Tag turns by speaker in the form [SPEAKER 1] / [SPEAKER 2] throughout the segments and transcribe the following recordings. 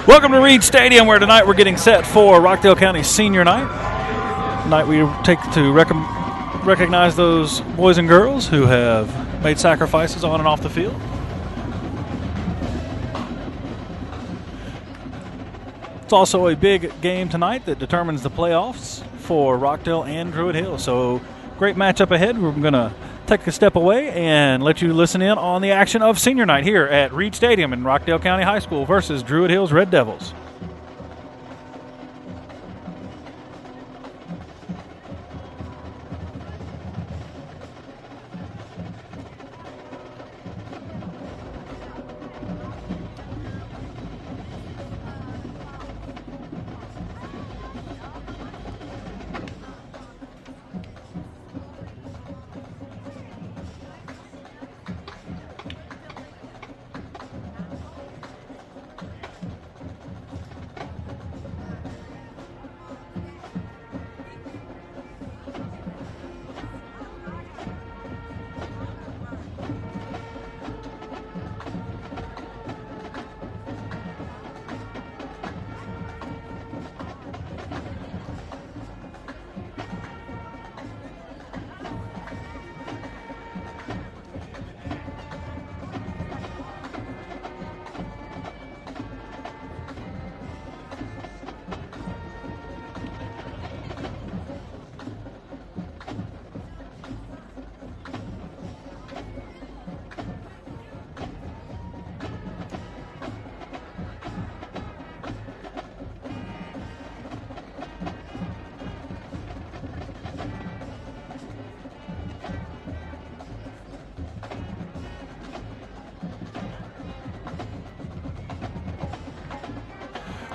[SPEAKER 1] Welcome to Reid Stadium, where tonight we're getting set for Rockdale County Senior Night. Tonight we take to recognize those boys and girls who have made sacrifices on and off the field. It's also a big game tonight that determines the playoffs for Rockdale and Druid Hills. So great matchup ahead. We're going to take a step away and let you listen in on the action of Senior Night here at Reid Stadium in Rockdale County High School versus Druid Hills Red Devils.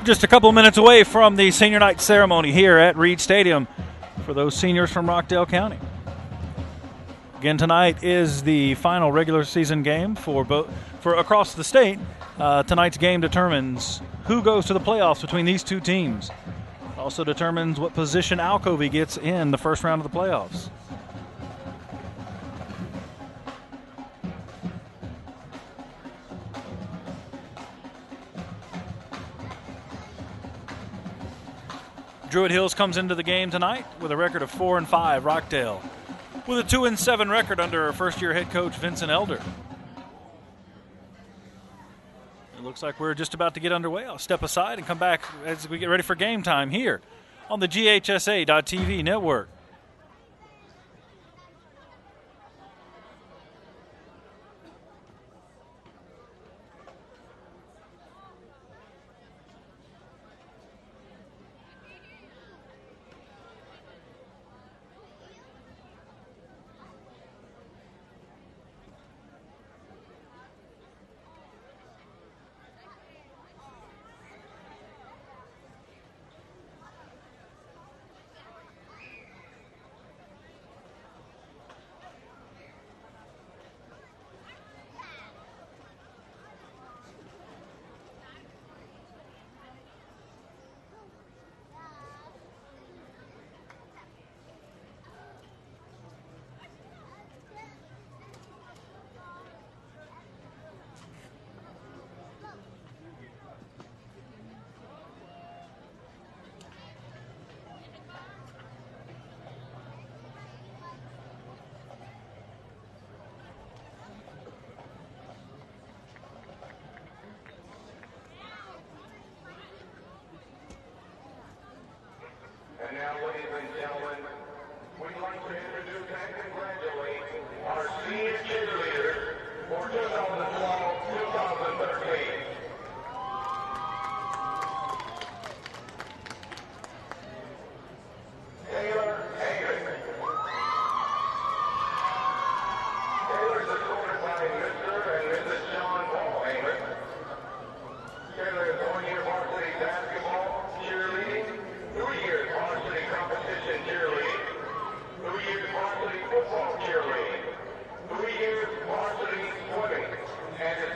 [SPEAKER 1] Just a couple of minutes away from the Senior Night ceremony here at Reid Stadium for those seniors from Rockdale County. Again, tonight is the final regular season game for across the state. Tonight's game determines who goes to the playoffs between these two teams. It also determines what position Alcovy gets in the first round of the playoffs. Druid Hills comes into the game tonight with a record of 4-5. Rockdale with a 2-7 record under first-year head coach Vincent Elder. It looks like we're just about to get underway. I'll step aside and come back as we get ready for game time here on the GHSA.TV network.
[SPEAKER 2] And now, ladies and gentlemen, we'd like to introduce and congratulate our senior cheerleaders for 2012-2013. Taylor Hayden. Taylor is escorted by Mr. and Mrs. John Paul Hayden. Taylor is 1-year varsity basketball cheerleading, 2 years varsity competition cheerleading, 2 years varsity football cheerleading, 2 years varsity swimming, and is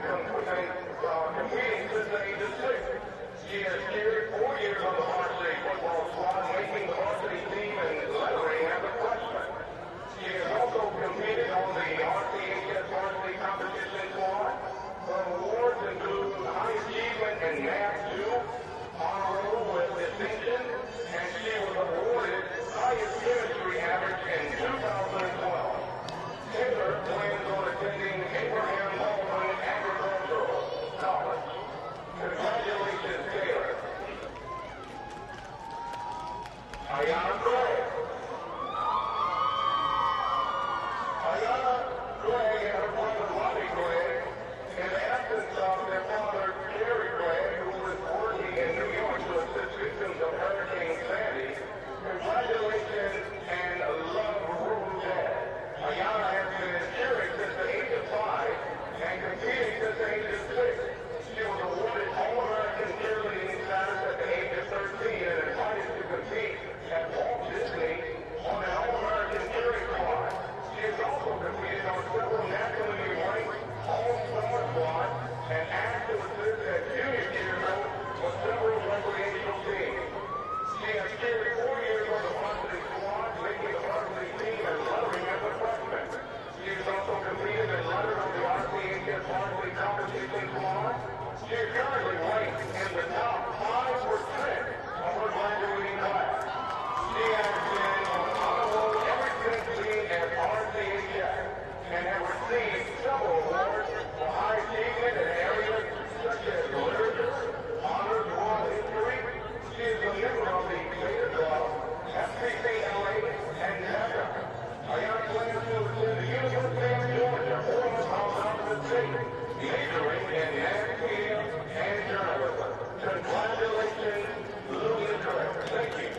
[SPEAKER 2] competing since the age of 6. She has carried 4 years on the varsity football squad, making the varsity team and lettering as a freshman. She has also competed on the RCHS varsity competition squad. Her awards include high achievement in Math 2, honor roll with distinction, and she was awarded highest chemistry average in 2012. Taylor plans on attending Abraham Baldwin Agricultural College. Congratulations, Taylor. Ayana Gray. Ayana Gray and her brother Lonnie Gray, in the absence of their father Gary Gray, who was working in New York to assist victims of Hurricane Sandy, congratulations and love Rural Dad. Ayana has been cheering since the age of 5 and competing since the age of 6. She was awarded All-American cheerleading status at the age of 13 and invited to compete at Walt Disney on an All-American cheering squad. She has also competed on several nationally ranked All-Star squads and asked to assist at junior cheer for several recreational teams. She has cheered 4 years on the varsity squad, making the varsity team and lettering as a freshman. She has also competed in letters on the RCHS varsity competition squad. She is currently ranked in the top 5% of her graduating class. She has been on honor roll ever since being at RCHS and has received several awards for high achievement in areas such as literature, honors world history. She is a member of the Beta Club, FCCLA, and NECA. Ayana plans to attend the University of Georgia or South State, majoring in mass media and journalism. Congratulations, Louis Gray. Thank you.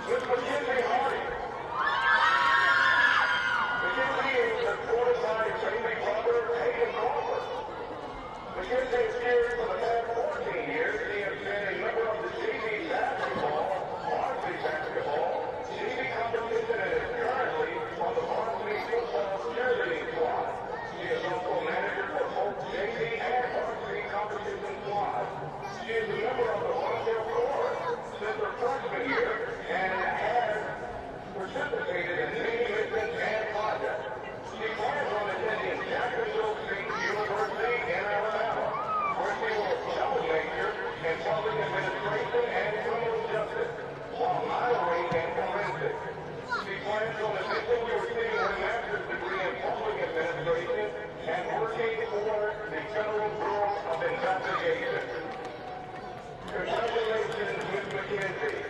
[SPEAKER 2] Ms. Mackenzie Hardy. Mackenzie is supported by baby brother Hayden Crawford. Mackenzie has cheered for the past 14 years. She has been a member of the GB basketball, varsity basketball, GB competition, and is currently on the varsity football cheerleading squad. She is also manager for both JV and varsity competition squads. She is a member of the Rockdale Chorus since her freshman year and has participated in many missions and projects. She plans on attending Jacksonville State University in Alabama, where she will double major in public administration and criminal justice, while minoring in forensics. She plans on eventually receiving her master's degree in public administration and working for the Federal Bureau of Investigation. Congratulations, Ms. McKenzie.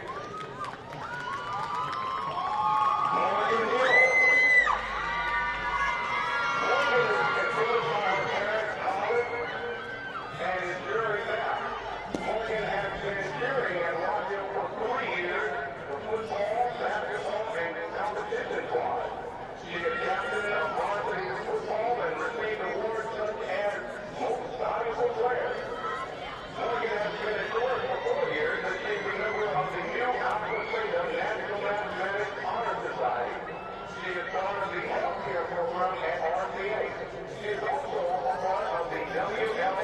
[SPEAKER 2] Morgan Hill. Morgan is influenced by her parents' college and is cheering back. Morgan has been cheering at Rockdale for 3 years for football, basketball, and competition squad. She is captain of varsity football and received awards such as Most Valuable Player. Morgan has been a coach for 4 years and she's a member of the New Alpha Theta National Mathematics Honor Society. She is part of the healthcare program at RCA. She is also a part of the WL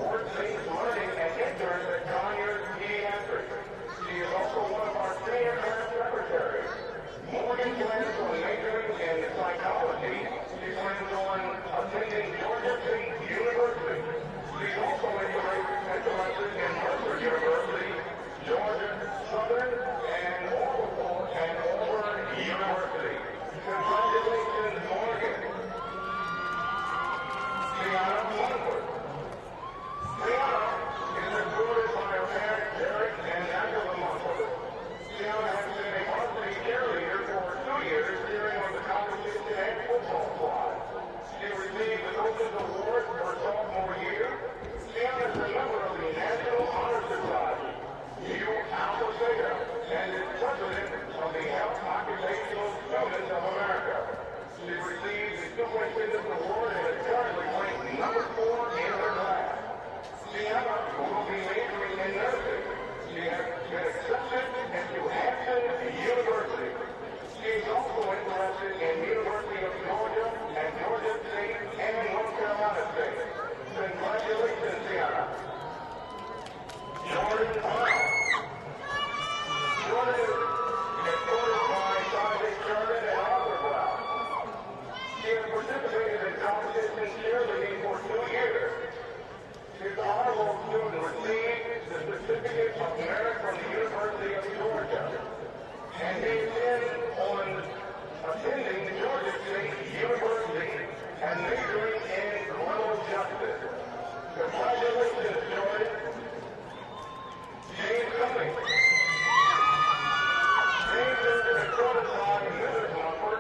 [SPEAKER 2] Work-Based Learning and interns at Conyers Pediatrics. She is also one of our senior class secretaries. Morgan plans on majoring in psychology. She plans on attending Georgia State University. She's also interested in Mercer University, Georgia Southern, and Oracle and Auburn University. Congratulations, Morgan. Tiana Munford. Tiana is recruited by her parents, Derek and Angela Munford. Tiana has been a varsity cheerleader for 2 years, cheering on the competition and football squad. She received the Coaches Award her sophomore year. Tiana is a member of the National Honor Society, New Alpha Theta, and is president of the Health Occupational Students of America. She received the Superintendent's Award and is currently ranked number 4 in her class. Tiana will be majoring in nursing. She has been accepted into Hampton University. She is also interested in University of Georgia and Georgia State and North Carolina in cheerleading for 2 years. His honorable student received the Certificate of Merit from the University of Georgia, and he intends on attending Georgia State University and majoring in criminal justice. Congratulations, Jordan. James Cummings. James is a certified music number.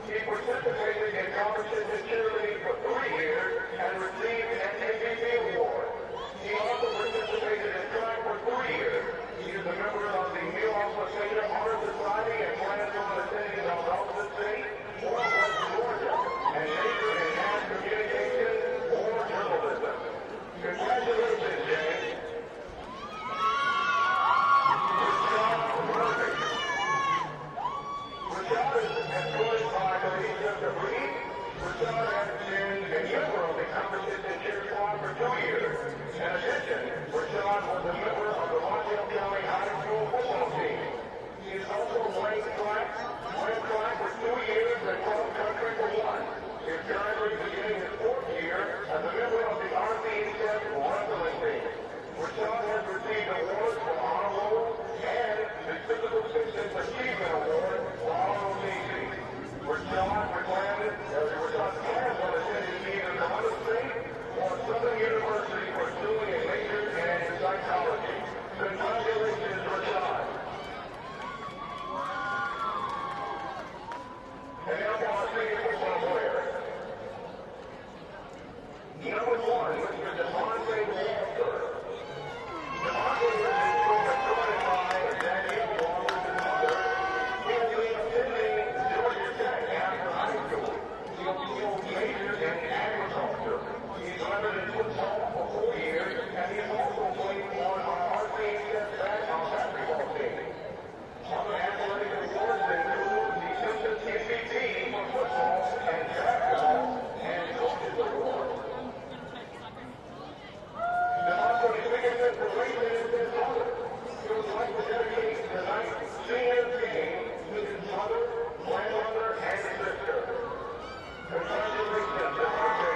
[SPEAKER 2] He participated in competition cheerleading for 3 years and received an MVP award. He also participated in track for 3 years. He is a member of the Mu Alpha Theta Honor Society and plans on attending the Alpha State or West Georgia and major in mass communication or journalism. Congratulations, James. Rashad is employed by the Legislative Reid. Rashad has been a member of the competition cheer squad for 2 years. In addition, Rashad was a member of the Rockdale County High School football team. He is also ranked track for 2 years and cross country for 1. He is currently beginning his 4th year as a member of the RCHS wrestling team. Rashad has received awards for honor roll and the Physical Fitness Achievement Award for ROTC. Rashad plans on attending either the Hunter State or Southern University pursuing a major in psychology. Congratulations, Rashad. And now for our senior football player. Number 1, Mr. Devontae Walker. Devontae is joined by Danielle Walker's mother. He will be attending Georgia Tech after high school. He will major in agriculture. He's lettered in football for 4 years, and he is also playing on our RCHS basketball team. Other athletic awards include the Simpson MVP for football and basketball and coaches award. Devontae's biggest inspiration is his mother. He would like to dedicate tonight's senior game to his mother, grandmother, and sister. Congratulations, Devontae.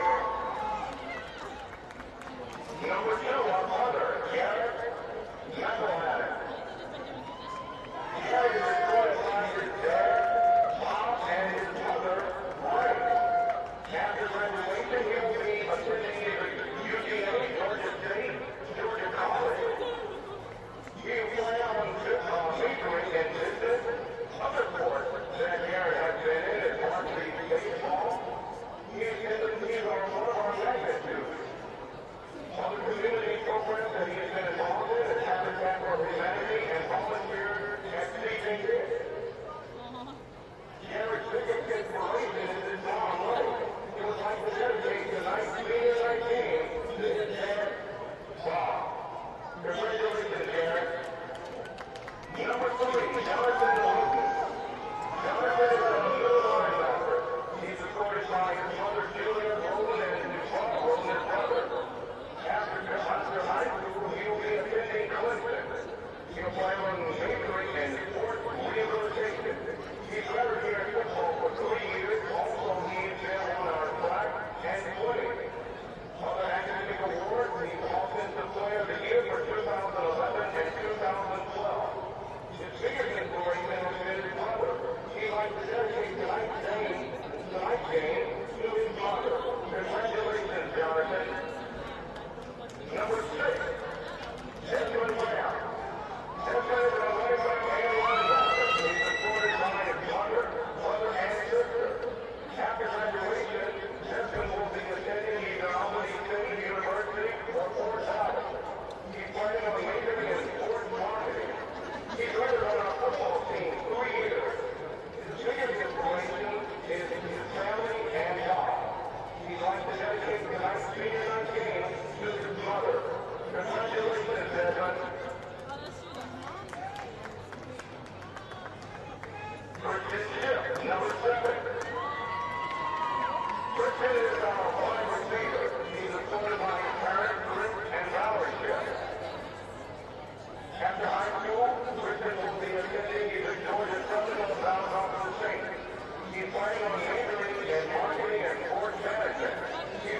[SPEAKER 2] Number 2, our mother, Garrett McElhatton. Garrett is employed by his dad, mom, and his mother, Ray. After graduation, he will be attending either UGA, Georgia State, Georgia College. He will plan on majoring in business. Other sports that Garrett has been in is varsity baseball. He is one of our magnitudes. Other community programs that he has been involved in is Habitat for Humanity and volunteers at Teaching Kids. Garrett's biggest inspiration is his mom, Ray. He would like to dedicate tonight's senior night game to his dad, Bob. Congratulations, Garrett. Number 3, Jonathan Newton. Jonathan is a middle linebacker. He's supported by his mother, Julia Roland, and his father, his brother. After high school, he will be attending Clemson. He'll plan on majoring in sports rehabilitation. He's lettered here in football for 3 years. Also, he has been on our track and swimming. Other academic awards, he's Offensive Player of the Year for 2011 and 2012. His biggest inspiration has been his mother. He likes to dedicate tonight's game to his mother. Congratulations, Jonathan. Number 6, Edwin Lamb. Edwin is a linebacker and linebacker. He's supported by his mother, brother, and sister. After graduation, Edwin will be attending either Albany State University or Fort Dallas. He's planning on majoring in sports marketing. He's lettered on our football team 3 years. His biggest inspiration is his family and God. He'd like to dedicate tonight's senior night game to his mother. Congratulations, Edwin. Christian Shipp, number 7. Christian is our wide receiver. He's supported by his parents, Chris and Valerie Shipp. After high school, Christian will be attending either Georgia Southern or South State. He's planning on majoring in marketing and sports management. He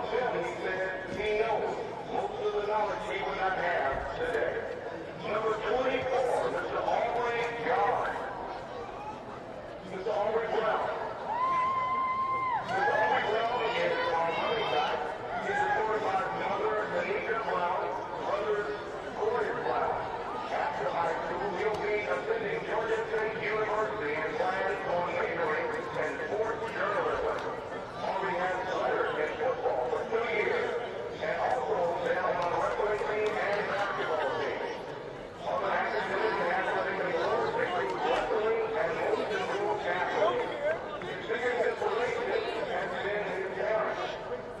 [SPEAKER 2] tells him, he said, he knows most of the knowledge he would not have today. Number 24, Mr. Aubrey John. Mr. Aubrey Brown. Mr. Aubrey Brown is our running back. He's supported by mother Tanisha Brown, brother Corey Brown. After high school, he'll be attending Georgia State University and plans on majoring in sports journalism. Aubrey has letters in football for 2 years and also been on the wrestling team and basketball team. Other academic and athletic awards include wrestling and most improved athlete. His biggest inspiration has been his parents.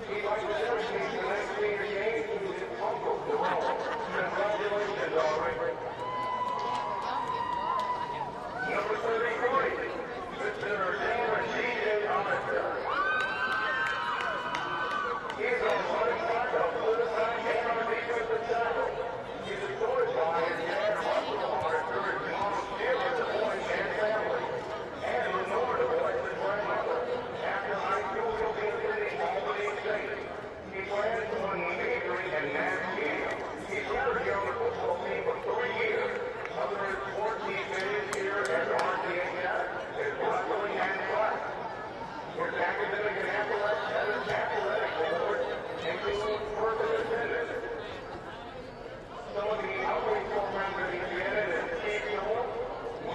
[SPEAKER 2] He'd like to dedicate the next senior game to his uncle, Jerome. Congratulations, Aubrey. Number 33, Mr. David C.J. Officer. He's a running back of full-time and on defensive tackle. He's supported by his dad, Russell Officer, his mom, Sheila, the boys and family, and Lenore, the boys and grandmother. After high school, he'll be attending Albany State. He plans on majoring in mass media. He's started on the football team for 3 years. Other sports he finished here at RCHS is wrestling and track. His academic and athletic awards include perfect attendance. Some of the outreach programs that he's been in is Keep North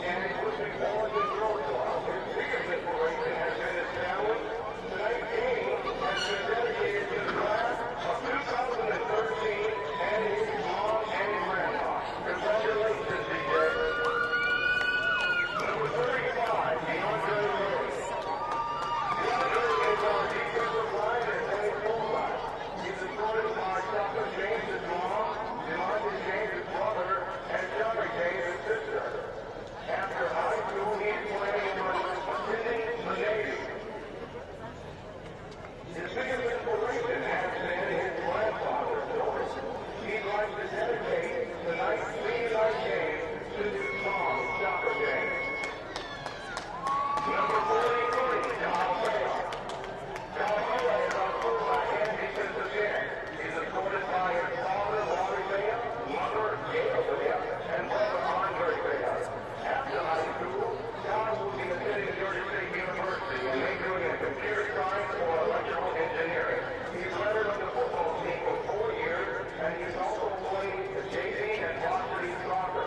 [SPEAKER 2] and including Boys and Girls Club. His biggest inspiration has been established. Tonight's game has been dedicated to the class of 2013 and his mom and his grandma. Congratulations, DJ. Number 35, DeAndre Lewis. DeAndre is our defensive line and playing fullback. He's supported by Dr. James' mom, DeMarcus James' brother, and Johnny James' sister. After high school, he's planning on attending the Navy. His biggest inspiration has been his grandfather's story. He'd like to dedicate tonight's senior night game to his mom's soccer game. Number 43, John Bale. John Bale is our fullback and defensive end. He's supported by his father, Robert Bale, mother, Gail Bale, and brother, Andre Bale. After high school, John will be attending Georgia State University and majoring in computer science or electrical engineering. He's lettered on the football team for 4 years, and he's also played the JV and varsity soccer.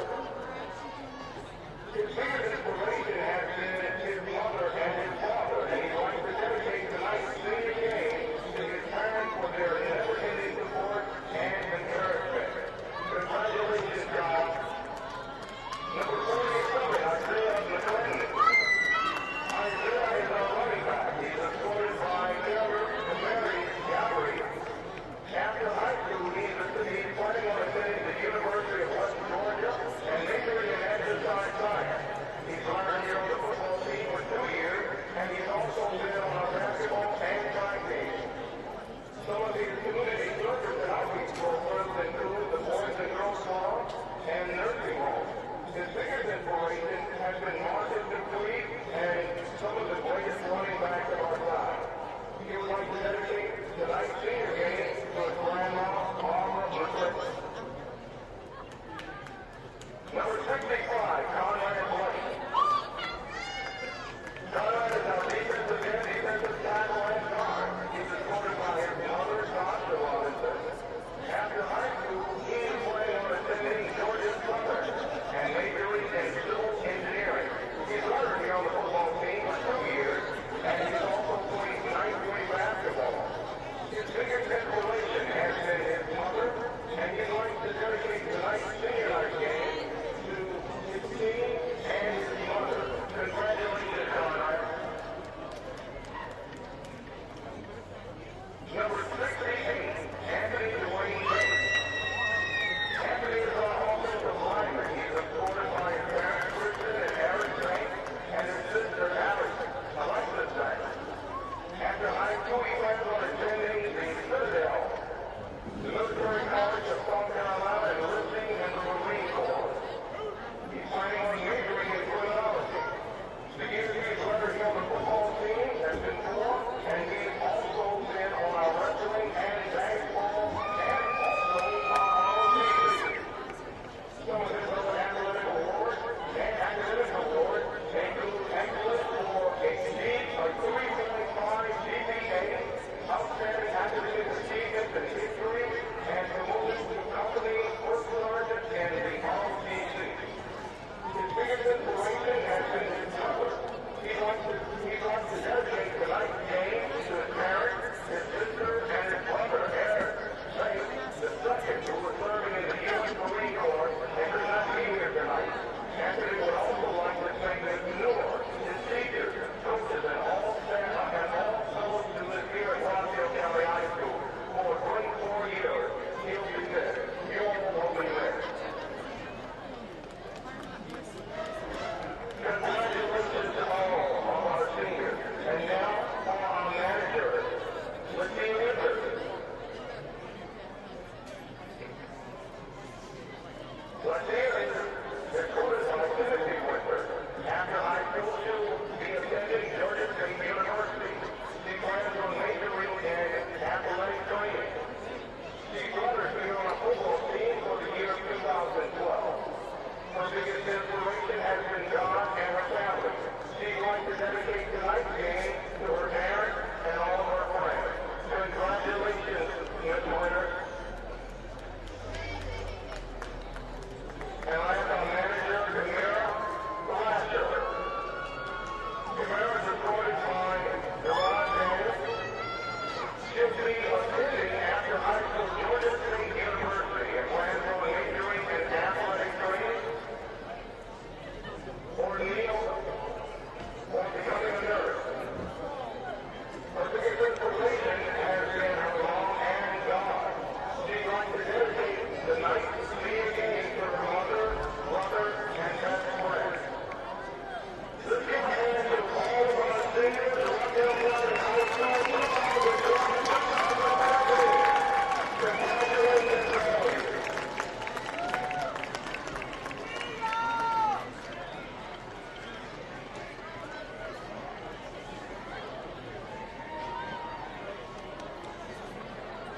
[SPEAKER 2] His biggest inspiration has been his mother and his father, and he'd like to dedicate tonight's senior game to his parents for their never-ending support and encouragement. Congratulations, John. Number 47, Isaiah McClendon. Isaiah is our running back. He's supported by Mary Gallery. After high school, he's planning on attending the University of West Georgia and majoring in exercise science. He's learned here on the football team for 2 years, and he's also been on our basketball and track team. Some of his community service and outreach programs include the Boys and Girls Club and nursing homes. His biggest inspiration has been Marcus Dupuis and some of the greatest running backs of our time. He would like to dedicate tonight's senior game to his grandma, Barbara McClifford. Number 65, Conrad Blake. Conrad is our defensive end, defensive tackle, and guard. He's supported by his mother, Sasha Robinson. After high school, he is planning on attending Georgia Southern and majoring in civil engineering. He's lettered here on the football team for 2 years, and he's also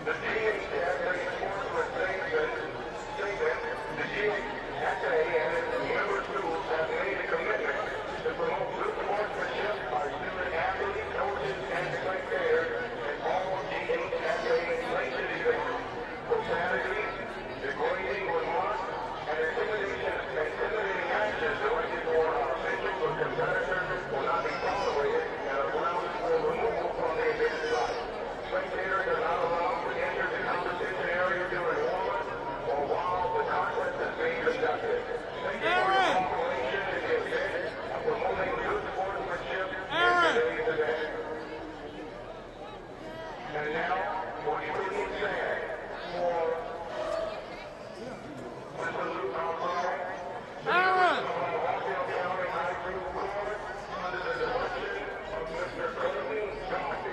[SPEAKER 2] The GHSA enforcement statement, the GHSA and its member schools have made a commitment to promote good sportsmanship by student athletes, coaches, and spectators at all GHSA related events. Profanity, degrading remarks, and intimidating actions directed toward our officials or competitors will not be tolerated and are grounds for removal from the event site. Spectators are not allowed to enter the competition area during warm-up or while the contest is being conducted. Thank you for your cooperation in the event of promoting good sportsmanship in today's event. And now, for Druid Hills for the salute our flag. Rockdale County High School Board under the direction of Mr. Curly Johnson.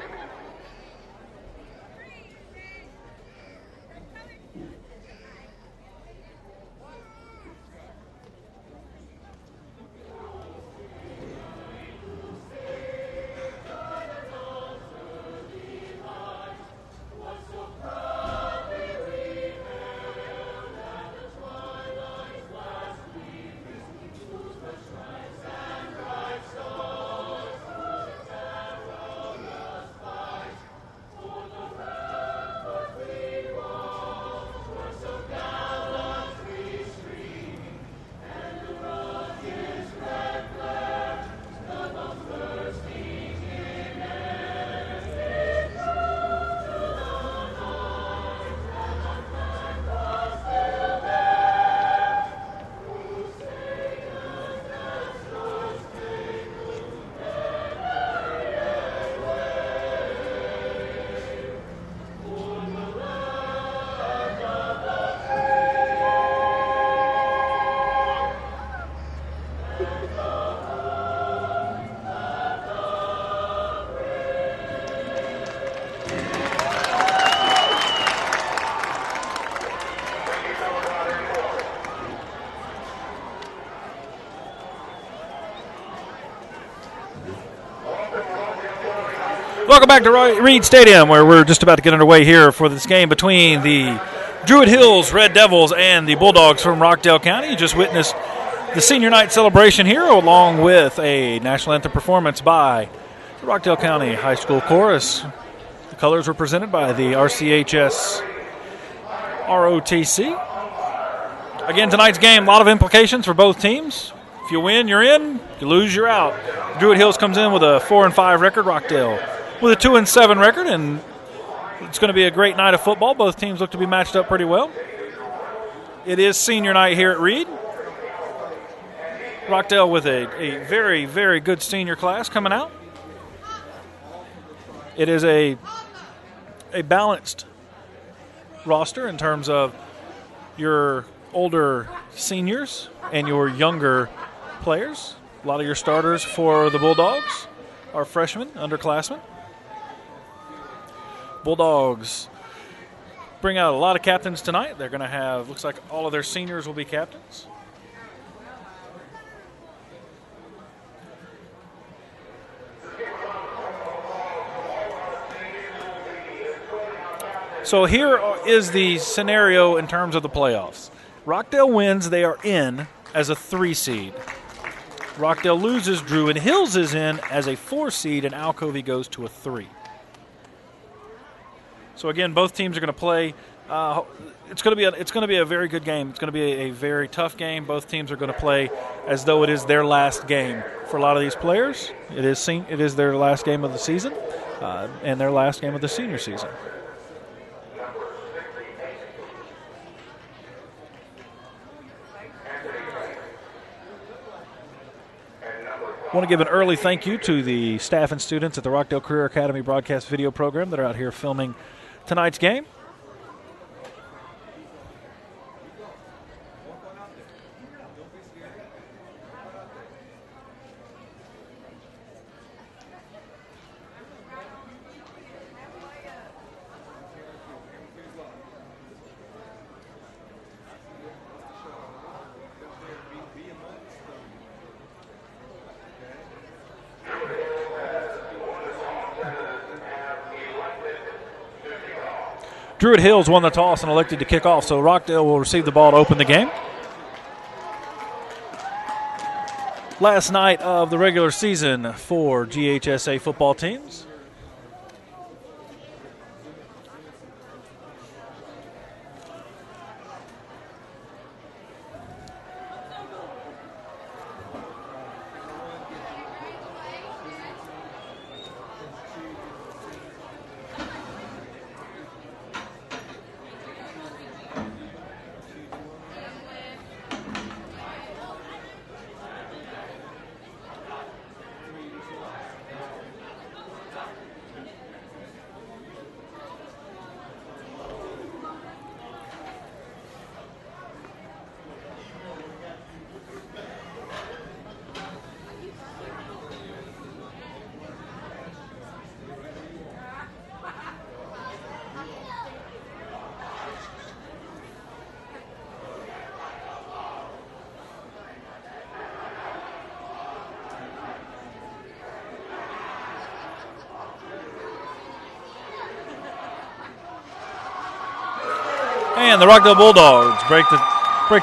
[SPEAKER 1] Welcome back to Reid Stadium, where we're just about to get underway here for this game between the Druid Hills Red Devils and the Bulldogs from Rockdale County. You just witnessed the senior night celebration here, along with a national anthem performance by the Rockdale County High School Chorus. The colors were presented by the RCHS ROTC. Again, tonight's game, a lot of implications for both teams. If you win, you're in. If you lose, you're out. Druid Hills comes in with a 4-5 record. Rockdale with a 2-7 record, and it's going to be a great night of football. Both teams look to be matched up pretty well. It is senior night here at Reid. Rockdale with a very, very good senior class coming out. It is a balanced roster in terms of your older seniors and your younger players. A lot of your starters for the Bulldogs are freshmen, underclassmen. Bulldogs bring out a lot of captains tonight. They're going to have, looks like all of their seniors will be captains. So here is the scenario in terms of the playoffs. Rockdale wins, they are in as a 3 seed. Rockdale loses, Druid Hills is in as a 4 seed, and Alcovey goes to a 3. So again, both teams are going to play. It's going to be a very good game. It's going to be a very tough game. Both teams are going to play as though it is their last game. For a lot of these players, it is their last game of the season, and their last game of the senior season. I want to give an early thank you to the staff and students at the Rockdale Career Academy broadcast video program that are out here filming tonight's game. Druid Hills won the toss and elected to kick off, so Rockdale will receive the ball to open the game. Last night of the regular season for GHSA football teams. And the Rockdale Bulldogs break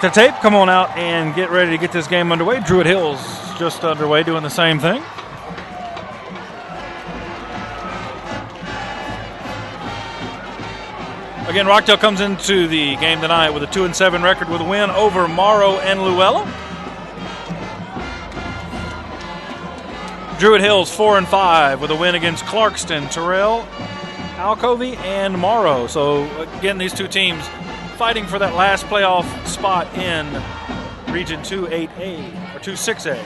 [SPEAKER 1] the tape, come on out and get ready to get this game underway. Druid Hills just underway doing the same thing. Again, Rockdale comes into the game tonight with a 2-7 record with a win over Morrow and Luella. Druid Hills 4-5 with a win against Clarkston, Terrell, Alcovey, and Morrow. So again, these two teams fighting for that last playoff spot in Region 2-8A or 2-6A.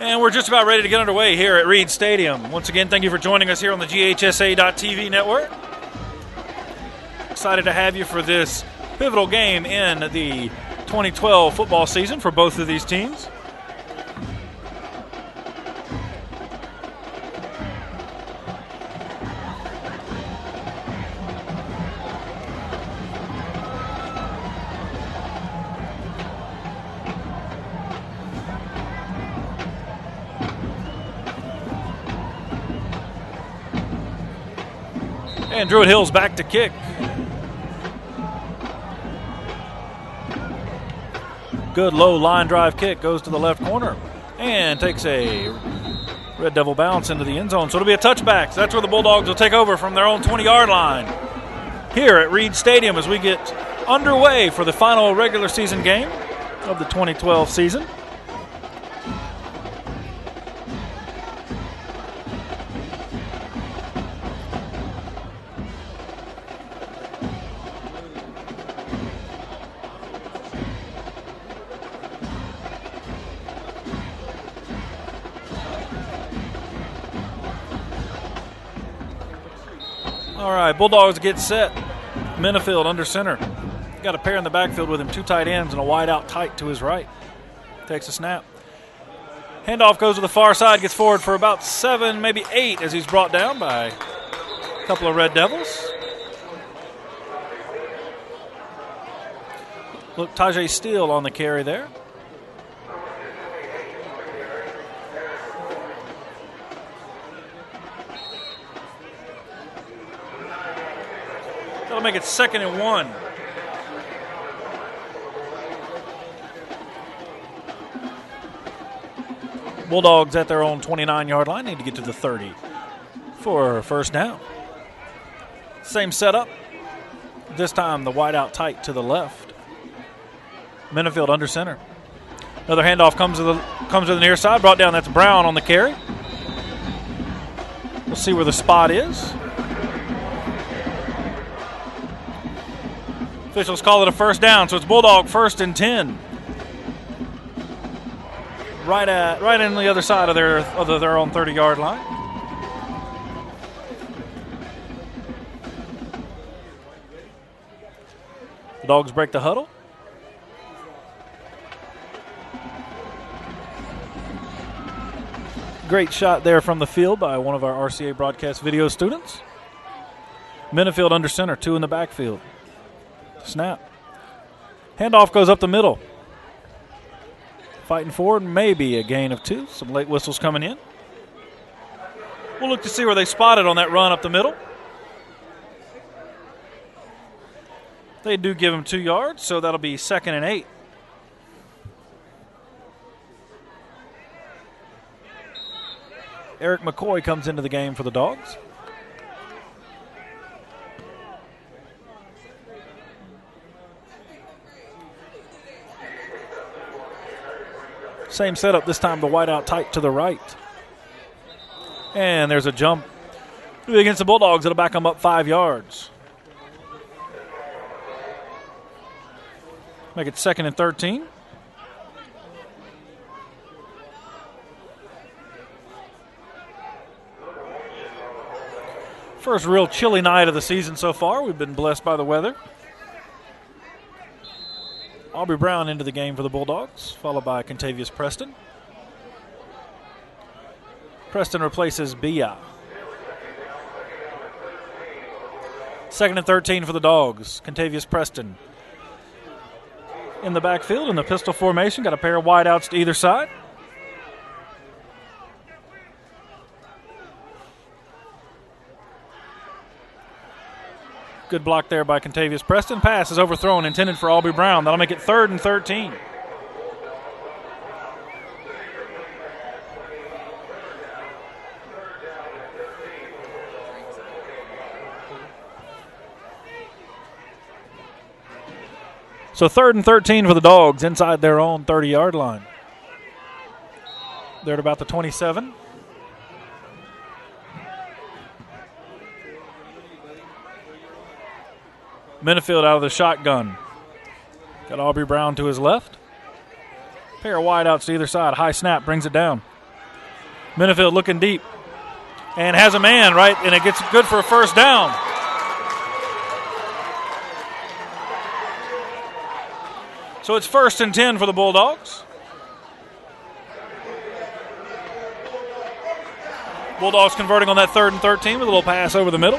[SPEAKER 1] And we're just about ready to get underway here at Reid Stadium. Once again, thank you for joining us here on the GHSA.TV network. Excited to have you for this pivotal game in the 2012 football season for both of these teams. And Druid Hills back to kick. Good low line drive kick, goes to the left corner and takes a Red Devil bounce into the end zone. So it'll be a touchback. So that's where the Bulldogs will take over from their own 20-yard line here at Reid Stadium as we get underway for the final regular season game of the 2012 season. All right, Bulldogs get set. Minifield under center. Got a pair in the backfield with him, two tight ends and a wide out tight to his right. Takes a snap. Handoff goes to the far side, gets forward for about 7, maybe 8 as he's brought down by a couple of Red Devils. Look, Tajay Steele on the carry there. That'll make it 2nd and 1. Bulldogs at their own 29-yard line need to get to the 30 for first down. Same setup. This time the wide out tight to the left. Minifield under center. Another handoff comes to the near side. Brought down. That's Brown on the carry. We'll see where the spot is. Officials call it a first down, so it's Bulldog 1st and 10. Right in the other side of their own 30-yard line. The Dogs break the huddle. Great shot there from the field by one of our RCA broadcast video students. Minifield under center, 2 in the backfield. Snap. Handoff goes up the middle. Fighting forward, maybe a gain of 2. Some late whistles coming in. We'll look to see where they spotted on that run up the middle. They do give him 2 yards, so that'll be 2nd and 8. Eric McCoy comes into the game for the Dogs. Same setup, this time the wide out tight to the right. And there's a jump against the Bulldogs. It'll back them up 5 yards. Make it 2nd and 13. First real chilly night of the season so far. We've been blessed by the weather. Aubrey Brown into the game for the Bulldogs, followed by Contavious Preston. Preston replaces Bia. 2nd and 13 for the Dogs. Contavious Preston in the backfield in the pistol formation. Got a pair of wideouts to either side. Good block there by Contavious Preston. Pass is overthrown, intended for Aubrey Brown. That'll make it 3rd and 13. So 3rd and 13 for the Dogs inside their own 30-yard line. They're at about the 27. Minifield out of the shotgun. Got Aubrey Brown to his left. Pair of wideouts to either side. High snap brings it down. Minifield looking deep. And has a man, right? And it gets good for a first down. So it's 1st and 10 for the Bulldogs. Bulldogs converting on that 3rd and 13 with a little pass over the middle.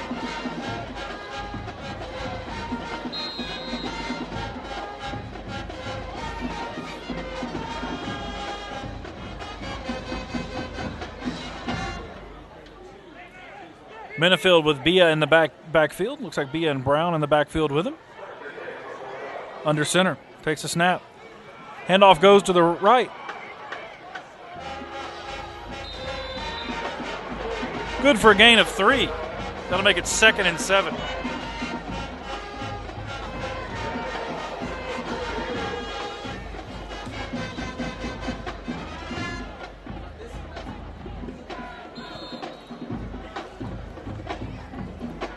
[SPEAKER 1] Minifield with Bia in the backfield. Looks like Bia and Brown in the backfield with him. Under center. Takes a snap. Handoff goes to the right. Good for a gain of 3. That'll make it 2nd and 7.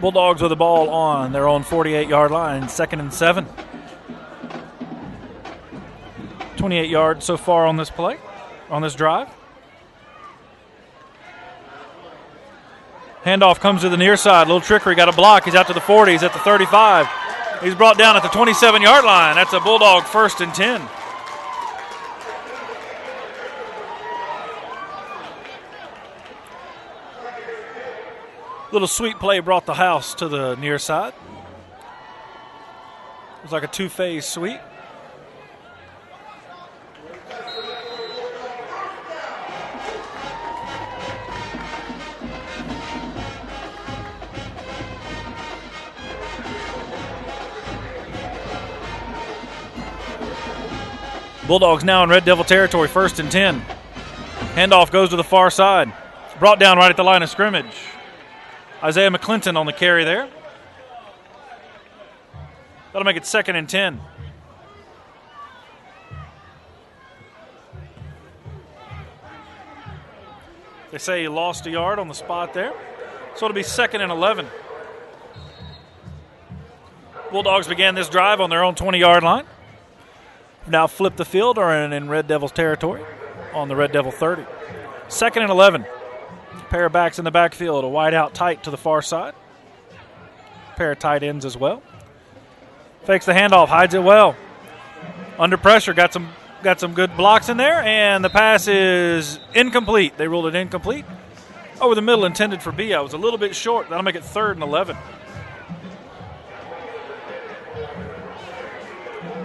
[SPEAKER 1] Bulldogs with the ball on their own 48-yard line, 2nd and 7. 28 yards so far on this play, on this drive. Handoff comes to the near side. A little trickery, got a block. He's out to the 40. He's at the 35. He's brought down at the 27-yard line. That's a Bulldog 1st and 10. Little sweep play brought the house to the near side. It was like a 2-phase sweep. Bulldogs now in Red Devil territory, 1st and 10. Handoff goes to the far side. Brought down right at the line of scrimmage. Isaiah McClinton on the carry there. That'll make it 2nd and 10. They say he lost a yard on the spot there. So it'll be 2nd and 11. Bulldogs began this drive on their own 20-yard line. Now flip the field or in Red Devils territory on the Red Devil 30. 2nd and 11. Pair of backs in the backfield. A wide out tight to the far side. Pair of tight ends as well. Fakes the handoff, hides it well. Under pressure, got some got some good blocks in there, and the pass is incomplete. They ruled it incomplete. Over the middle, intended for B. I was a little bit short. That'll make it 3rd and 11.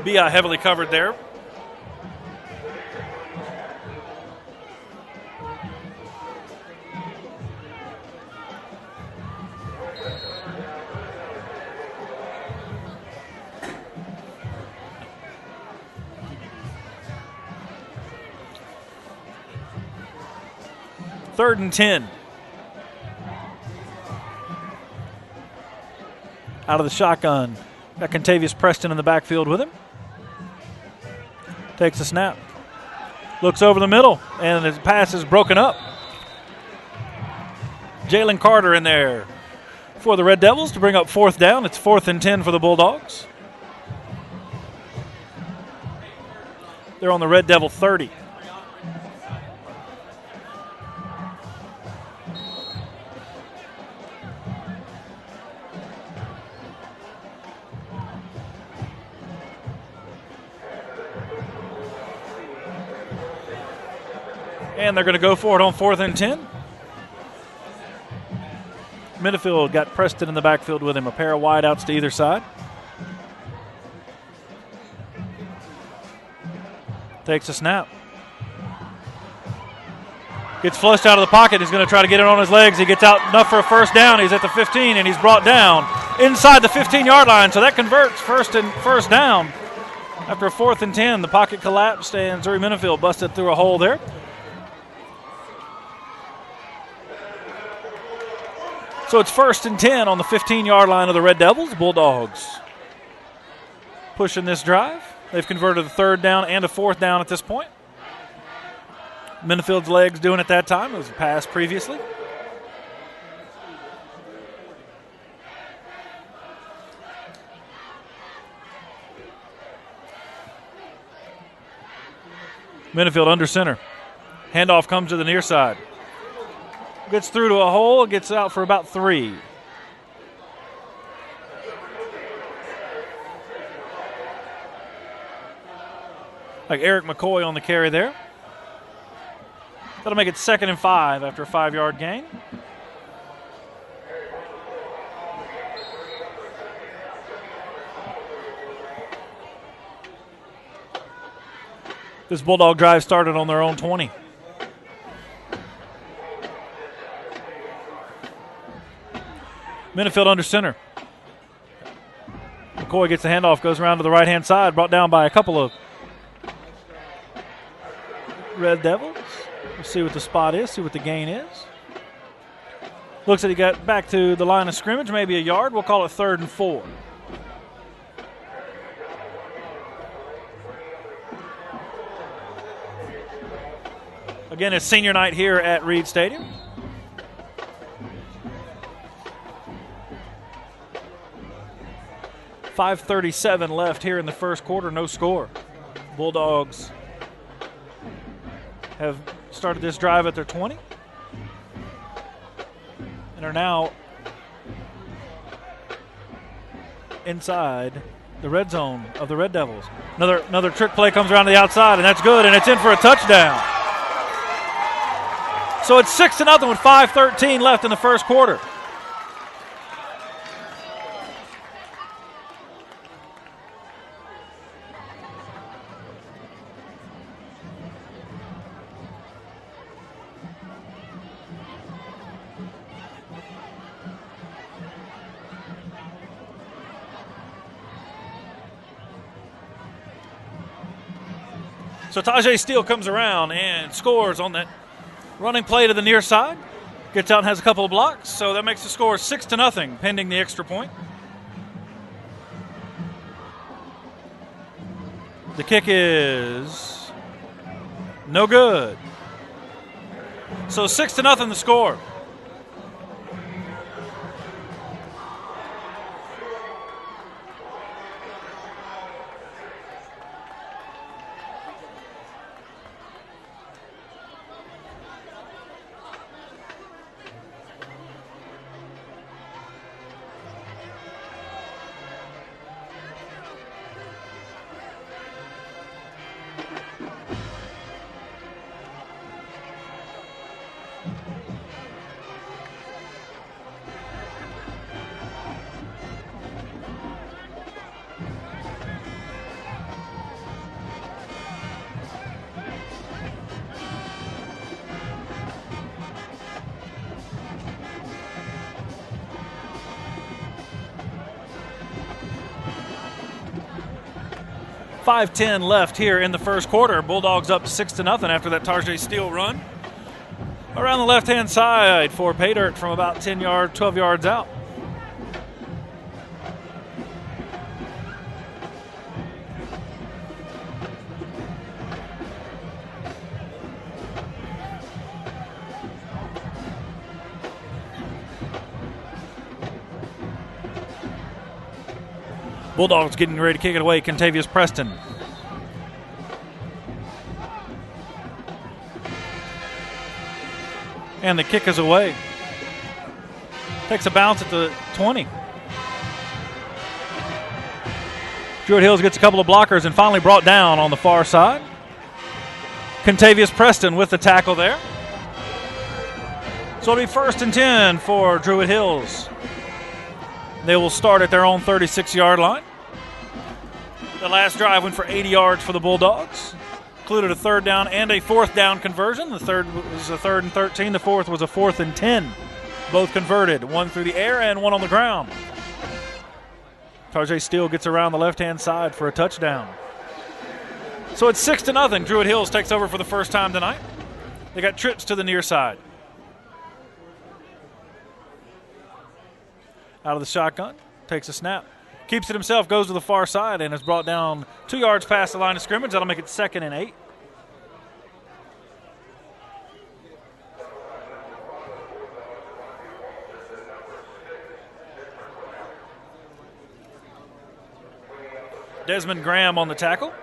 [SPEAKER 1] B.I. heavily covered there. Third and 10. Out of the shotgun. Got Contavious Preston in the backfield with him. Takes a snap. Looks over the middle, and his pass is broken up. Jalen Carter in there for the Red Devils to bring up 4th down. It's 4th and 10 for the Bulldogs. They're on the Red Devil 30. And they're going to go for it on 4th and 10. Minifield got Preston in the backfield with him. A pair of wideouts to either side. Takes a snap. Gets flushed out of the pocket. He's going to try to get it on his legs. He gets out enough for a 1st down. He's at the 15, and he's brought down inside the 15-yard line. So that converts 1st down. After a 4th and 10, the pocket collapsed, and Zuri Minifield busted through a hole there. So it's 1st and 10 on the 15-yard line of the Red Devils. Bulldogs pushing this drive. They've converted a 3rd down and a 4th down at this point. Minifield's legs doing it that time. It was a pass previously. Minifield under center. Handoff comes to the near side. Gets through to a hole, gets out for about 3. Like Eric McCoy on the carry there. That'll make it 2nd and 5 after a 5-yard gain. This Bulldog drive started on their own 20. Minifield under center. McCoy gets the handoff, goes around to the right-hand side, brought down by a couple of Red Devils. We'll see what the spot is, see what the gain is. Looks like he got back to the line of scrimmage, maybe a yard. We'll call it 3rd and 4. Again, it's senior night here at Reid Stadium. .537 left here in the first quarter, no score. Bulldogs have started this drive at their 20 and are now inside the red zone of the Red Devils. Another trick play comes around to the outside, and that's good, and it's in for a touchdown. So it's 6-0 with 5:13 left in the first quarter. So Tajay Steele comes around and scores on that running play to the near side. Gets out and has a couple of blocks. So that makes the score 6-0, pending the extra point. The kick is no good. So 6-0 the score. .5:10 left here in the first quarter. Bulldogs up 6-0 after that Tarjay Steele run. Around the left-hand side for Paydirt from about 12 yards out. Bulldogs getting ready to kick it away. Contavious Preston. And the kick is away. Takes a bounce at the 20. Druid Hills gets a couple of blockers and finally brought down on the far side. Contavious Preston with the tackle there. So it'll be 1st and 10 for Druid Hills. They will start at their own 36-yard line. The last drive went for 80 yards for the Bulldogs. Included a 3rd down and a 4th down conversion. The third was a 3rd and 13. The 4th was a 4th and 10. Both converted, one through the air and one on the ground. Tarjay Steele gets around the left-hand side for a touchdown. So it's 6-0. Druid Hills takes over for the first time tonight. They got trips to the near side. Out of the shotgun, takes a snap. Keeps it himself, goes to the far side, and is brought down 2 yards past the line of scrimmage. That'll make it 2nd and 8. Desmond Graham on the tackle.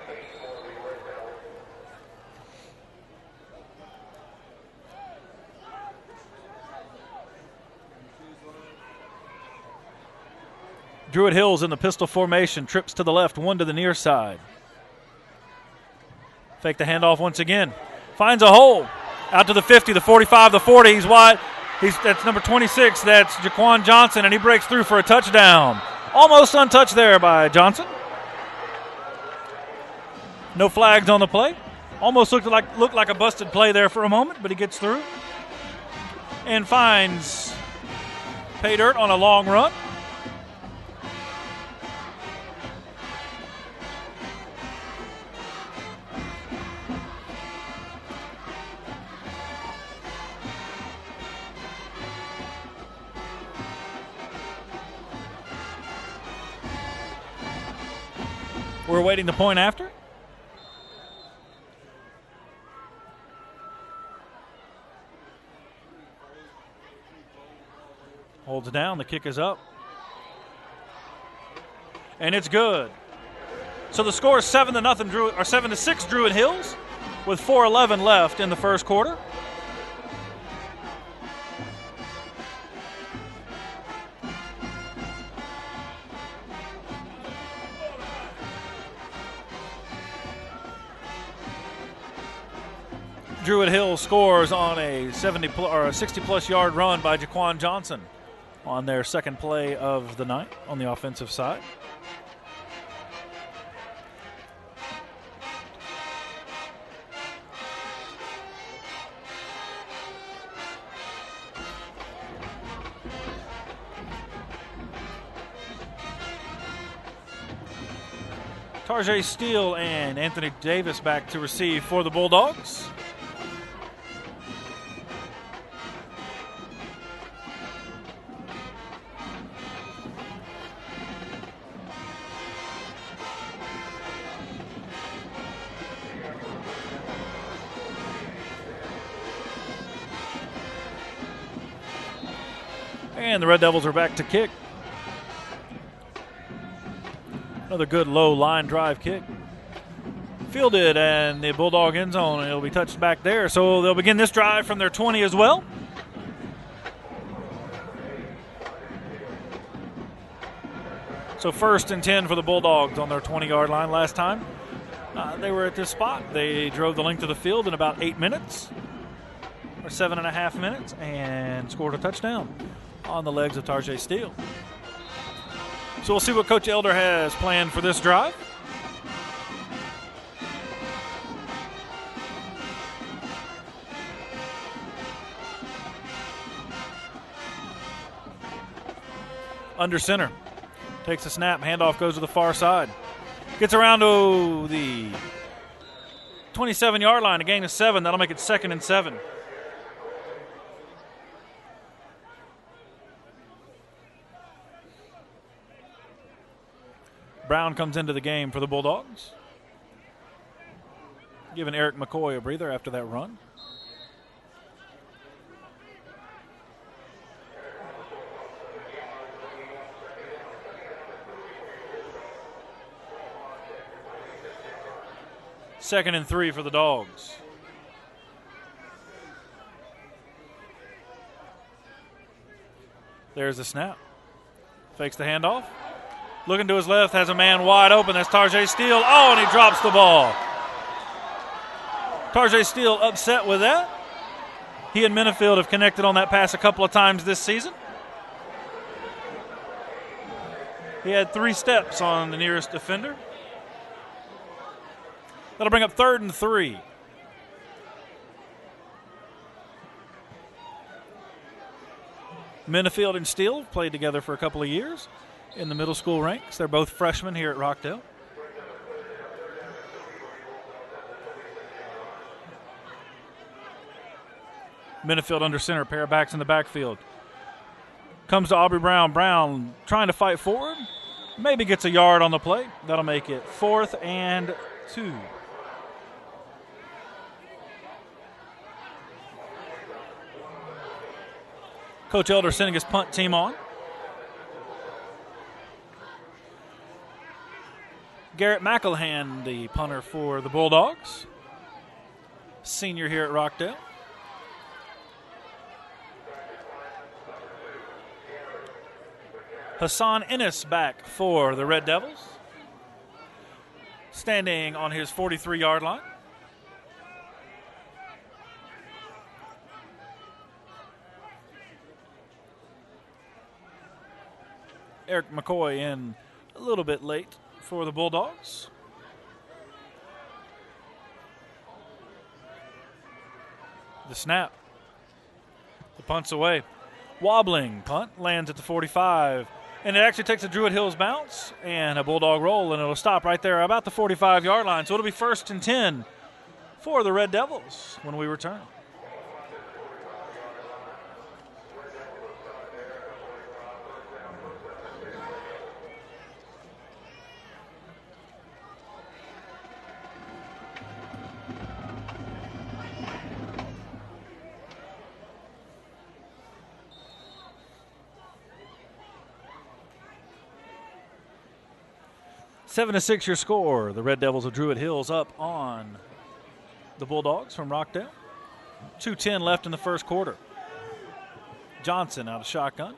[SPEAKER 1] Druid Hills in the pistol formation, trips to the left, one to the near side. Fake the handoff once again. Finds a hole. Out to the 50, the 45, the 40. He's wide. That's number 26. That's Jaquan Johnson, and he breaks through for a touchdown. Almost untouched there by Johnson. No flags on the play. Almost looked like a busted play there for a moment, but he gets through. And finds Paydirt on a long run. We're awaiting the point after. Holds down. The kick is up. And it's good. So the score is 7-6 Druid Hills with 4:11 left in the first quarter. Druid Hills scores on a 60-plus yard run by Jaquan Johnson on their second play of the night on the offensive side. Tarjay Steele and Anthony Davis back to receive for the Bulldogs. And the Red Devils are back to kick. Another good low line drive kick. Fielded and the Bulldog end zone, and it'll be touched back there. So they'll begin this drive from their 20 as well. So 1st and 10 for the Bulldogs on their 20-yard line. Last time they were at this spot, they drove the length of the field in about 8 minutes. or 7.5 minutes, and scored a touchdown on the legs of Tarjay Steele. So we'll see what Coach Elder has planned for this drive. Under center. Takes a snap. Handoff goes to the far side. Gets around to the 27-yard line. A gain of 7. That'll make it 2nd and 7. Brown comes into the game for the Bulldogs. Giving Eric McCoy a breather after that run. Second and 3 for the Dogs. There's the snap. Fakes the handoff. Looking to his left, has a man wide open. That's Tarjay Steele. Oh, and he drops the ball. Tarjay Steele upset with that. He and Minifield have connected on that pass a couple of times this season. He had 3 steps on the nearest defender. That'll bring up 3rd and 3. Minifield and Steele played together for a couple of years in the middle school ranks. They're both freshmen here at Rockdale. Minifield under center, pair of backs in the backfield. Comes to Aubrey Brown. Brown trying to fight forward. Maybe gets a yard on the play. That'll make it 4th and 2. Coach Elder sending his punt team on. Garrett McElhan, the punter for the Bulldogs. Senior here at Rockdale. Hassan Ennis back for the Red Devils. Standing on his 43-yard line. Eric McCoy in a little bit late for the Bulldogs. The snap. The punt's away. Wobbling punt lands at the 45. And it actually takes a Druid Hills bounce and a Bulldog roll, and it'll stop right there about the 45-yard line. So it'll be 1st and 10 for the Red Devils when we return. Seven to 6 your score. The Red Devils of Druid Hills up on the Bulldogs from Rockdale. 2:10 left in the first quarter. Johnson out of shotgun.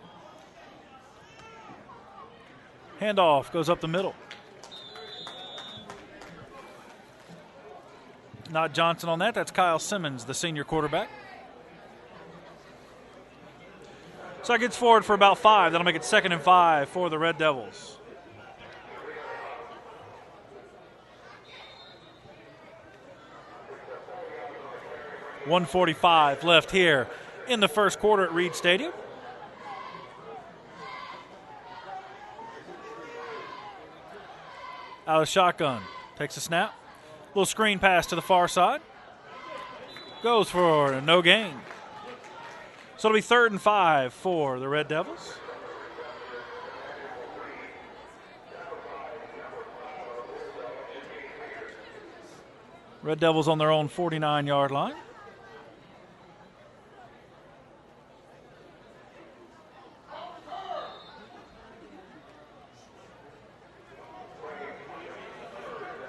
[SPEAKER 1] Handoff goes up the middle. Not Johnson on that. That's Kyle Simmons, the senior quarterback. So it gets forward for about 5. That'll make it 2nd and 5 for the Red Devils. .145 left here in the first quarter at Reid Stadium. Out of shotgun. Takes a snap. Little screen pass to the far side. Goes for a no gain. So it'll be 3rd and 5 for the Red Devils. Red Devils on their own 49-yard line.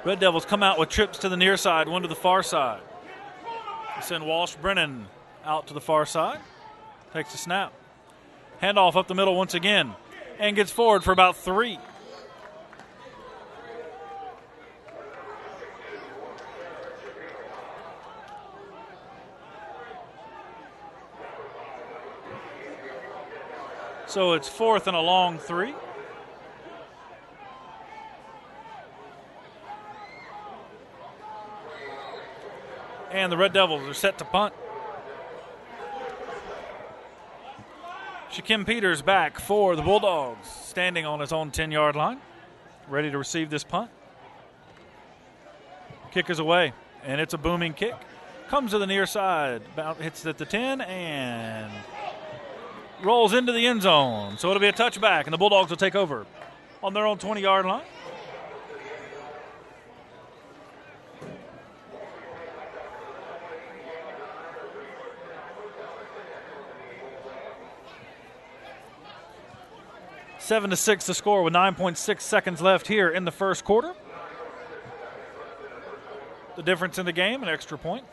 [SPEAKER 1] Red Devils come out with trips to the near side, one to the far side. They send Walsh Brennan out to the far side. Takes a snap. Handoff up the middle once again and gets forward for about 3. So it's 4th and a long 3. And the Red Devils are set to punt. Shaquem Peters back for the Bulldogs, standing on his own 10-yard line, ready to receive this punt. Kick is away, and it's a booming kick. Comes to the near side, hits at the 10, and rolls into the end zone. So it'll be a touchback, and the Bulldogs will take over on their own 20-yard line. Seven to 6 the score with 9.6 seconds left here in the first quarter. The difference in the game, an extra point.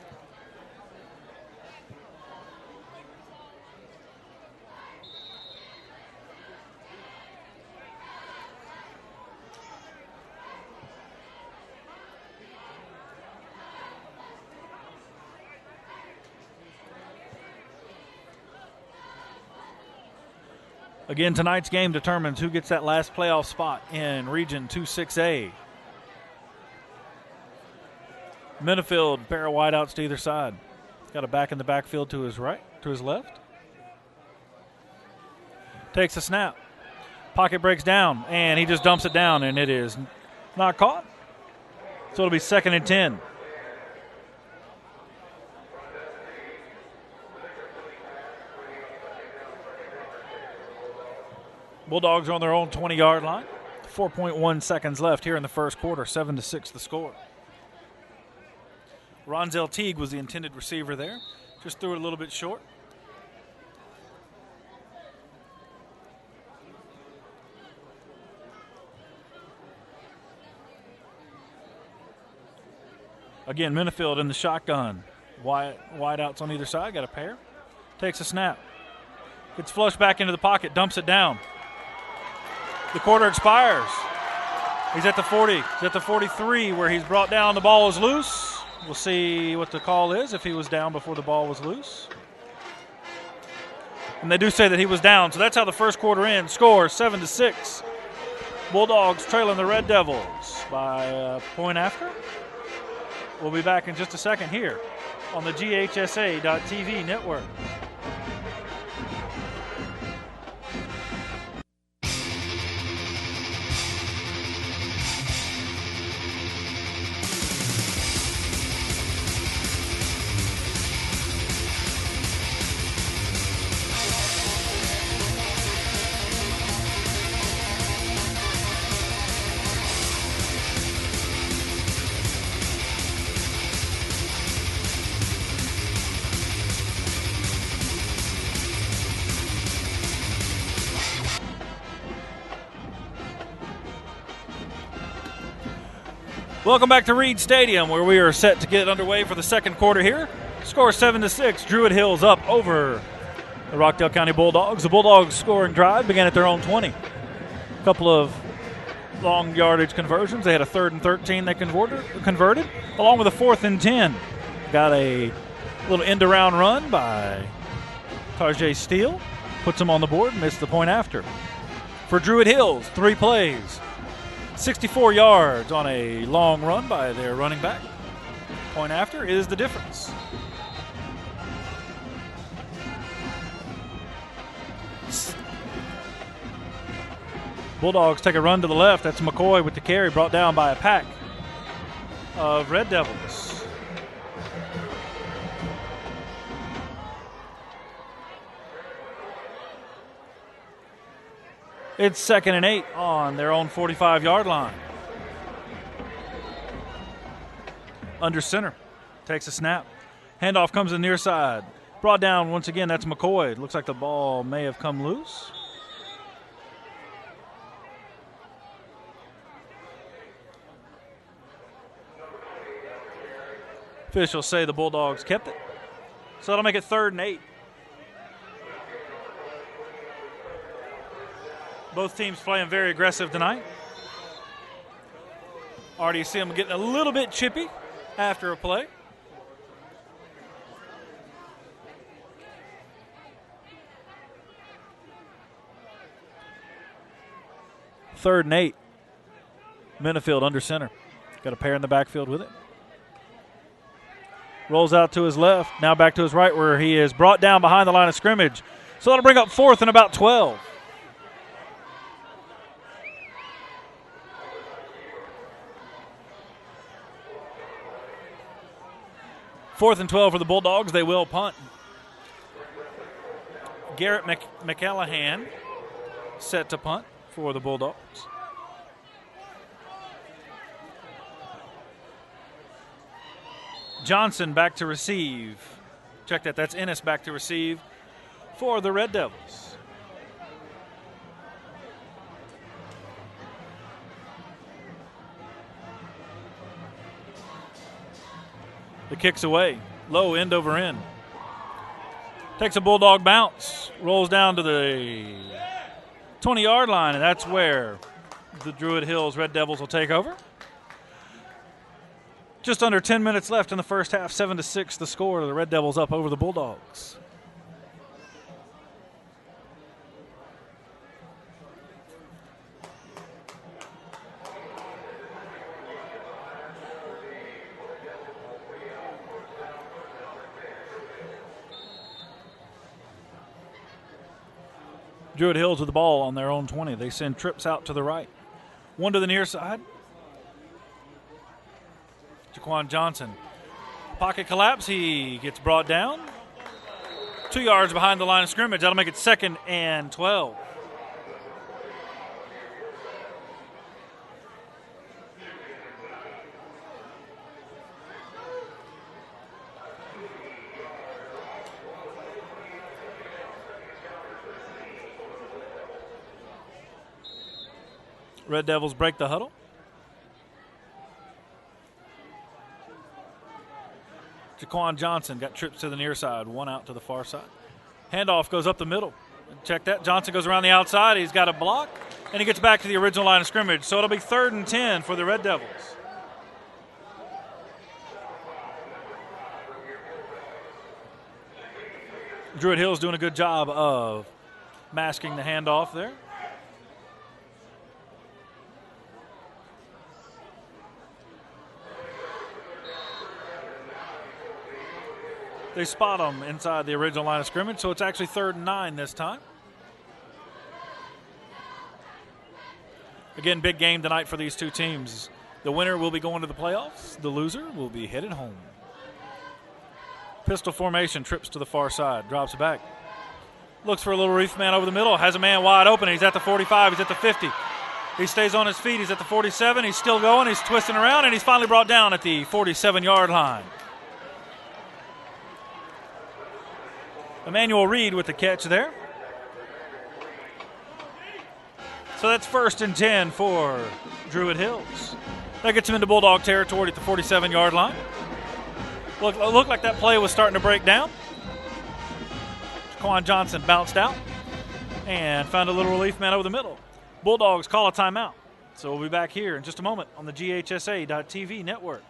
[SPEAKER 1] Again, tonight's game determines who gets that last playoff spot in Region 2-6A. Minifield, pair of wideouts to either side. Got a back in the backfield to his right, to his left. Takes a snap. Pocket breaks down, and he just dumps it down, and it is not caught. So it'll be 2nd and 10. Bulldogs are on their own 20-yard line. 4.1 seconds left here in the first quarter. 7 to 6 the score. Ronzel Teague was the intended receiver there. Just threw it a little bit short. Again, Minifield in the shotgun. Wide outs on either side. Got a pair. Takes a snap. Gets flushed back into the pocket. Dumps it down. The quarter expires. He's at the 40. He's at the 43 where he's brought down. The ball is loose. We'll see what the call is if he was down before the ball was loose. And they do say that he was down. So that's how the first quarter ends. Score 7 to 6. Bulldogs trailing the Red Devils by a point after. We'll be back in just a second here on the GHSA.TV network. Welcome back to Reid Stadium, where we are set to get underway for the second quarter here. Score 7 to 6. Druid Hills up over the Rockdale County Bulldogs. The Bulldogs scoring drive began at their own 20. A couple of long yardage conversions. They had a 3rd and 13 they converted, along with a 4th and 10. Got a little end-around run by Tarjay Steele. Puts them on the board, missed the point after. For Druid Hills, 3 plays. 64 yards on a long run by their running back. Point after is the difference. Bulldogs take a run to the left. That's McCoy with the carry, brought down by a pack of Red Devils. It's 2nd and 8 on their own 45-yard line. Under center. Takes a snap. Handoff comes to the near side. Brought down once again. That's McCoy. Looks like the ball may have come loose. Officials say the Bulldogs kept it. So that'll make it 3rd and 8. Both teams playing very aggressive tonight. Already see them getting a little bit chippy after a play. 3rd and 8. Minifield under center. Got a pair in the backfield with it. Rolls out to his left. Now back to his right where he is brought down behind the line of scrimmage. So that'll bring up 4th and about 12. Fourth and 12 for the Bulldogs. They will punt. Garrett McCallahan set to punt for the Bulldogs. Johnson back to receive. Check that. That's Ennis back to receive for the Red Devils. The kick's away. Low, end over end. Takes a Bulldog bounce. Rolls down to the 20-yard line, and that's where the Druid Hills Red Devils will take over. Just under 10 minutes left in the first half, 7-6 the score. The Red Devils up over the Bulldogs. Druid Hills with the ball on their own 20. They send trips out to the right. One to the near side. Jaquan Johnson. Pocket collapse. He gets brought down. 2 yards behind the line of scrimmage. That'll make it 2nd and 12. Red Devils break the huddle. Jaquan Johnson got trips to the near side, one out to the far side. Handoff goes up the middle. Check that. Johnson goes around the outside. He's got a block, and he gets back to the original line of scrimmage. So it'll be 3rd and 10 for the Red Devils. Druid Hill's doing a good job of masking the handoff there. They spot them inside the original line of scrimmage, so it's actually 3rd and 9 this time. Again, big game tonight for these two teams. The winner will be going to the playoffs. The loser will be headed home. Pistol formation, trips to the far side, drops it back. Looks for a little reef man over the middle, has a man wide open. He's at the 45, he's at the 50. He stays on his feet, he's at the 47, he's still going, he's twisting around, and he's finally brought down at the 47-yard line. Emmanuel Reed with the catch there. So that's 1st and 10 for Druid Hills. That gets him into Bulldog territory at the 47-yard line. Looked like that play was starting to break down. Jaquan Johnson bounced out and found a little relief man over the middle. Bulldogs call a timeout. So we'll be back here in just a moment on the GHSA.TV network.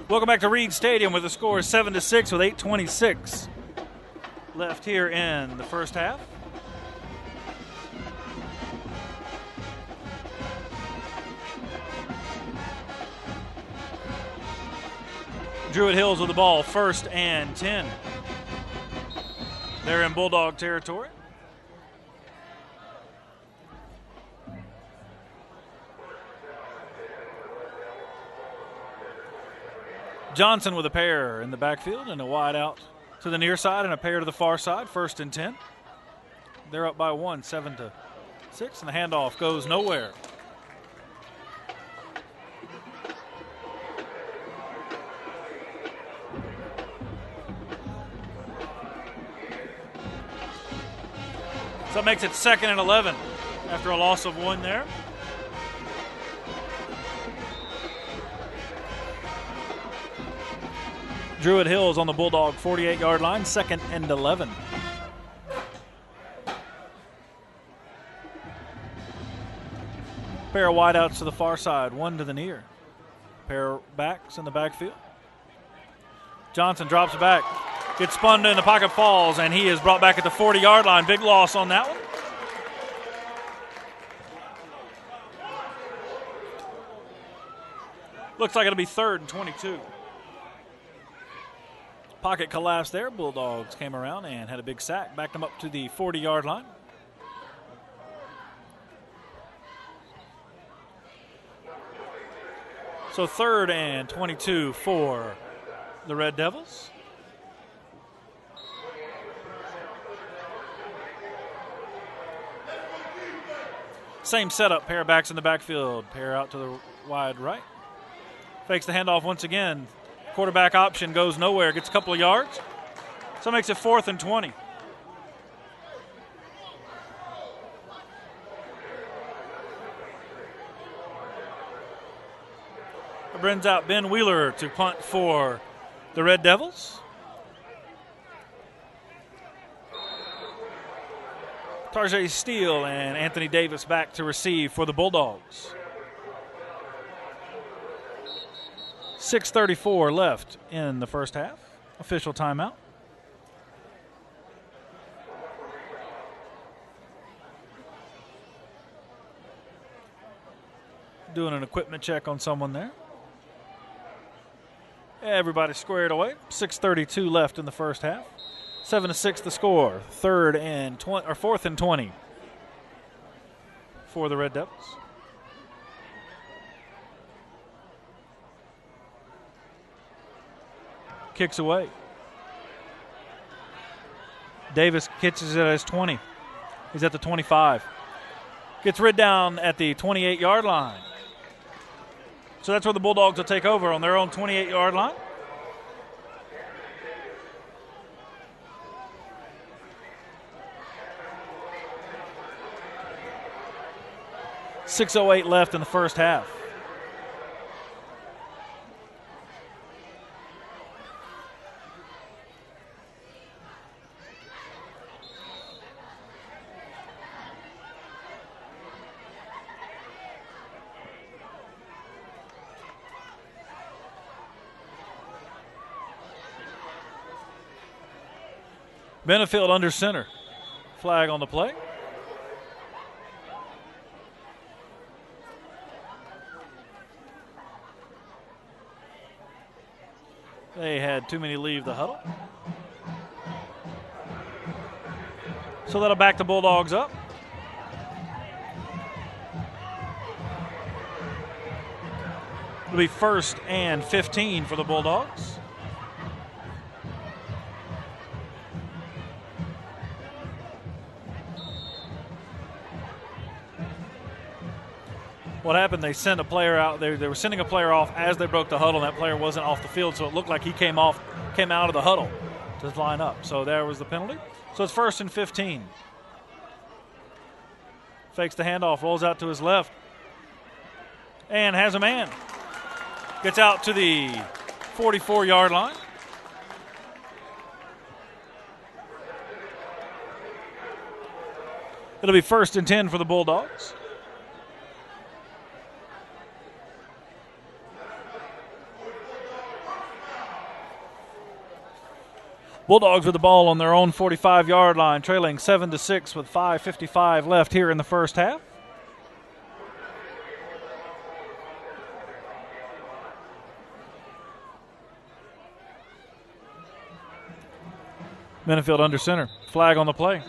[SPEAKER 1] Welcome back to Reid Stadium, where the score is 7-6 with 8:26 left here in the first half. Druid Hills with the ball, 1st and 10. They're in Bulldog territory. Johnson with a pair in the backfield and a wide out to the near side and a pair to the far side, 1st and 10. They're up by 1, 7-6, and the handoff goes nowhere. So that makes it 2nd and 11 after a loss of 1 there. Druid Hills on the Bulldog 48-yard line, 2nd and 11. Pair of wideouts to the far side, 1 to the near. Pair of backs in the backfield. Johnson drops back, gets spun in the pocket, falls, and he is brought back at the 40-yard line. Big loss on that one. Looks like it'll be 3rd and 22. Pocket collapsed there. Bulldogs came around and had a big sack, backed them up to the 40-yard line. So 3rd and 22 for the Red Devils. Same setup, pair of backs in the backfield, pair out to the wide right. Fakes the handoff once again. Quarterback option goes nowhere, gets a couple of yards. So it makes it 4th and 20. It brings out Ben Wheeler to punt for the Red Devils. Tarjay Steele and Anthony Davis back to receive for the Bulldogs. 6:34 left in the first half. Official timeout. Doing an equipment check on someone there. Everybody squared away. 6:32 left in the first half. 7-6 the score. 4th and 20 for the Red Devils. Kicks away. Davis catches it at his 20. He's at the 25. Gets rid down at the 28-yard line. So that's where the Bulldogs will take over on their own 28-yard line. .608 left in the first half. Benefield under center. Flag on the play. They had too many leave the huddle. So that'll back the Bulldogs up. It'll be 1st and 15 for the Bulldogs. What happened, they sent a player out. They were sending a player off as they broke the huddle, and that player wasn't off the field, so it looked like he came out of the huddle to line up. So there was the penalty. So it's 1st and 15. Fakes the handoff, rolls out to his left, and has a man. Gets out to the 44-yard line. It'll be 1st and 10 for the Bulldogs. Bulldogs with the ball on their own 45-yard line, trailing 7-6 with 5:55 left here in the first half. Benefield under center. Flag on the play.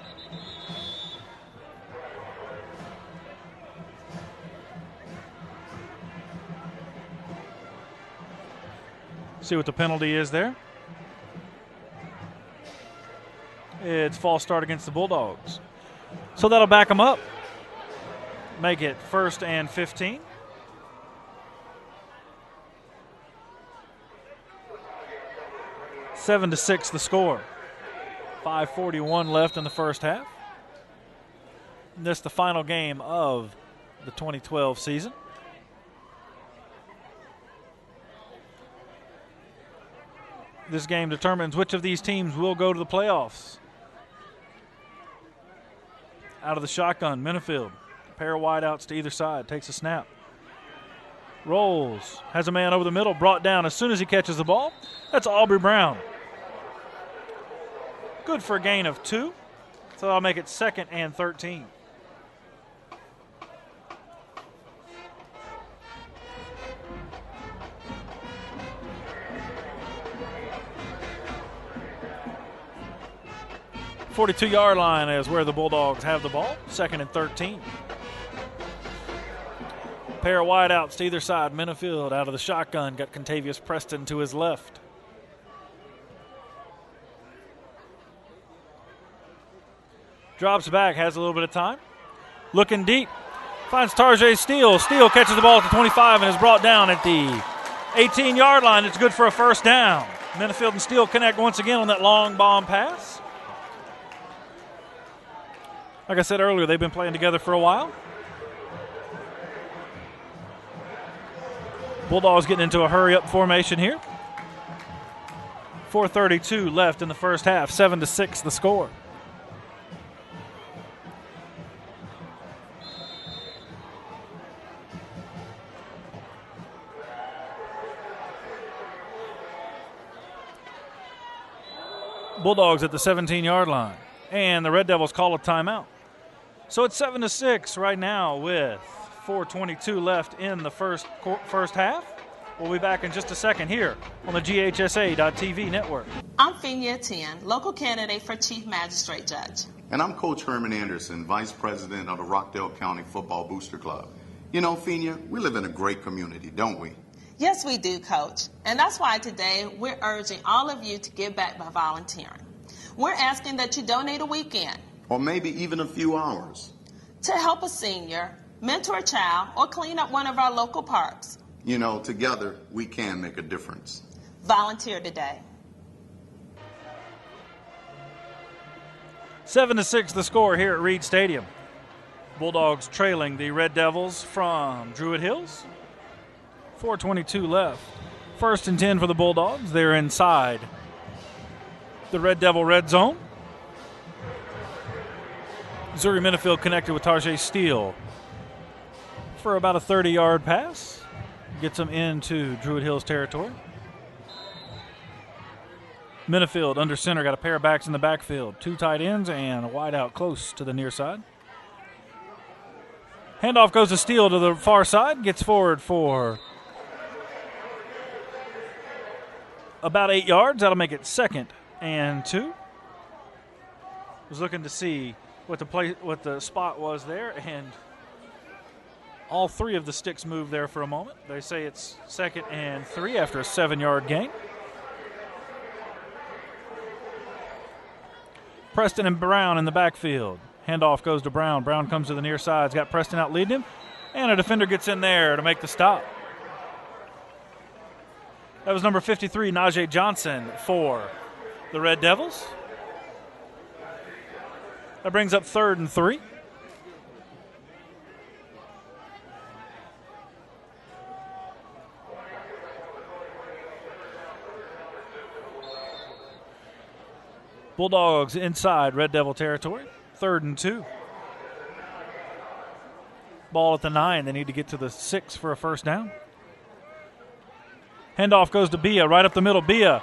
[SPEAKER 1] See what the penalty is there. It's false start against the Bulldogs. So that'll back them up. Make it 1st and 15. .7-6 the score. 5:41 left in the first half. This the final game of the 2012 season. This game determines which of these teams will go to the playoffs. Out of the shotgun, Minifield. A pair of wideouts to either side. Takes a snap. Rolls. Has a man over the middle. Brought down as soon as he catches the ball. That's Aubrey Brown. Good for a gain of 2. So that'll make it 2nd and 13. .42-yard line is where the Bulldogs have the ball. 2nd and 13. Pair of wideouts to either side. Minifield out of the shotgun. Got Contavious Preston to his left. Drops back, has a little bit of time. Looking deep. Finds Tarjay Steele. Steele catches the ball at the 25 and is brought down at the 18-yard line. It's good for a first down. Minifield and Steele connect once again on that long bomb pass. Like I said earlier, they've been playing together for a while. Bulldogs getting into a hurry-up formation here. 4:32 left in the first half. 7-6 the score. Bulldogs at the 17-yard line. And the Red Devils call a timeout. So it's 7-6 right now with 4:22 left in the first half. We'll be back in just a second here on the GHSA.TV network.
[SPEAKER 3] I'm Finia Tien, local candidate for Chief Magistrate Judge.
[SPEAKER 4] And I'm Coach Herman Anderson, Vice President of the Rockdale County Football Booster Club. You know, Finia, we live in a great community, don't we?
[SPEAKER 3] Yes, we do, Coach. And that's why today we're urging all of you to give back by volunteering. We're asking that you donate a weekend.
[SPEAKER 4] Or maybe even a few hours.
[SPEAKER 3] To help a senior, mentor a child, or clean up one of our local parks.
[SPEAKER 4] You know, together we can make a difference.
[SPEAKER 3] Volunteer today.
[SPEAKER 1] 7-6 the score here at Reid Stadium. Bulldogs trailing the Red Devils from Druid Hills. 4:22 left. 1st and 10 for the Bulldogs. They're inside the Red Devil red zone. Zuri Minifield connected with Tarjay Steele for about a 30-yard pass. Gets them into Druid Hills territory. Minifield under center, got a pair of backs in the backfield. 2 tight ends and a wide out close to the near side. Handoff goes to Steele to the far side. Gets forward for about 8 yards. That'll make it 2nd and 2. Was looking to see what the spot was there, and all 3 of the sticks moved there for a moment. They say it's 2nd and 3 after a 7-yard gain. Preston and Brown in the backfield. Handoff goes to Brown. Brown comes to the near side. He's got Preston out leading him, and a defender gets in there to make the stop. That was number 53, Najee Johnson, for the Red Devils. That brings up 3rd and 3. Bulldogs inside Red Devil territory. 3rd and 2. Ball at the 9. They need to get to the 6 for a first down. Handoff goes to Bia right up the middle. Bia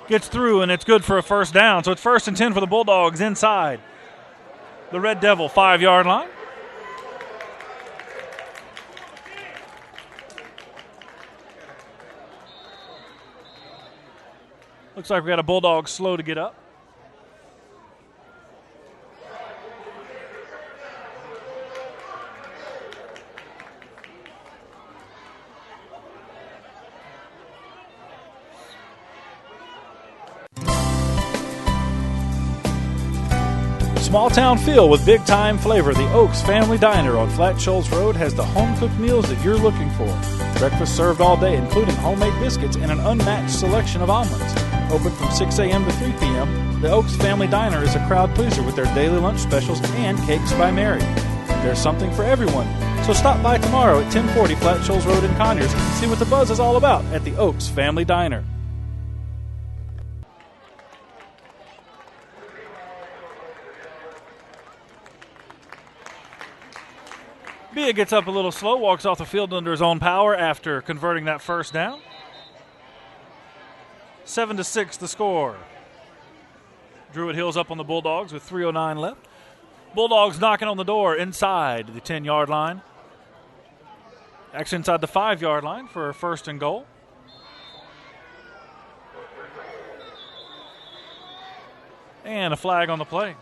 [SPEAKER 1] gets through, and it's good for a first down. So it's 1st and 10 for the Bulldogs inside the Red Devil 5-yard line. Looks like we got a Bulldog slow to get up. Small town feel with big time flavor. The Oaks Family Diner on Flat Shoals Road has the home cooked meals that you're looking for. Breakfast served all day, including homemade biscuits and an unmatched selection of omelets. Open from 6 a.m. to 3 p.m. the Oaks Family Diner is a crowd pleaser with their daily lunch specials and Cakes by Mary. There's something for everyone. So stop by tomorrow at 1040 Flat Shoals Road in Conyers and see what the buzz is all about at the Oaks Family Diner. Bia gets up a little slow, walks off the field under his own power after converting that first down. 7-6 the score. Druid Hills up on the Bulldogs with 3:09 left. Bulldogs knocking on the door inside the 10-yard line. Actually inside the 5-yard line for a first and goal. And a flag on the play.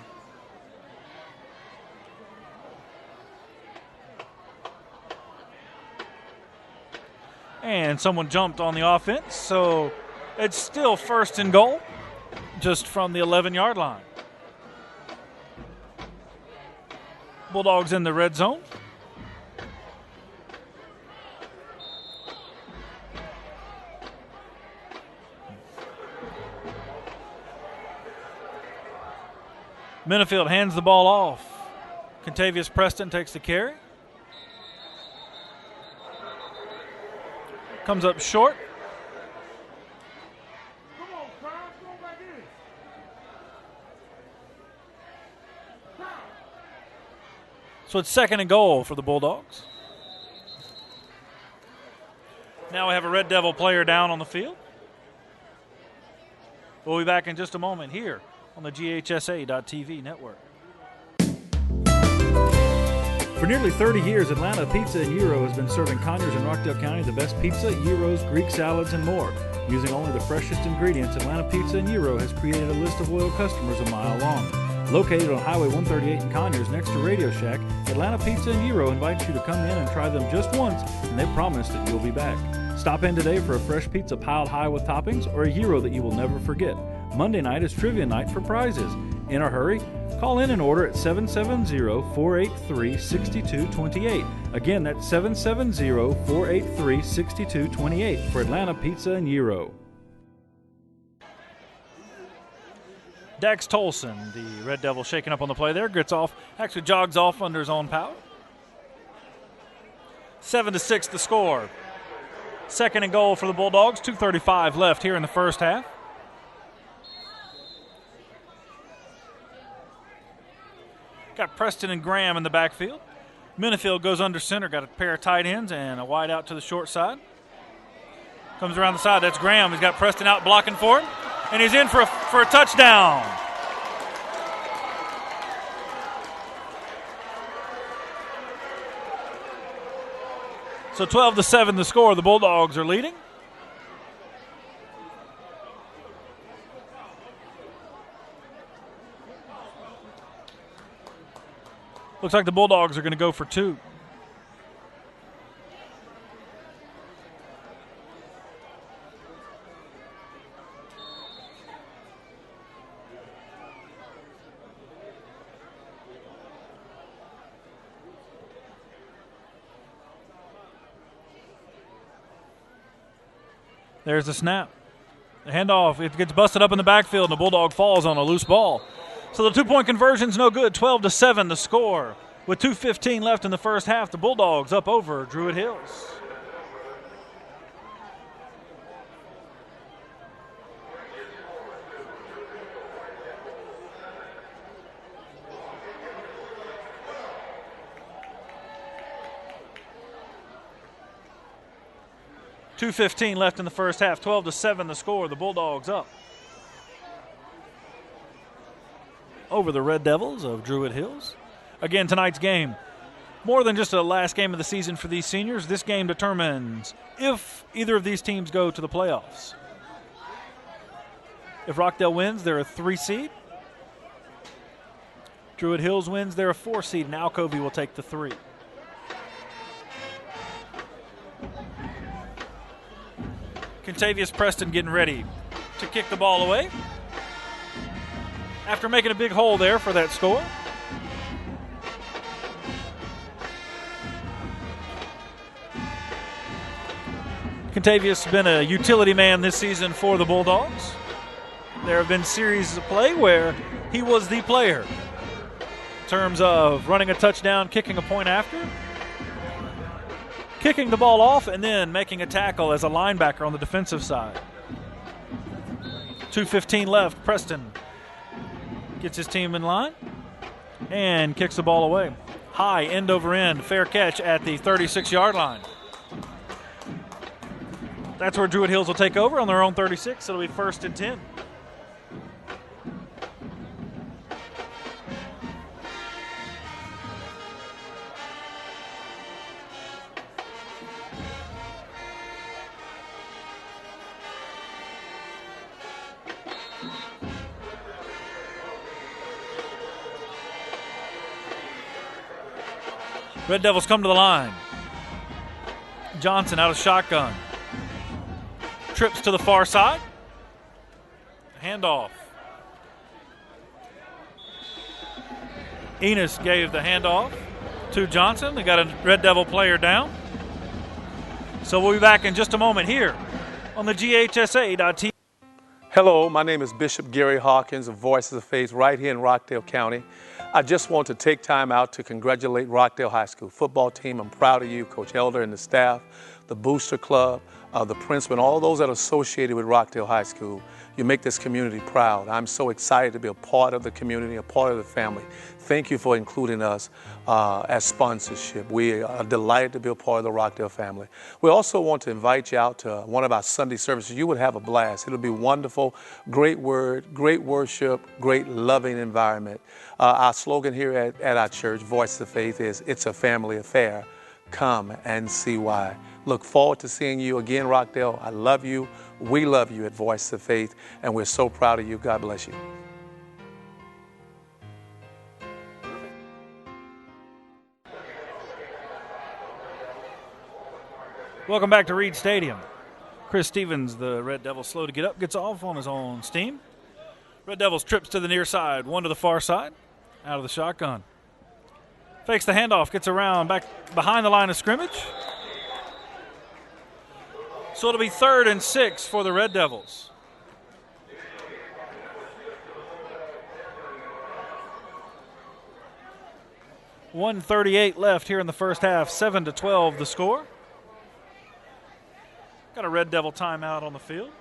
[SPEAKER 1] And someone jumped on the offense, so it's still first and goal, just from the 11-yard line. Bulldogs in the red zone. Minifield hands the ball off. Contavious Preston takes the carry. Comes up short. So it's second and goal for the Bulldogs. Now we have a Red Devil player down on the field. We'll be back in just a moment here on the GHSA.TV network. For nearly 30 years, Atlanta Pizza and Gyro has been serving Conyers and Rockdale County the best pizza, gyros, Greek salads, and more. Using only the freshest ingredients, Atlanta Pizza and Gyro has created a list of loyal customers a mile long. Located on Highway 138 in Conyers next to Radio Shack, Atlanta Pizza and Gyro invites you to come in and try them just once, and they promise that you'll be back. Stop in today for a fresh pizza piled high with toppings or a gyro that you will never forget. Monday night is trivia night for prizes. In a hurry? Call in and order at 770-483-6228. Again, that's 770-483-6228 for Atlanta Pizza and Gyro. Dax Tolson, the Red Devil, shaking up on the play there. Gets off, actually jogs off under his own power. 7-6 the score. Second and goal for the Bulldogs. 2:35 left here in the first half. Got Preston and Graham in the backfield. Minifield goes under center. Got a pair of tight ends and a wide out to the short side. Comes around the side. That's Graham. He's got Preston out blocking for him. And he's in for a touchdown. So 12-7 the score. The Bulldogs are leading. Looks like the Bulldogs are going to go for two. There's the snap. The handoff. It gets busted up in the backfield, and the Bulldog falls on a loose ball. So the two-point conversion's no good. 12-7 the score. With 2:15 left in the first half, the Bulldogs up over Druid Hills. .2:15 left in the first half. 12-7 the score. The Bulldogs up over the Red Devils of Druid Hills. Again, tonight's game, more than just a last game of the season for these seniors, this game determines if either of these teams go to the playoffs. If Rockdale wins, they're a 3 seed. Druid Hills wins, they're a 4 seed, and Alcovey will take the 3. Contavious Preston getting ready to kick the ball away after making a big hole there for that score. Contavious has been a utility man this season for the Bulldogs. there have been series of play where he was the player in terms of running a touchdown, kicking a point after, kicking the ball off, and then making a tackle as a linebacker on the defensive side. 2:15 left. Preston gets his team in line and kicks the ball away. High, end over end, fair catch at the 36-yard line. That's where Druid Hills will take over on their own 36. It'll be 1st and 10. Red Devils come to the line. Johnson out of shotgun. Trips to the far side. Handoff. Enos gave the handoff to Johnson. They got a Red Devil player down. So we'll be back in just a moment here on the GHSA.TV.
[SPEAKER 5] Hello, my name is Bishop Gary Hawkins of Voices of Faith right here in Rockdale County. I just want to take time out to congratulate Rockdale High School football team. I'm proud of you, Coach Elder and the staff, the Booster Club, the principal, and all those that are associated with Rockdale High School. You make this community proud. I'm so excited to be a part of the community, a part of the family. Thank you for including us as sponsorship. We are delighted to be a part of the Rockdale family. We also want to invite you out to one of our Sunday services. You would have a blast. It'll be wonderful. Great word, great worship, great loving environment. Our slogan here at our church, Voices of Faith, is "It's a family affair. Come and see why." Look forward to seeing you again, Rockdale. I love you. We love you at Voices of Faith, and we're so proud of you. God bless you.
[SPEAKER 1] Welcome back to Reid Stadium. Chris Stevens, the Red Devil, slow to get up, gets off on his own steam. Red Devils trips to the near side, one to the far side, out of the shotgun. Fakes the handoff, gets around back behind the line of scrimmage. So it'll be 3rd and 6 for the Red Devils. .138 left here in the first half, 7-12 the score. Got a Red Devil timeout on the field.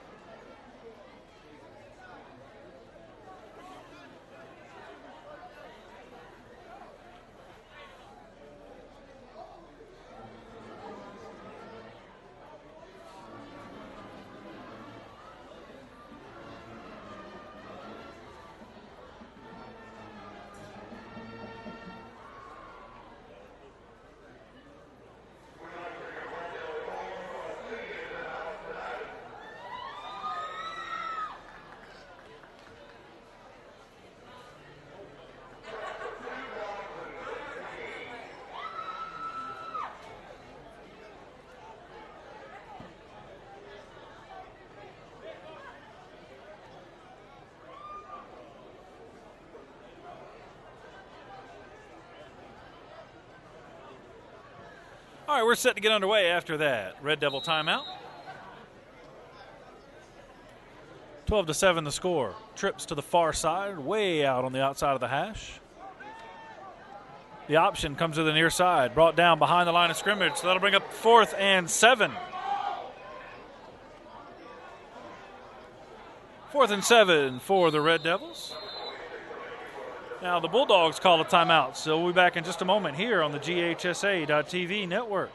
[SPEAKER 1] All right, we're set to get underway after that Red Devil timeout. 12-7 the score. Trips to the far side, way out on the outside of the hash. The option comes to the near side, brought down behind the line of scrimmage, so that'll bring up 4th and 7. 4th and 7 for the Red Devils. Now the Bulldogs call a timeout, so we'll be back in just a moment here on the GHSA.TV network.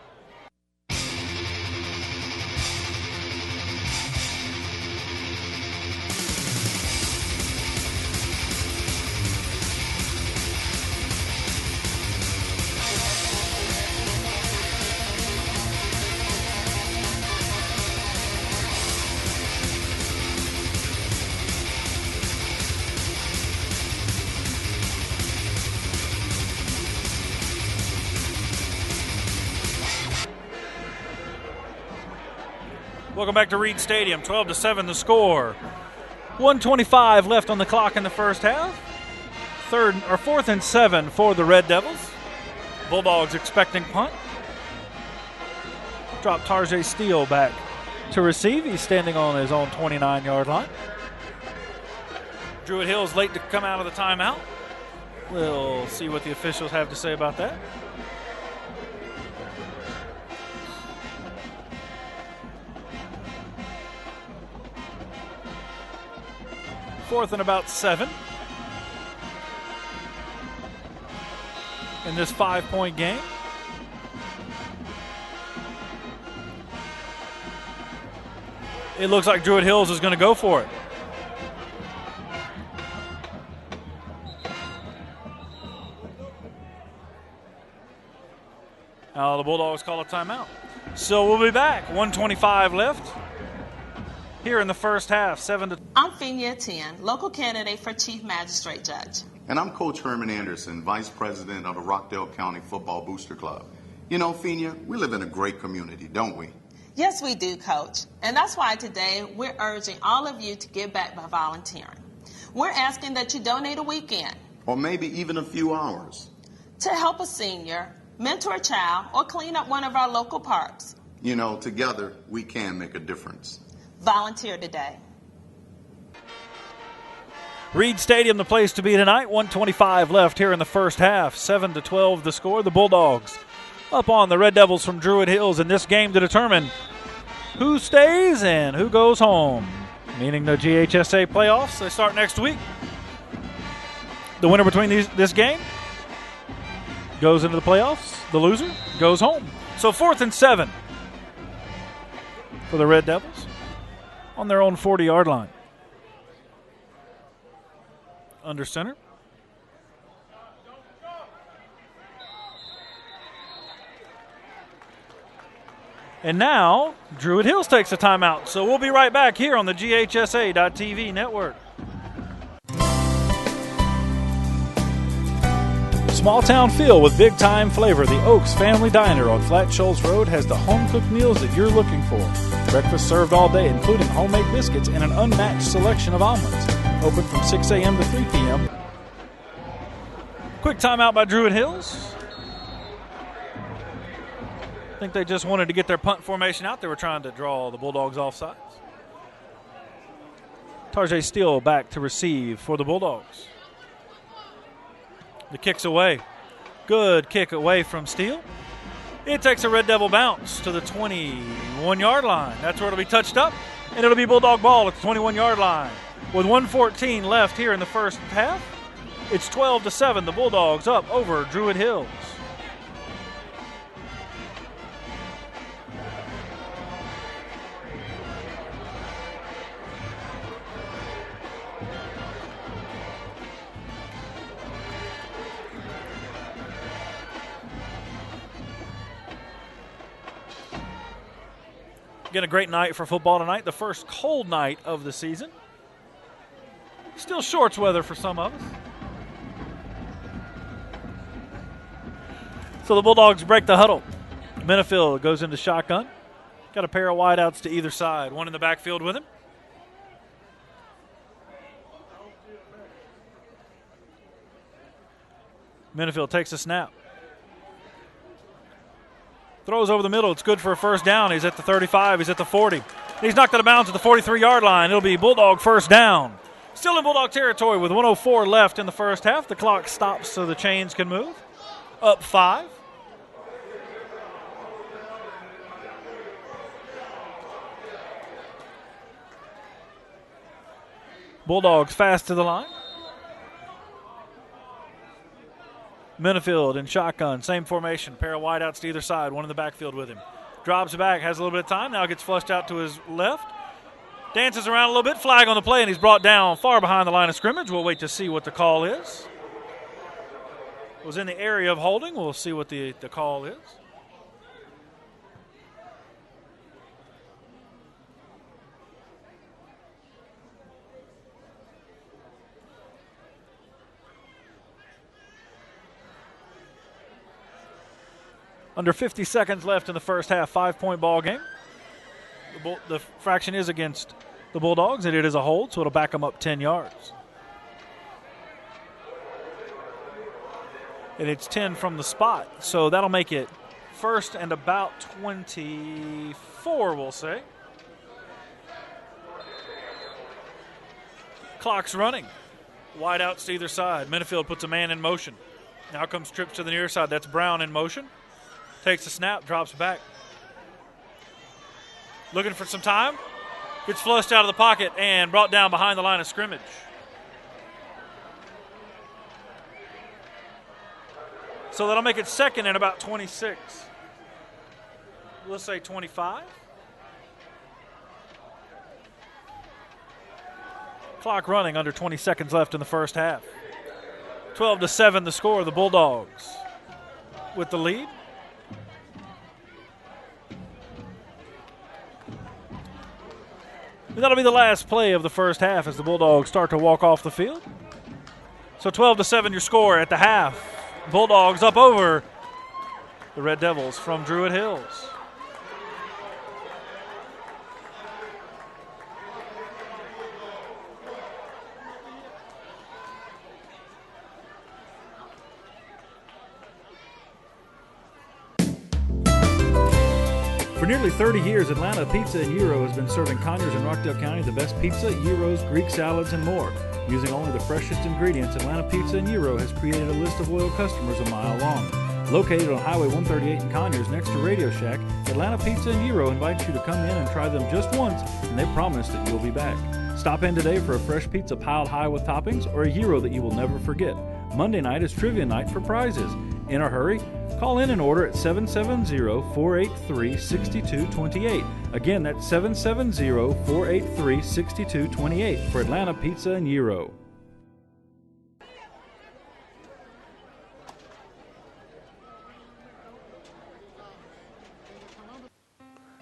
[SPEAKER 1] Welcome back to Reid Stadium. 12-7 the score. 1:25 left on the clock in the first half. 4th and 7 for the Red Devils. Bulldogs expecting punt. Drop Tarjay Steele back to receive. He's standing on his own 29-yard line. Druid Hills late to come out of the timeout. We'll see what the officials have to say about that. Fourth and about 7 in this 5-point game. It looks like Druid Hills is going to go for it. Now the Bulldogs call a timeout. So we'll be back. 1:25 left here in the first half. 7 to.
[SPEAKER 3] I'm Finia Tien, local candidate for Chief Magistrate Judge.
[SPEAKER 4] And I'm Coach Herman Anderson, Vice President of the Rockdale County Football Booster Club. You know, Finia, we live in a great community, don't we?
[SPEAKER 3] Yes, we do, Coach. And that's why today we're urging all of you to give back by volunteering. We're asking that you donate a weekend.
[SPEAKER 4] Or maybe even a few hours.
[SPEAKER 3] To help a senior, mentor a child, or clean up one of our local parks.
[SPEAKER 4] You know, together we can make a difference.
[SPEAKER 3] Volunteer today.
[SPEAKER 1] Reid Stadium, the place to be tonight. 1:25 left here in the first half. 7 to 12 the score. The Bulldogs up on the Red Devils from Druid Hills in this game to determine who stays and who goes home, meaning the GHSA playoffs. They start next week. The winner between this game goes into the playoffs. The loser goes home. So 4th and 7 for the Red Devils on their own 40-yard line. Under center. And now, Druid Hills takes a timeout. So we'll be right back here on the GHSA.TV network. Small town feel with big time flavor. The Oaks Family Diner on Flat Shoals Road has the home cooked meals that you're looking for. Breakfast served all day, including homemade biscuits and an unmatched selection of omelets. Open from 6 a.m. to 3 p.m. Quick timeout by Druid Hills. I think they just wanted to get their punt formation out. They were trying to draw the Bulldogs off sides. Tarjay Steele back to receive for the Bulldogs. The kick's away. Good kick away from Steele. It takes a Red Devil bounce to the 21-yard line. That's where it'll be touched up, and it'll be Bulldog ball at the 21-yard line. With 1:14 left here in the first half, it's 12 to 7. The Bulldogs up over Druid Hills. Again, a great night for football tonight. The first cold night of the season. Still shorts weather for some of us. So the Bulldogs break the huddle. Benefield goes into shotgun. Got a pair of wideouts to either side. One in the backfield with him. Benefield takes a snap. Throws over the middle. It's good for a first down. He's at the 35. He's at the 40. He's knocked out of bounds at the 43-yard line. It'll be Bulldog first down. Still in Bulldog territory with 1:04 left in the first half. The clock stops so the chains can move. Up 5. Bulldogs fast to the line. Benefield in shotgun, same formation, pair of wideouts to either side, one in the backfield with him. Drops back, has a little bit of time, now gets flushed out to his left. Dances around a little bit, flag on the play, and he's brought down far behind the line of scrimmage. We'll wait to see what the call is. Was in the area of holding. We'll see what the call is. Under 50 seconds left in the first half, 5-point ball game. The fraction is against the Bulldogs, and it is a hold, so it'll back them up 10 yards. And it's 10 from the spot, so that'll make it first and about 24, we'll say. Clock's running. Wide outs to either side. Minifield puts a man in motion. Now comes trips to the near side. That's Brown in motion. Takes a snap, drops back. Looking for some time. Gets flushed out of the pocket and brought down behind the line of scrimmage. So that'll make it second and about 26. Let's say 25. Clock running, under 20 seconds left in the first half. 12-7 the score. The Bulldogs with the lead. And that'll be the last play of the first half as the Bulldogs start to walk off the field. So 12-7 your score at the half. Bulldogs up over the Red Devils from Druid Hills. For nearly 30 years, Atlanta Pizza and Gyro has been serving Conyers and Rockdale County the best pizza, gyros, Greek salads, and more. Using only the freshest ingredients, Atlanta Pizza and Gyro has created a list of loyal customers a mile long. Located on Highway 138 in Conyers next to Radio Shack, Atlanta Pizza and Gyro invites you to come in and try them just once, and they promise that you'll be back. Stop in today for a fresh pizza piled high with toppings or a gyro that you will never forget. Monday night is trivia night for prizes. In a hurry? Call in and order at 770-483-6228. Again, that's 770-483-6228 for Atlanta Pizza and Gyro.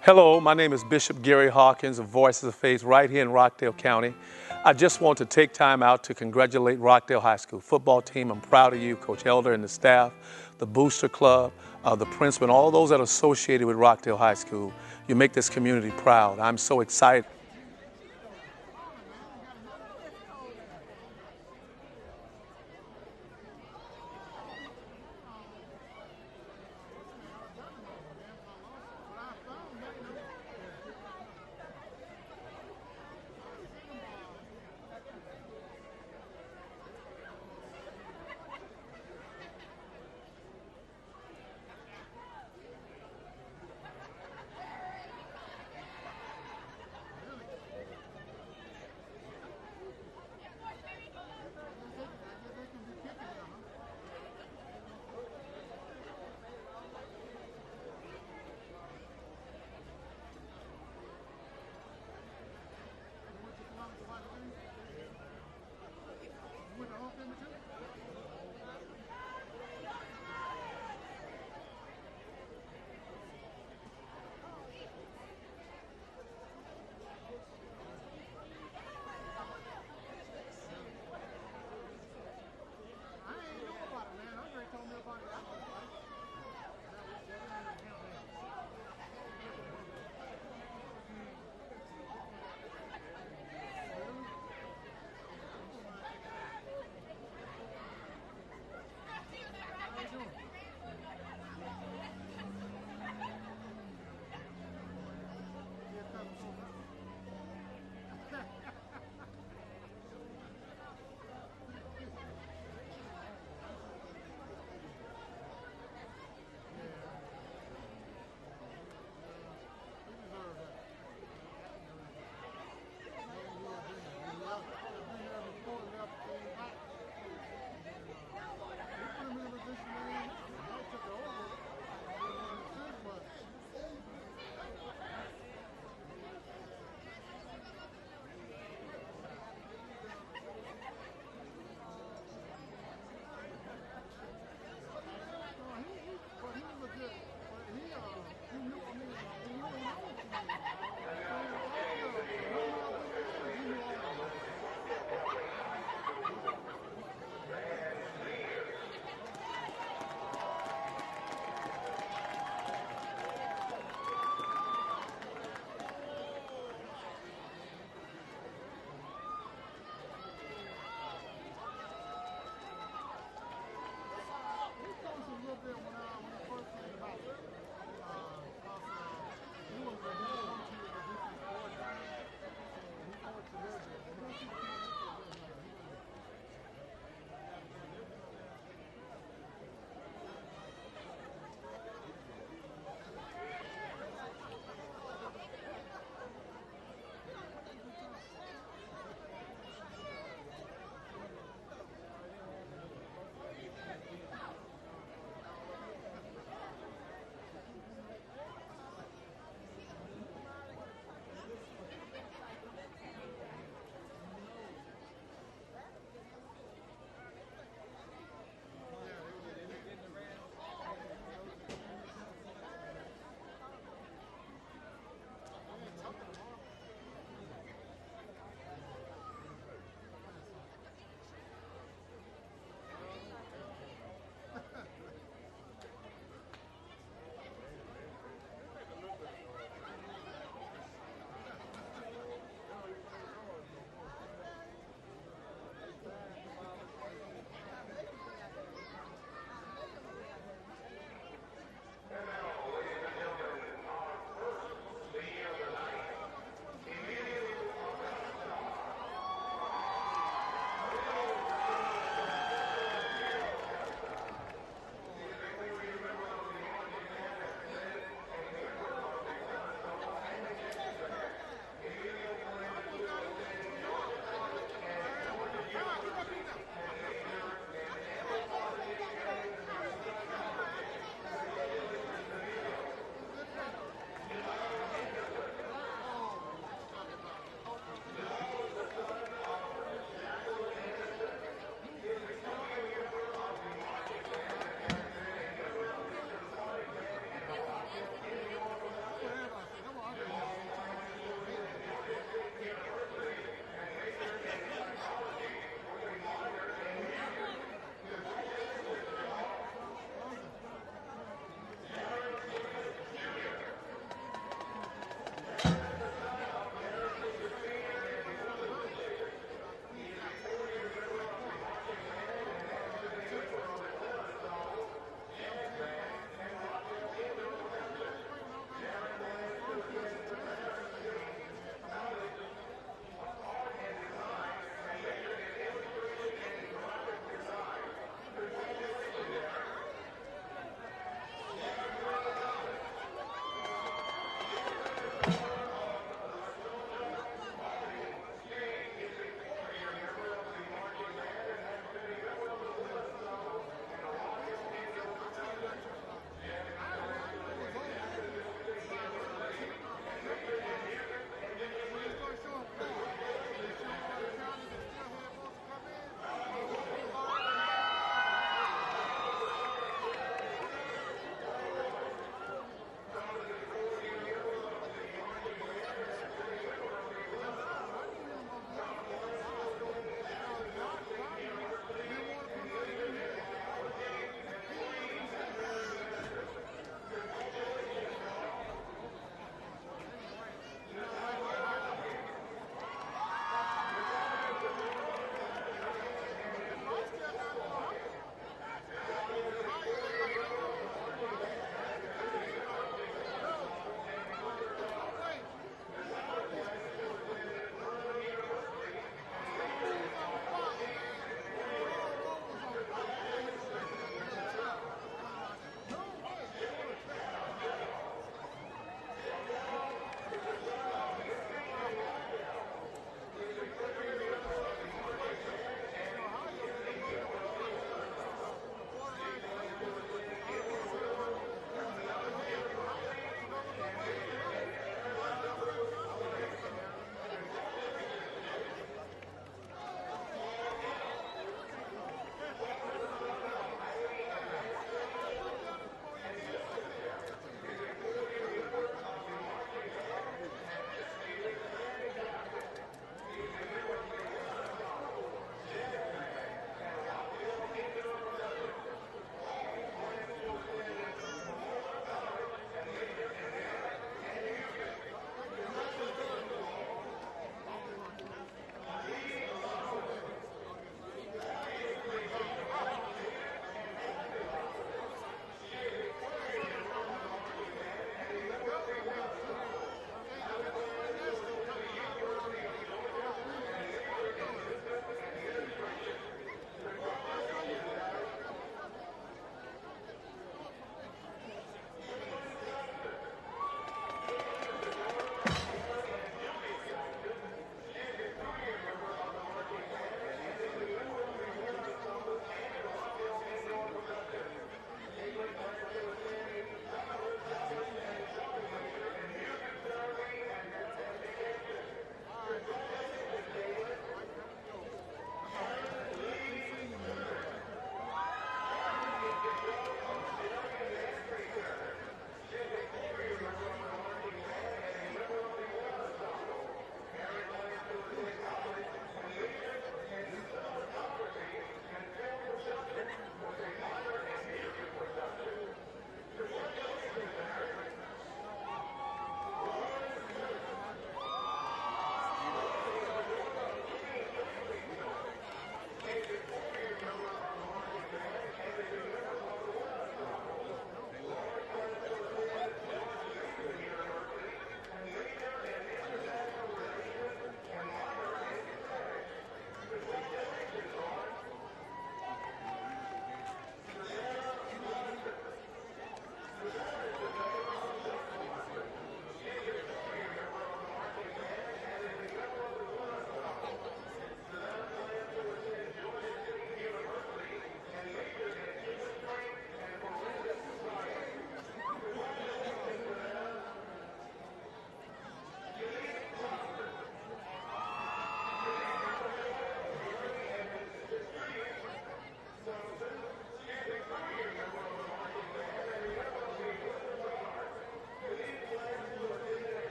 [SPEAKER 5] Hello, my name is Bishop Gary Hawkins of Voices of Faith right here in Rockdale County. I just want to take time out to congratulate Rockdale High School football team. I'm proud of you, Coach Elder and the staff, the Booster Club, the principal, and all those that are associated with Rockdale High School. You make this community proud. I'm so excited.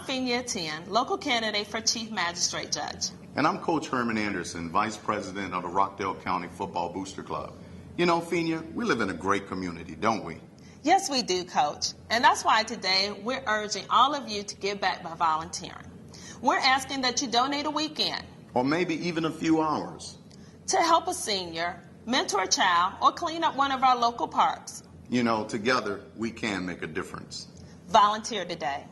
[SPEAKER 3] Phinia Tien, local candidate for Chief Magistrate Judge.
[SPEAKER 4] And I'm Coach Herman Anderson, Vice President of the Rockdale County Football Booster Club. You know, Phinia, we live in a great community, don't we?
[SPEAKER 3] Yes, we do, Coach. And that's why today we're urging all of you to give back by volunteering. We're asking that you donate a weekend.
[SPEAKER 4] Or maybe even a few hours.
[SPEAKER 3] To help a senior, mentor a child, or clean up one of our local parks.
[SPEAKER 4] You know, together we can make a difference.
[SPEAKER 3] Volunteer today.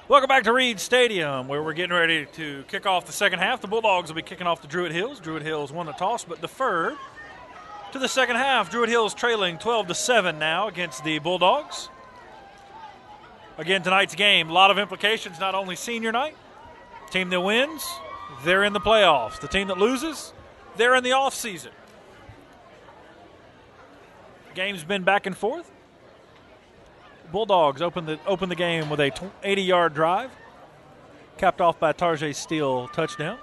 [SPEAKER 1] Welcome back to Reid Stadium, where we're getting ready to kick off the second half. The Bulldogs will be kicking off the Druid Hills. Druid Hills won the toss but deferred to the second half. Druid Hills trailing 12-7 now against the Bulldogs. Again, tonight's game, a lot of implications, not only senior night. Team that wins, they're in the playoffs. The team that loses, they're in the offseason. Game's been back and forth. Bulldogs open the game with a 80-yard drive, capped off by Tarjay Steele touchdown.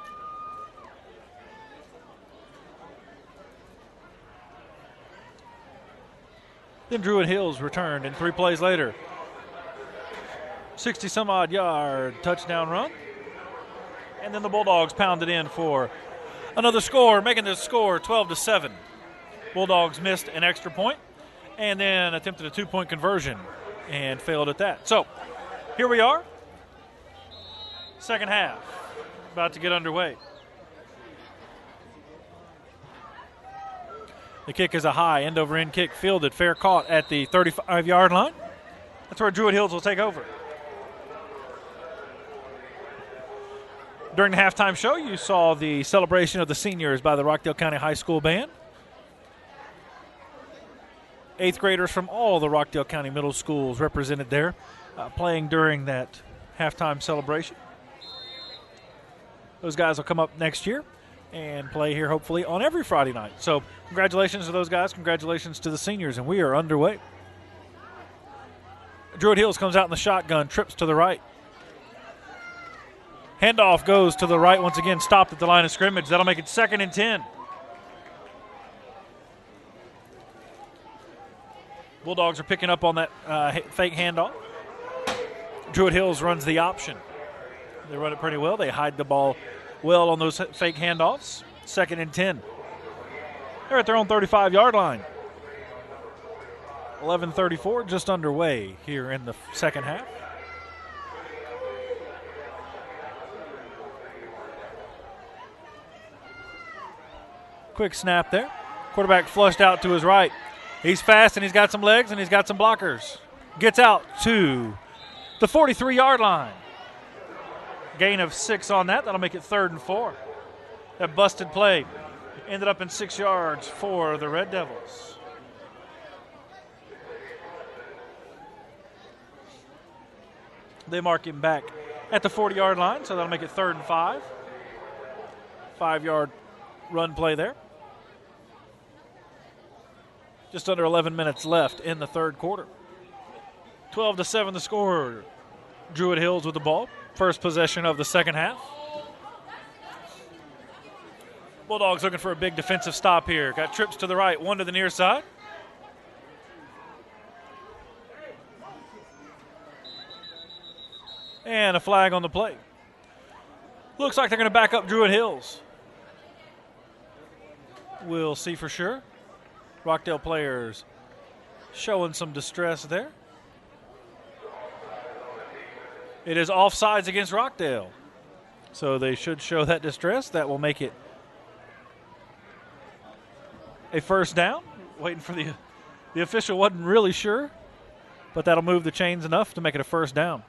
[SPEAKER 1] Then Druid Hills returned, and 3 plays later, 60-some-odd yard touchdown run. And then the Bulldogs pounded in for another score, making the score 12-7. Bulldogs missed an extra point and then attempted a 2-point conversion and failed at that. So here we are, second half, about to get underway. The kick is a high end-over-end kick, fielded, fair caught at the 35-yard line. That's where Druid Hills will take over. During the halftime show, you saw the celebration of the seniors by the Rockdale County High School Band. 8th graders from all the Rockdale County middle schools represented there, playing during that halftime celebration. Those guys will come up next year and play here hopefully on every Friday night. So congratulations to those guys. Congratulations to the seniors, and we are underway. Druid Hills comes out in the shotgun, trips to the right. Handoff goes to the right once again, stopped at the line of scrimmage. That'll make it 2nd and 10. Bulldogs are picking up on that fake handoff. Druid Hills runs the option. They run it pretty well. They hide the ball well on those fake handoffs. 2nd and 10. They're at their own 35-yard line. 11:34 just underway here in the second half. Quick snap there. Quarterback flushed out to his right. He's fast and he's got some legs and he's got some blockers. Gets out to the 43-yard line. Gain of 6 on that. That'll make it 3rd and 4. That busted play ended up in 6 yards for the Red Devils. They mark him back at the 40-yard line, so that'll make it 3rd and 5. 5-yard run play there. Just under 11 minutes left in the third quarter. 12-7 the score. Druid Hills with the ball. First possession of the second half. Bulldogs looking for a big defensive stop here. Got trips to the right, one to the near side. And a flag on the play. Looks like they're going to back up Druid Hills. We'll see for sure. Rockdale players showing some distress there. It is offsides against Rockdale. So they should show that distress. That will make it a first down. Waiting for the official, wasn't really sure, but that'll move the chains enough to make it a first down.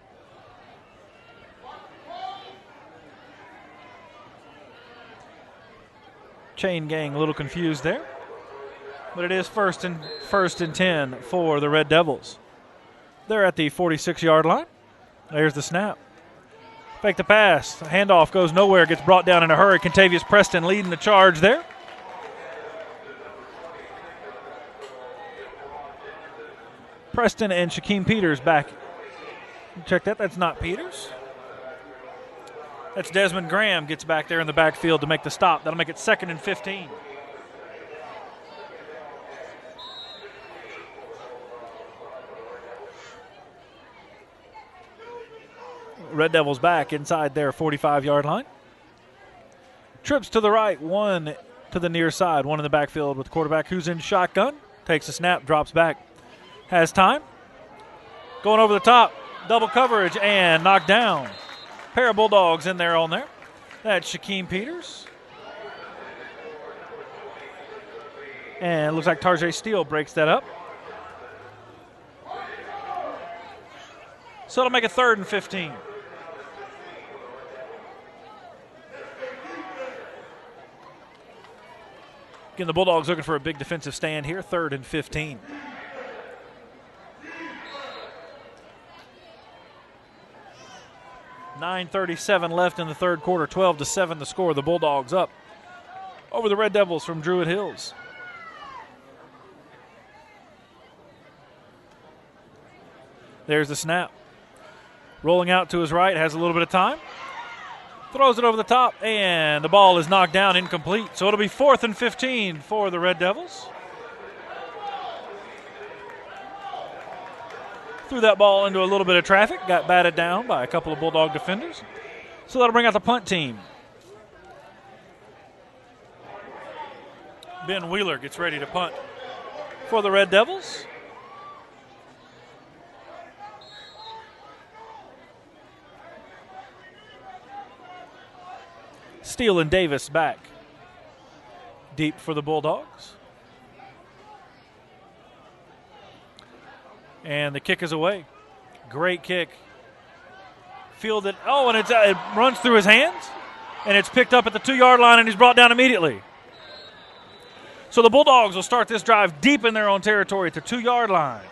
[SPEAKER 1] Chain gang a little confused there, but it is first and 10 for the Red Devils. They're at the 46-yard line. There's the snap. Fake the pass. The handoff goes nowhere. Gets brought down in a hurry. Contavious Preston leading the charge there. Preston and Shaquem Peters back. Check that. That's not Peters. That's Desmond Graham gets back there in the backfield to make the stop. That'll make it 2nd and 15. Red Devils back inside their 45-yard line. Trips to the right, one to the near side, one in the backfield with the quarterback who's in shotgun. Takes a snap, drops back. Has time. Going over the top, double coverage, and knocked down. Pair of Bulldogs in there on there. That's Shaquem Peters. And it looks like Tarjay Steele breaks that up. So it'll make it 3rd and 15. Again, the Bulldogs looking for a big defensive stand here, 3rd and 15. 9:37 left in the third quarter, 12-7 the score. The Bulldogs up over the Red Devils from Druid Hills. There's the snap. Rolling out to his right, has a little bit of time. Throws it over the top, and the ball is knocked down, incomplete. So it'll be 4th and 15 for the Red Devils. Threw that ball into a little bit of traffic, got batted down by a couple of Bulldog defenders. So that'll bring out the punt team. Ben Wheeler gets ready to punt for the Red Devils. Steele and Davis back deep for the Bulldogs. And the kick is away. Great kick. Fielded. Oh, and it runs through his hands. And it's picked up at the 2-yard line, and he's brought down immediately. So the Bulldogs will start this drive deep in their own territory at the 2-yard line.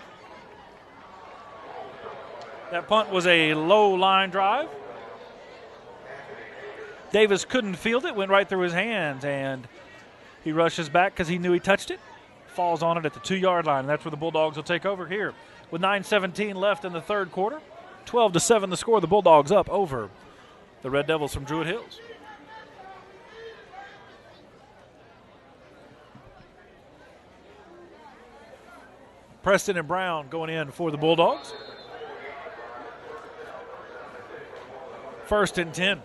[SPEAKER 1] That punt was a low line drive. Davis couldn't field it, went right through his hands, and he rushes back because he knew he touched it. Falls on it at the 2-yard line, and that's where the Bulldogs will take over here. With 9:17 left in the third quarter, 12-7 the score. The Bulldogs up over the Red Devils from Druid Hills. Preston and Brown going in for the Bulldogs. 1st and 10.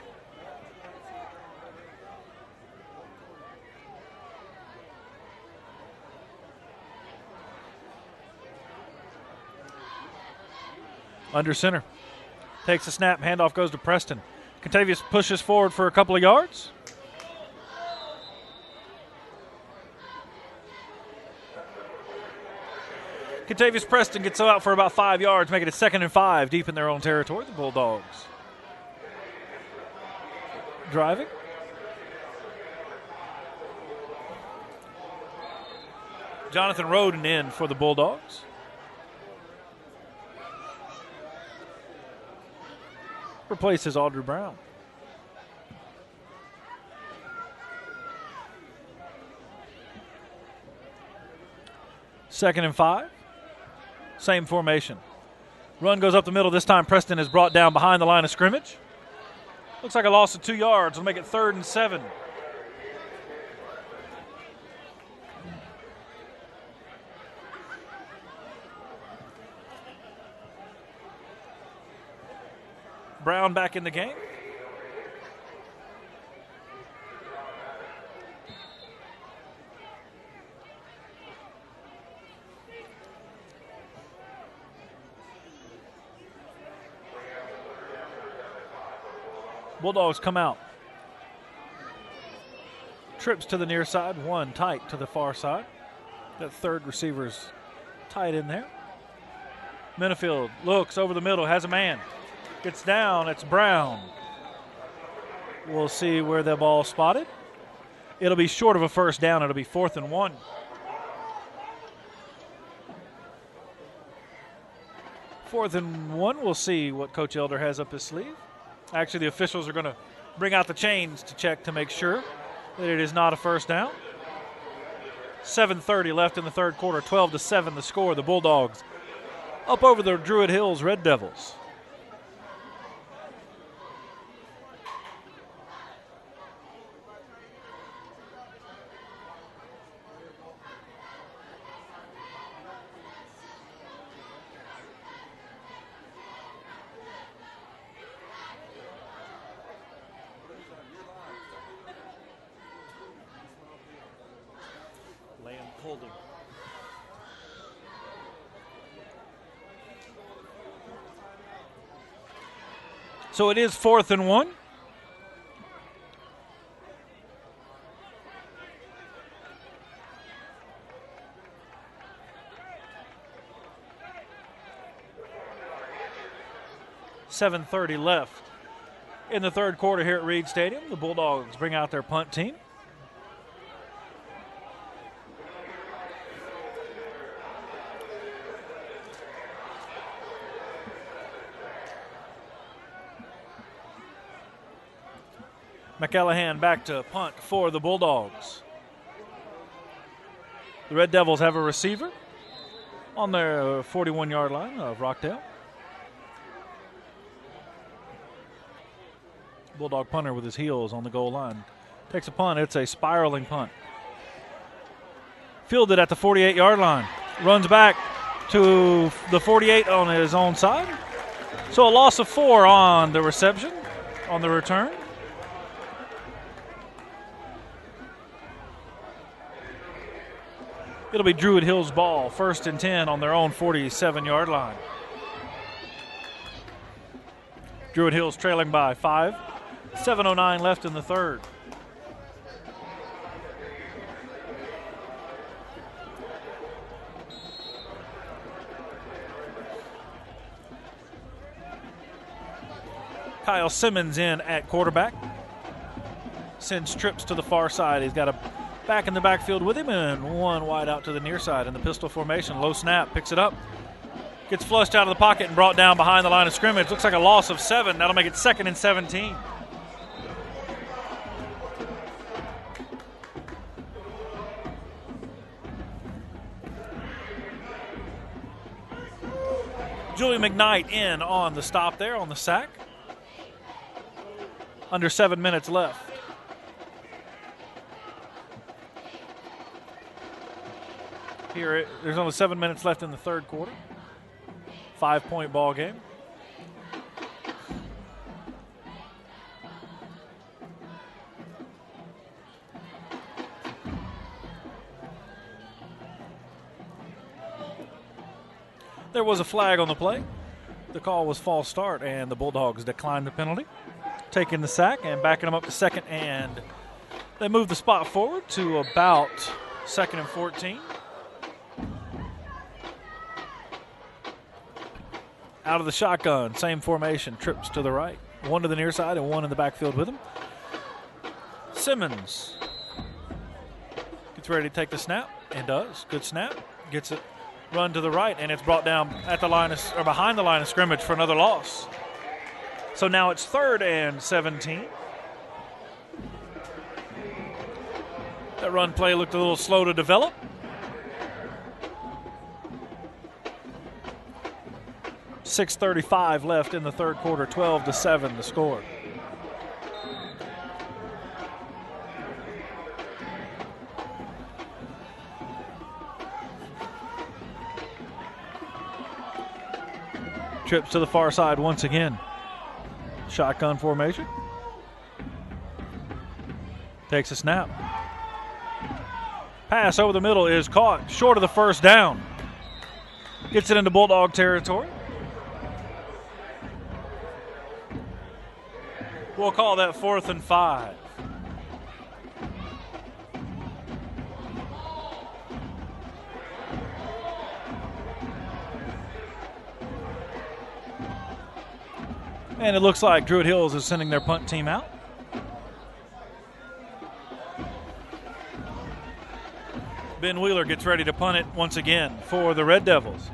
[SPEAKER 1] Under center. Takes a snap. Handoff goes to Preston. Contavious pushes forward for a couple of yards. Contavious Preston gets out for about 5 yards, making it 2nd and 5 deep in their own territory. The Bulldogs driving. Jonathan Roden in for the Bulldogs. Replaces Audrey Brown. Second and 5. Same formation. Run goes up the middle. This time Preston is brought down behind the line of scrimmage. Looks like a loss of 2 yards. Will make it 3rd and 7. Brown back in the game. Bulldogs come out. Trips to the near side, one tight to the far side. That third receiver's tight in there. Minifield looks over the middle, has a man. Gets down, it's Brown. We'll see where the ball spotted. It'll be short of a first down. It'll be 4th and 1. Fourth and 1, we'll see what Coach Elder has up his sleeve. Actually, the officials are going to bring out the chains to check to make sure that it is not a first down. 7:30 left in the third quarter, 12-7 the score. The Bulldogs up over the Druid Hills Red Devils. Holding. So it is 4th and 1. $7:30 left in the third quarter here at Reid Stadium. The Bulldogs bring out their punt team. McEllihan back to punt for the Bulldogs. The Red Devils have a receiver on their 41-yard line of Rockdale. Bulldog punter with his heels on the goal line. Takes a punt. It's a spiraling punt. Fielded at the 48-yard line. Runs back to the 48 on his own side. So a loss of 4 on the reception, on the return. It'll be Druid Hills ball, 1st and 10 on their own 47-yard line. Druid Hills trailing by 5. 7:09 left in the third. Kyle Simmons in at quarterback. Sends trips to the far side. He's got a back in the backfield with him and one wide out to the near side in the pistol formation. Low snap, picks it up. Gets flushed out of the pocket and brought down behind the line of scrimmage. Looks like a loss of 7. That'll make it 2nd and 17. Julie McKnight in on the stop there on the sack. Under 7 minutes left. Here, there's only 7 minutes left in the third quarter. 5-point ball game. There was a flag on the play. The call was false start, and the Bulldogs declined the penalty, taking the sack and backing them up to 2nd, and they move the spot forward to about 2nd and 14. Out of the shotgun, same formation, trips to the right. One to the near side and one in the backfield with him. Simmons gets ready to take the snap and does. Good snap. Gets it run to the right, and it's brought down at the line or behind the line of scrimmage for another loss. So now it's 3rd and 17. That run play looked a little slow to develop. .635 left in the third quarter, 12-7 the score. Trips to the far side once again. Shotgun formation. Takes a snap. Pass over the middle is caught short of the first down. Gets it into Bulldog territory. We'll call that 4th and 5. And it looks like Druid Hills is sending their punt team out. Ben Wheeler gets ready to punt it once again for the Red Devils.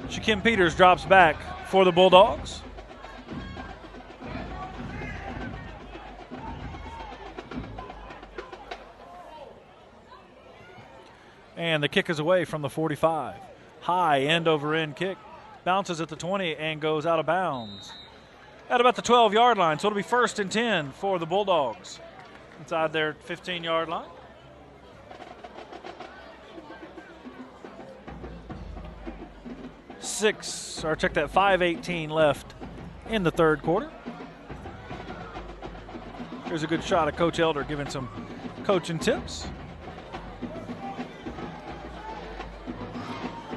[SPEAKER 1] Shaquem Peters drops back for the Bulldogs. And the kick is away from the 45. High end-over-end kick. Bounces at the 20 and goes out of bounds at about the 12-yard line. So it'll be 1st and 10 for the Bulldogs inside their 15-yard line. Check that, 5:18 left in the third quarter. Here's a good shot of Coach Elder giving some coaching tips.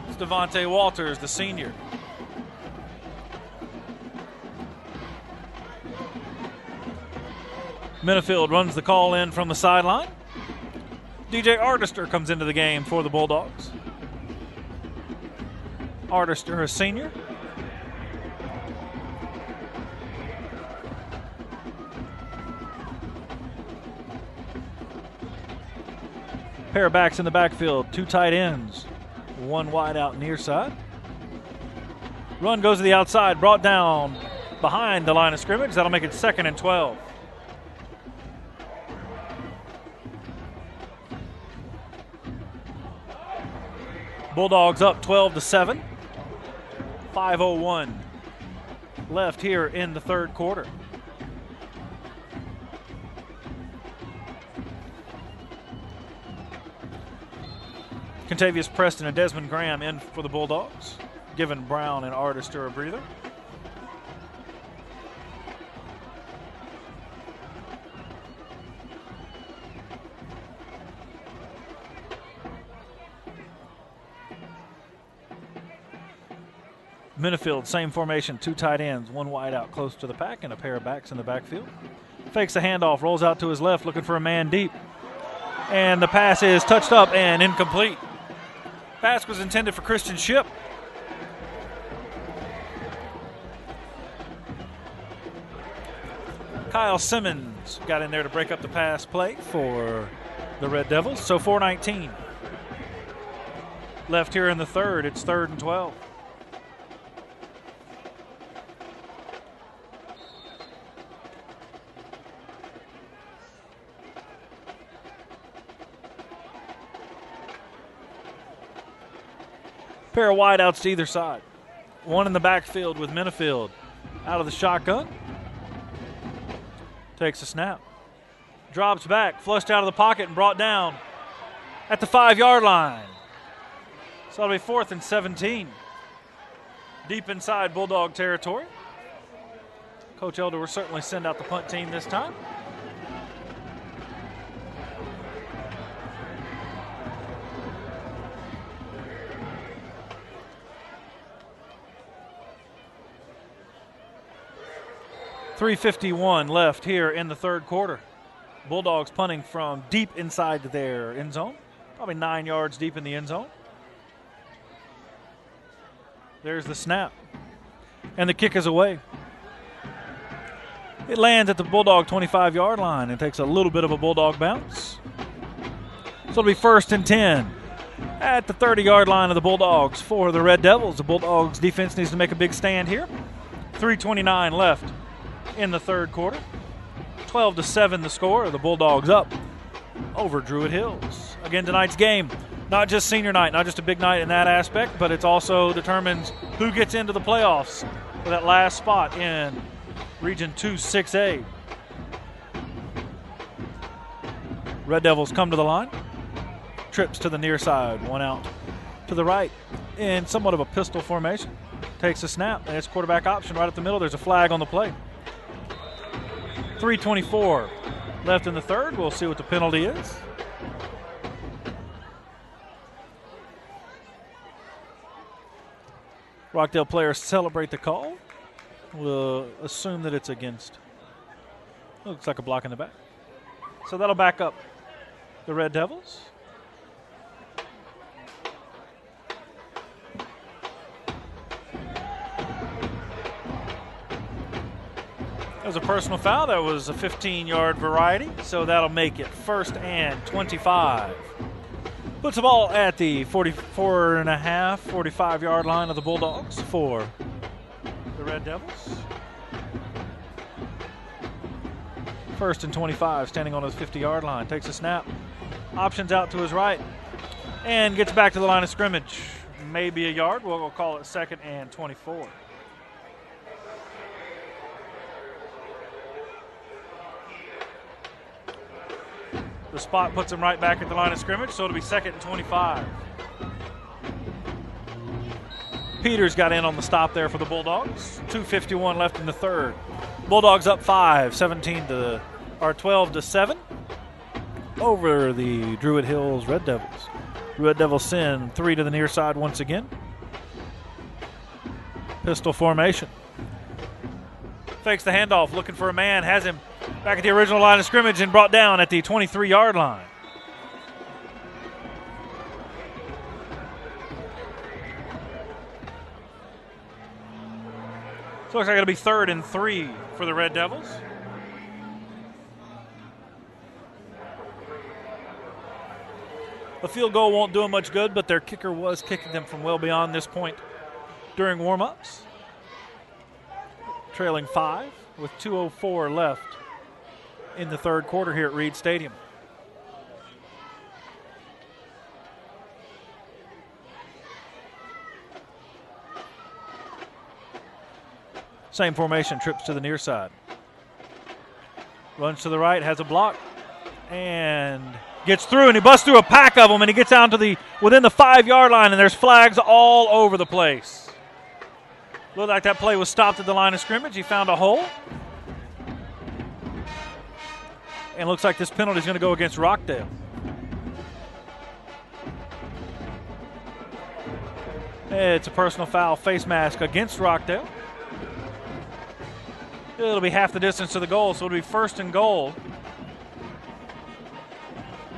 [SPEAKER 1] It's Devontae Walters, the senior. Minifield runs the call in from the sideline. DJ Artister comes into the game for the Bulldogs. Artister, a senior. Pair of backs in the backfield, 2 tight ends, 1 wide out near side. Run goes to the outside, brought down behind the line of scrimmage. That'll make it 2nd and 12. Bulldogs up 12-7. 5:01 left here in the third quarter. Contavious Preston and Desmond Graham in for the Bulldogs, giving Brown and Artister a breather. Minifield, same formation, 2 tight ends, 1 wide out close to the pack, and a pair of backs in the backfield. Fakes the handoff, rolls out to his left, looking for a man deep. And the pass is touched up and incomplete. Pass was intended for Christian Shipp. Kyle Simmons got in there to break up the pass play for the Red Devils. So 4:19 left here in the third. It's 3rd and 12. Pair of wideouts to either side. One in the backfield with Minifield out of the shotgun. Takes a snap. Drops back, flushed out of the pocket and brought down at the 5-yard line. So it'll be 4th and 17. Deep inside Bulldog territory. Coach Elder will certainly send out the punt team this time. .351 left here in the third quarter. Bulldogs punting from deep inside their end zone, probably 9 yards deep in the end zone. There's the snap, and the kick is away. It lands at the Bulldog 25-yard line and takes a little bit of a Bulldog bounce. So it'll be 1st and 10 at the 30-yard line of the Bulldogs for the Red Devils. The Bulldogs defense needs to make a big stand here. 3:29 left in the third quarter. 12-7 the score. The Bulldogs up over Druid Hills. Again, tonight's game, not just senior night, not just a big night in that aspect, but it also determines who gets into the playoffs for that last spot in Region 2 6A. Red Devils come to the line. Trips to the near side, one out to the right in somewhat of a pistol formation. Takes a snap, and it's quarterback option right up the middle. There's a flag on the play. 3:24 left in the third. We'll see what the penalty is. Rockdale players celebrate the call. We'll assume that it's against. Looks like a block in the back. So that'll back up the Red Devils. That was a personal foul. That was a 15-yard variety, so that'll make it 1st and 25. Puts the ball at the 45-yard line of the Bulldogs for the Red Devils. 1st and 25, standing on his 50-yard line. Takes a snap, options out to his right, and gets back to the line of scrimmage. Maybe a yard. We'll call it 2nd and 24. The spot puts him right back at the line of scrimmage, so it'll be 2nd and 25. Peters got in on the stop there for the Bulldogs. 2:51 left in the third. Bulldogs up 12-7 over the Druid Hills Red Devils. Red Devils send 3 to the near side once again. Pistol formation. Fakes the handoff, looking for a man, has him back at the original line of scrimmage and brought down at the 23-yard line. So looks like it'll be 3rd and 3 for the Red Devils. A field goal won't do them much good, but their kicker was kicking them from well beyond this point during warm-ups. Trailing 5 with 2:04 left in the third quarter here at Reid Stadium. Same formation, trips to the near side. Runs to the right, has a block, and gets through, and he busts through a pack of them, and he gets down to within the 5-yard line, and there's flags all over the place. Looked like that play was stopped at the line of scrimmage. He found a hole. And looks like this penalty is going to go against Rockdale. It's a personal foul, face mask against Rockdale. It'll be half the distance to the goal, so it'll be first and goal.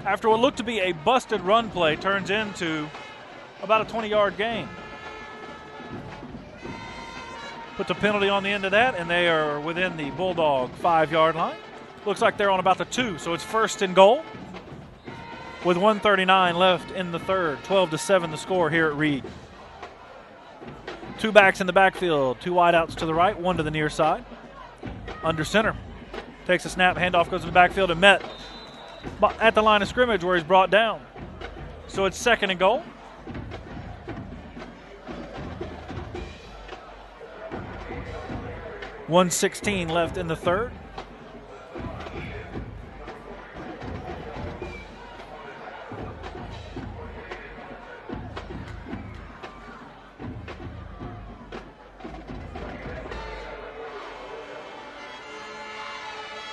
[SPEAKER 1] After what looked to be a busted run play, turns into about a 20-yard gain. Puts a penalty on the end of that, and they are within the Bulldog 5-yard line. Looks like they're on about the 2, so it's first and goal with 1:39 left in the third. 12-7 the score here at Reed. 2 backs in the backfield, 2 wideouts to the right, 1 to the near side. Under center. Takes a snap, handoff goes to the backfield and met at the line of scrimmage where he's brought down. So it's second and goal. $1:16 left in the third.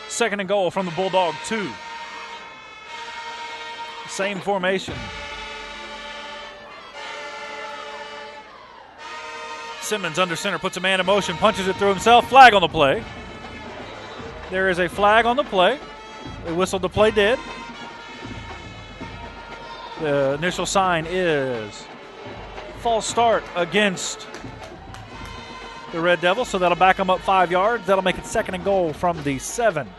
[SPEAKER 1] Second and goal from the Bulldog 2. Same formation. Simmons under center, puts a man in motion, punches it through himself. Flag on the play. There is a flag on the play. They whistled the play dead. The initial sign is false start against the Red Devils, so that'll back them up 5 yards. That'll make it second and goal from the 7.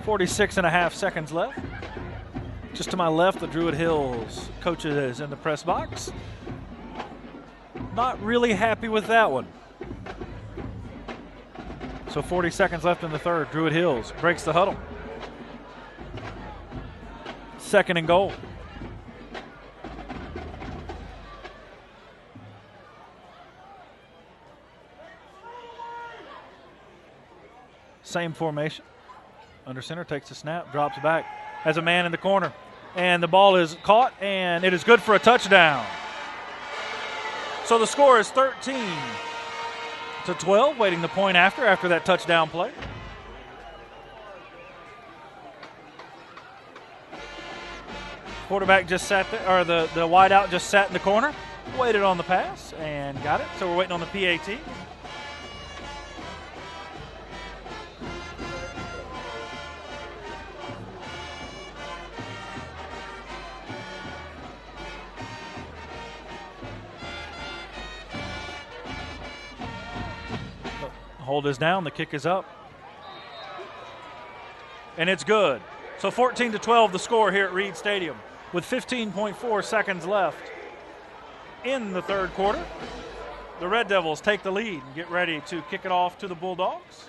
[SPEAKER 1] 46.5 seconds left. Just to my left, the Druid Hills coach is in the press box. Not really happy with that one. So 40 seconds left in the third. Druid Hills breaks the huddle. Second and goal. Same formation. Under center, takes a snap, drops back, has a man in the corner, and the ball is caught, and it is good for a touchdown. So the score is 13-12, waiting the point after that touchdown play. Quarterback just sat there, or the wideout just sat in the corner, waited on the pass, and got it. So we're waiting on the PAT. Hold is down, the kick is up. And it's good. So 14-12 the score here at Reid Stadium with 15.4 seconds left in the third quarter. The Red Devils take the lead and get ready to kick it off to the Bulldogs.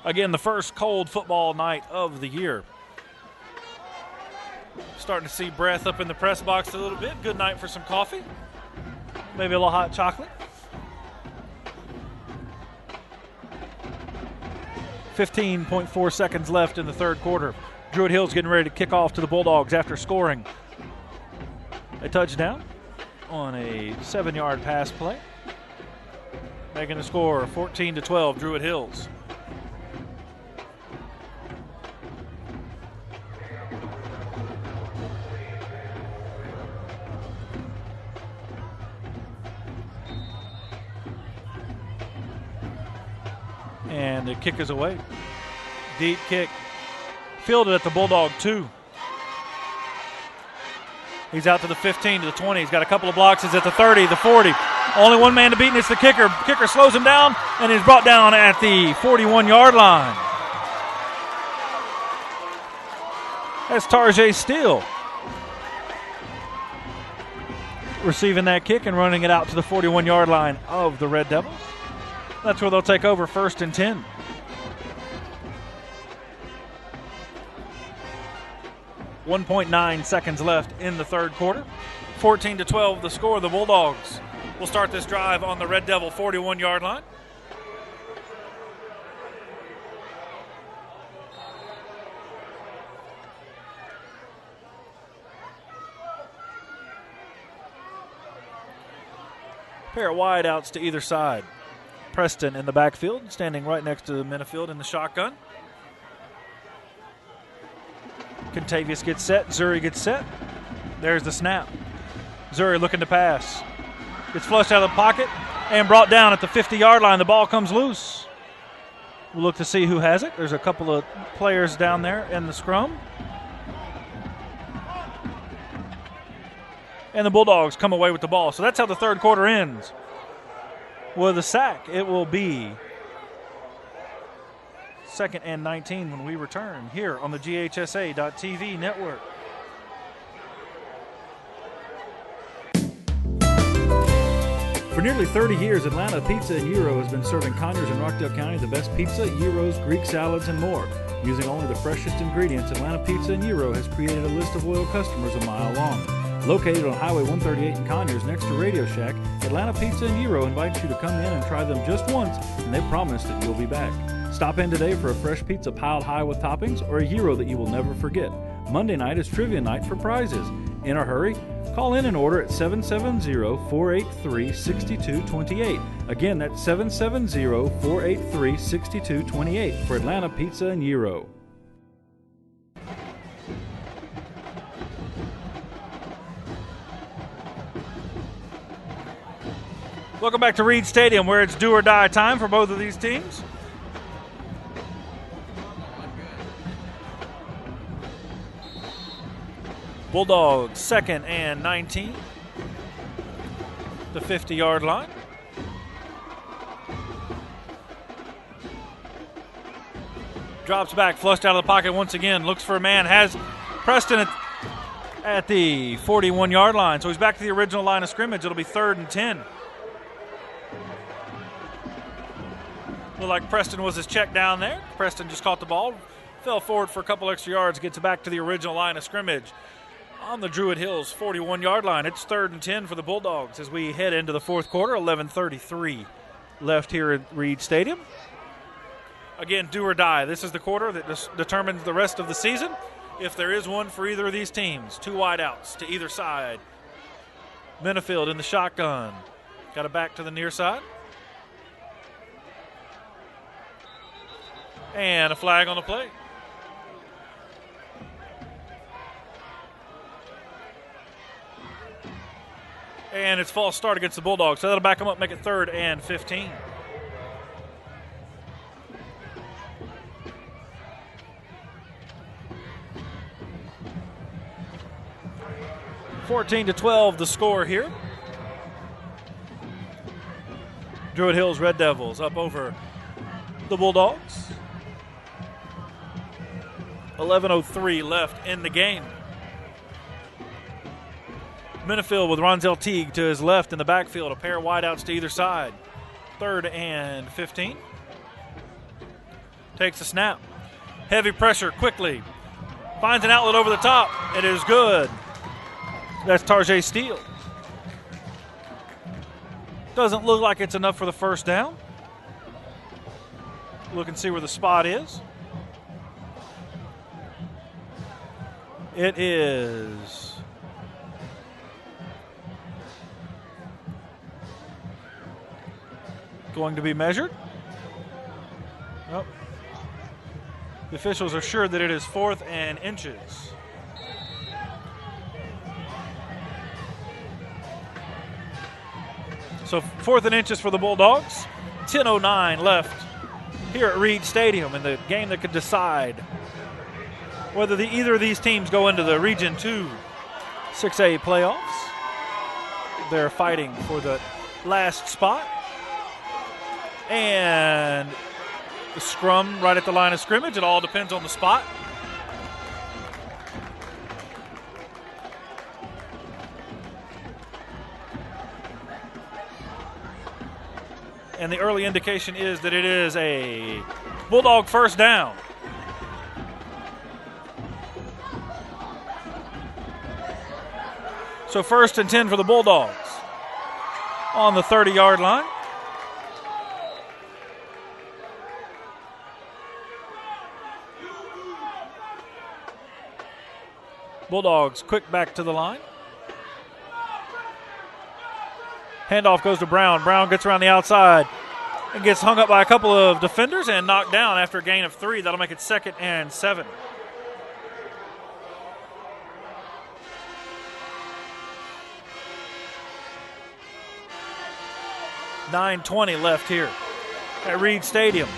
[SPEAKER 1] Again, the first cold football night of the year. Starting to see breath up in the press box a little bit. Good night for some coffee. Maybe a little hot chocolate. 15.4 seconds left in the third quarter. Druid Hills getting ready to kick off to the Bulldogs after scoring a touchdown on a 7-yard pass play. Making the score 14-12, Druid Hills. And the kick is away. Deep kick. Fielded at the Bulldog 2. He's out to the 15, to the 20. He's got a couple of blocks. He's at the 30, the 40, Only one man to beat, and it's the kicker. Kicker slows him down, and he's brought down at the 41-yard line. That's Tarjay Steele receiving that kick and running it out to the 41-yard line of the Red Devils. That's where they'll take over 1st and 10. .9 seconds left in the third quarter. 14-12 the score. The Bulldogs will start this drive on the Red Devil 41-yard line. Pair of wideouts to either side. Preston in the backfield, standing right next to Minifield in the shotgun. Contavious gets set. Zuri gets set. There's the snap. Zuri looking to pass. Gets flushed out of the pocket and brought down at the 50-yard line. The ball comes loose. We'll look to see who has it. There's a couple of players down there in the scrum. And the Bulldogs come away with the ball. So that's how the third quarter ends. With a sack, it will be 2nd and 19 when we return here on the GHSA.TV network. For nearly 30 years, Atlanta Pizza and Gyro has been serving Conyers and Rockdale County the best pizza, gyros, Greek salads, and more. Using only the freshest ingredients, Atlanta Pizza and Gyro has created a list of loyal customers a mile long. Located on Highway 138 in Conyers next to Radio Shack, Atlanta Pizza and Gyro invites you to come in and try them just once, and they promise that you'll be back. Stop in today for a fresh pizza piled high with toppings or a gyro that you will never forget. Monday night is trivia night for prizes. In a hurry? Call in and order at 770-483-6228. Again, that's 770-483-6228 for Atlanta Pizza and Gyro. Welcome back to Reid Stadium, where it's do or die time for both of these teams. Bulldogs 2nd and 19. The 50-yard line. Drops back, flushed out of the pocket once again. Looks for a man. Has Preston at the 41-yard line. So he's back to the original line of scrimmage. It'll be 3rd and 10. Looked like Preston was his check down there. Preston just caught the ball, fell forward for a couple extra yards, gets it back to the original line of scrimmage on the Druid Hills 41-yard line. It's 3rd and 10 for the Bulldogs as we head into the fourth quarter. 11:33 left here at Reid Stadium. Again, do or die. This is the quarter that determines the rest of the season. If there is one for either of these teams, 2 wideouts to either side. Minifield in the shotgun. Got it back to the near side. And a flag on the play. And it's false start against the Bulldogs. So that'll back them up, make it 3rd and 15. (14-12) the score here. Druid Hills Red Devils up over the Bulldogs. 11:03 left in the game. Minifield with Ronzel Teague to his left in the backfield. A pair of wideouts to either side. 3rd and 15. Takes a snap. Heavy pressure quickly. Finds an outlet over the top. It is good. That's Tarjay Steele. Doesn't look like it's enough for the first down. Look and see where the spot is. It is going to be measured. Nope. The officials are sure that it is 4th and inches. So 4th and inches for the Bulldogs. 10:09 left here at Reid Stadium in the game that could decide whether either of these teams go into the Region 2 6A playoffs. They're fighting for the last spot. And the scrum right at the line of scrimmage. It all depends on the spot. And the early indication is that it is a Bulldog first down. So 1st and 10 for the Bulldogs on the 30-yard line. Bulldogs quick back to the line. Handoff goes to Brown. Brown gets around the outside and gets hung up by a couple of defenders and knocked down after a gain of 3. That'll make it 2nd and 7. .9:20 left here at Reid Stadium.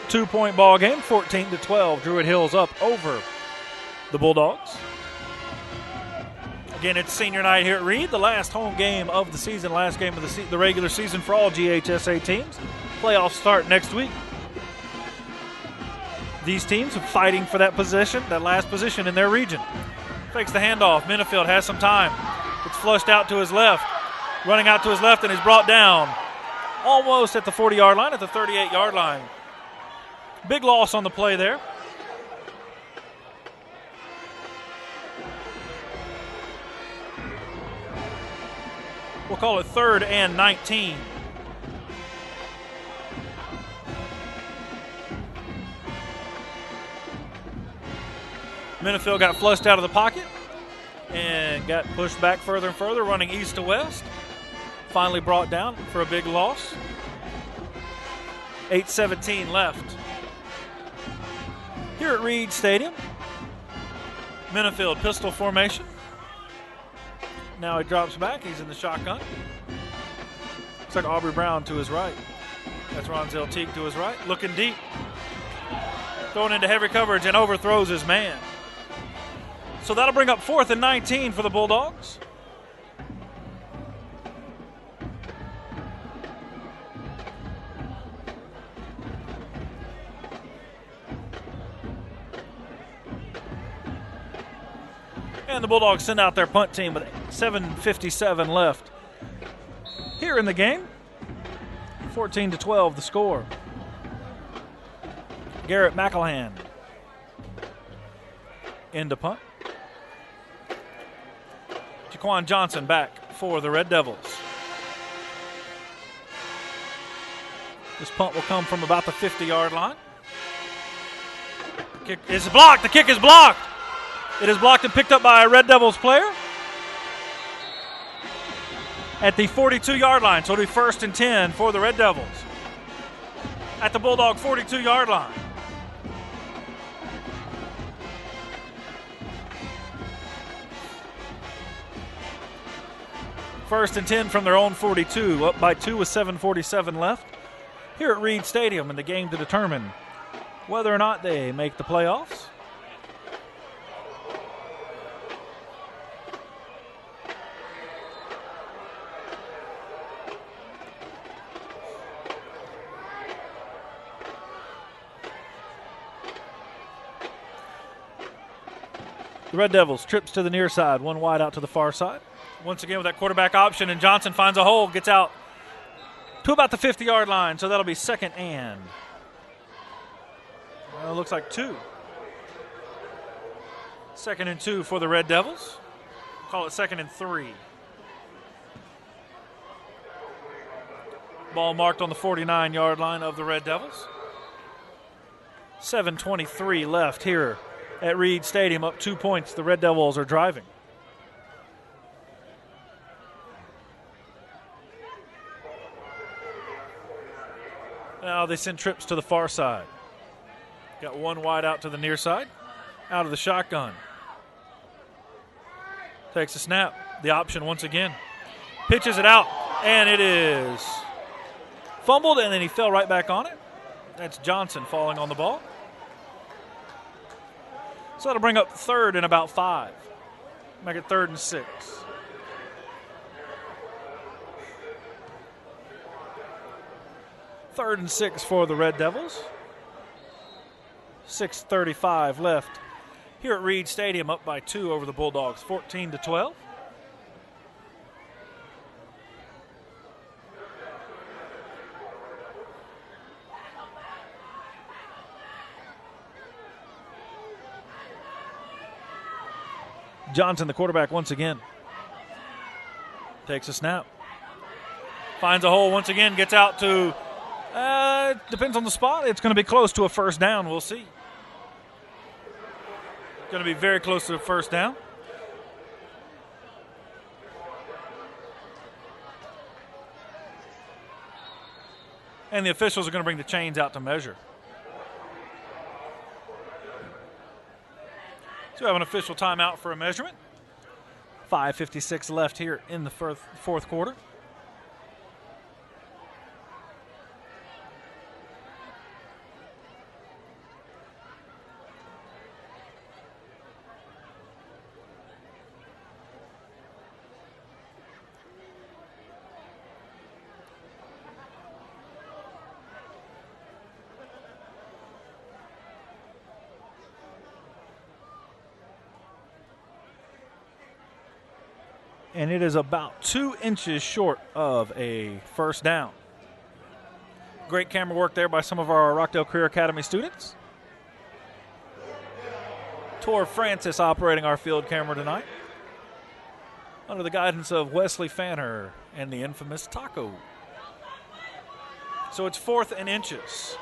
[SPEAKER 1] 2-point ball game, 14-12. Druid Hills up over the Bulldogs. Again, it's senior night here at Reid, the last home game of the season, last game of the regular season for all GHSA teams. Playoffs start next week. These teams are fighting for that position, that last position in their region. Fakes the handoff. Minifield has some time. It's flushed out to his left. Running out to his left and is brought down almost at the 40-yard line, at the 38-yard line. Big loss on the play there. We'll call it 3rd and 19. Minifield got flushed out of the pocket and got pushed back further and further, running east to west. Finally brought down for a big loss. 8:17 left here at Reid Stadium. Minifield pistol formation. Now he drops back. He's in the shotgun. Looks like Aubrey Brown to his right. That's Ronzel Teague to his right. Looking deep. Throwing into heavy coverage and overthrows his man. So that'll bring up 4th and 19 for the Bulldogs. And the Bulldogs send out their punt team with 7:57 left here in the game. 14-12 the score. Garrett McElhan into punt. Jaquan Johnson back for the Red Devils. This punt will come from about the 50-yard line. Kick is blocked. The kick is blocked. It is blocked and picked up by a Red Devils player at the 42-yard line. So it'll be 1st and 10 for the Red Devils at the Bulldog 42-yard line. First and 10 from their own 42, up by 2 with 7:47 left here at Reid Stadium in the game to determine whether or not they make the playoffs. The Red Devils trips to the near side, one wide out to the far side. Once again with that quarterback option, and Johnson finds a hole, gets out to about the 50-yard line, so that'll be 2nd and. Well, it looks like 2. 2nd and 2 for the Red Devils. We'll call it 2nd and 3. Ball marked on the 49-yard line of the Red Devils. 7:23 left here at Reid Stadium, up 2 points. The Red Devils are driving. Now they send trips to the far side. Got one wide out to the near side. Out of the shotgun. Takes a snap. The option once again. Pitches it out, and it is fumbled, and then he fell right back on it. That's Johnson falling on the ball. So that'll bring up 3rd and about 5. Make it 3rd and 6. 3rd and 6 for the Red Devils. 6:35 left here at Reid Stadium, up by 2 over the Bulldogs, 14-12. Johnson, the quarterback, once again. Takes a snap. Finds a hole once again, gets out to, depends on the spot. It's going to be close to a first down. We'll see. Going to be very close to a first down. And the officials are going to bring the chains out to measure. So we have an official timeout for a measurement. 5:56 left here in the fourth quarter. And it is about 2 inches short of a first down. Great camera work there by some of our Rockdale Career Academy students. Tor Francis operating our field camera tonight, under the guidance of Wesley Fanner and the infamous Taco. So it's 4th and inches.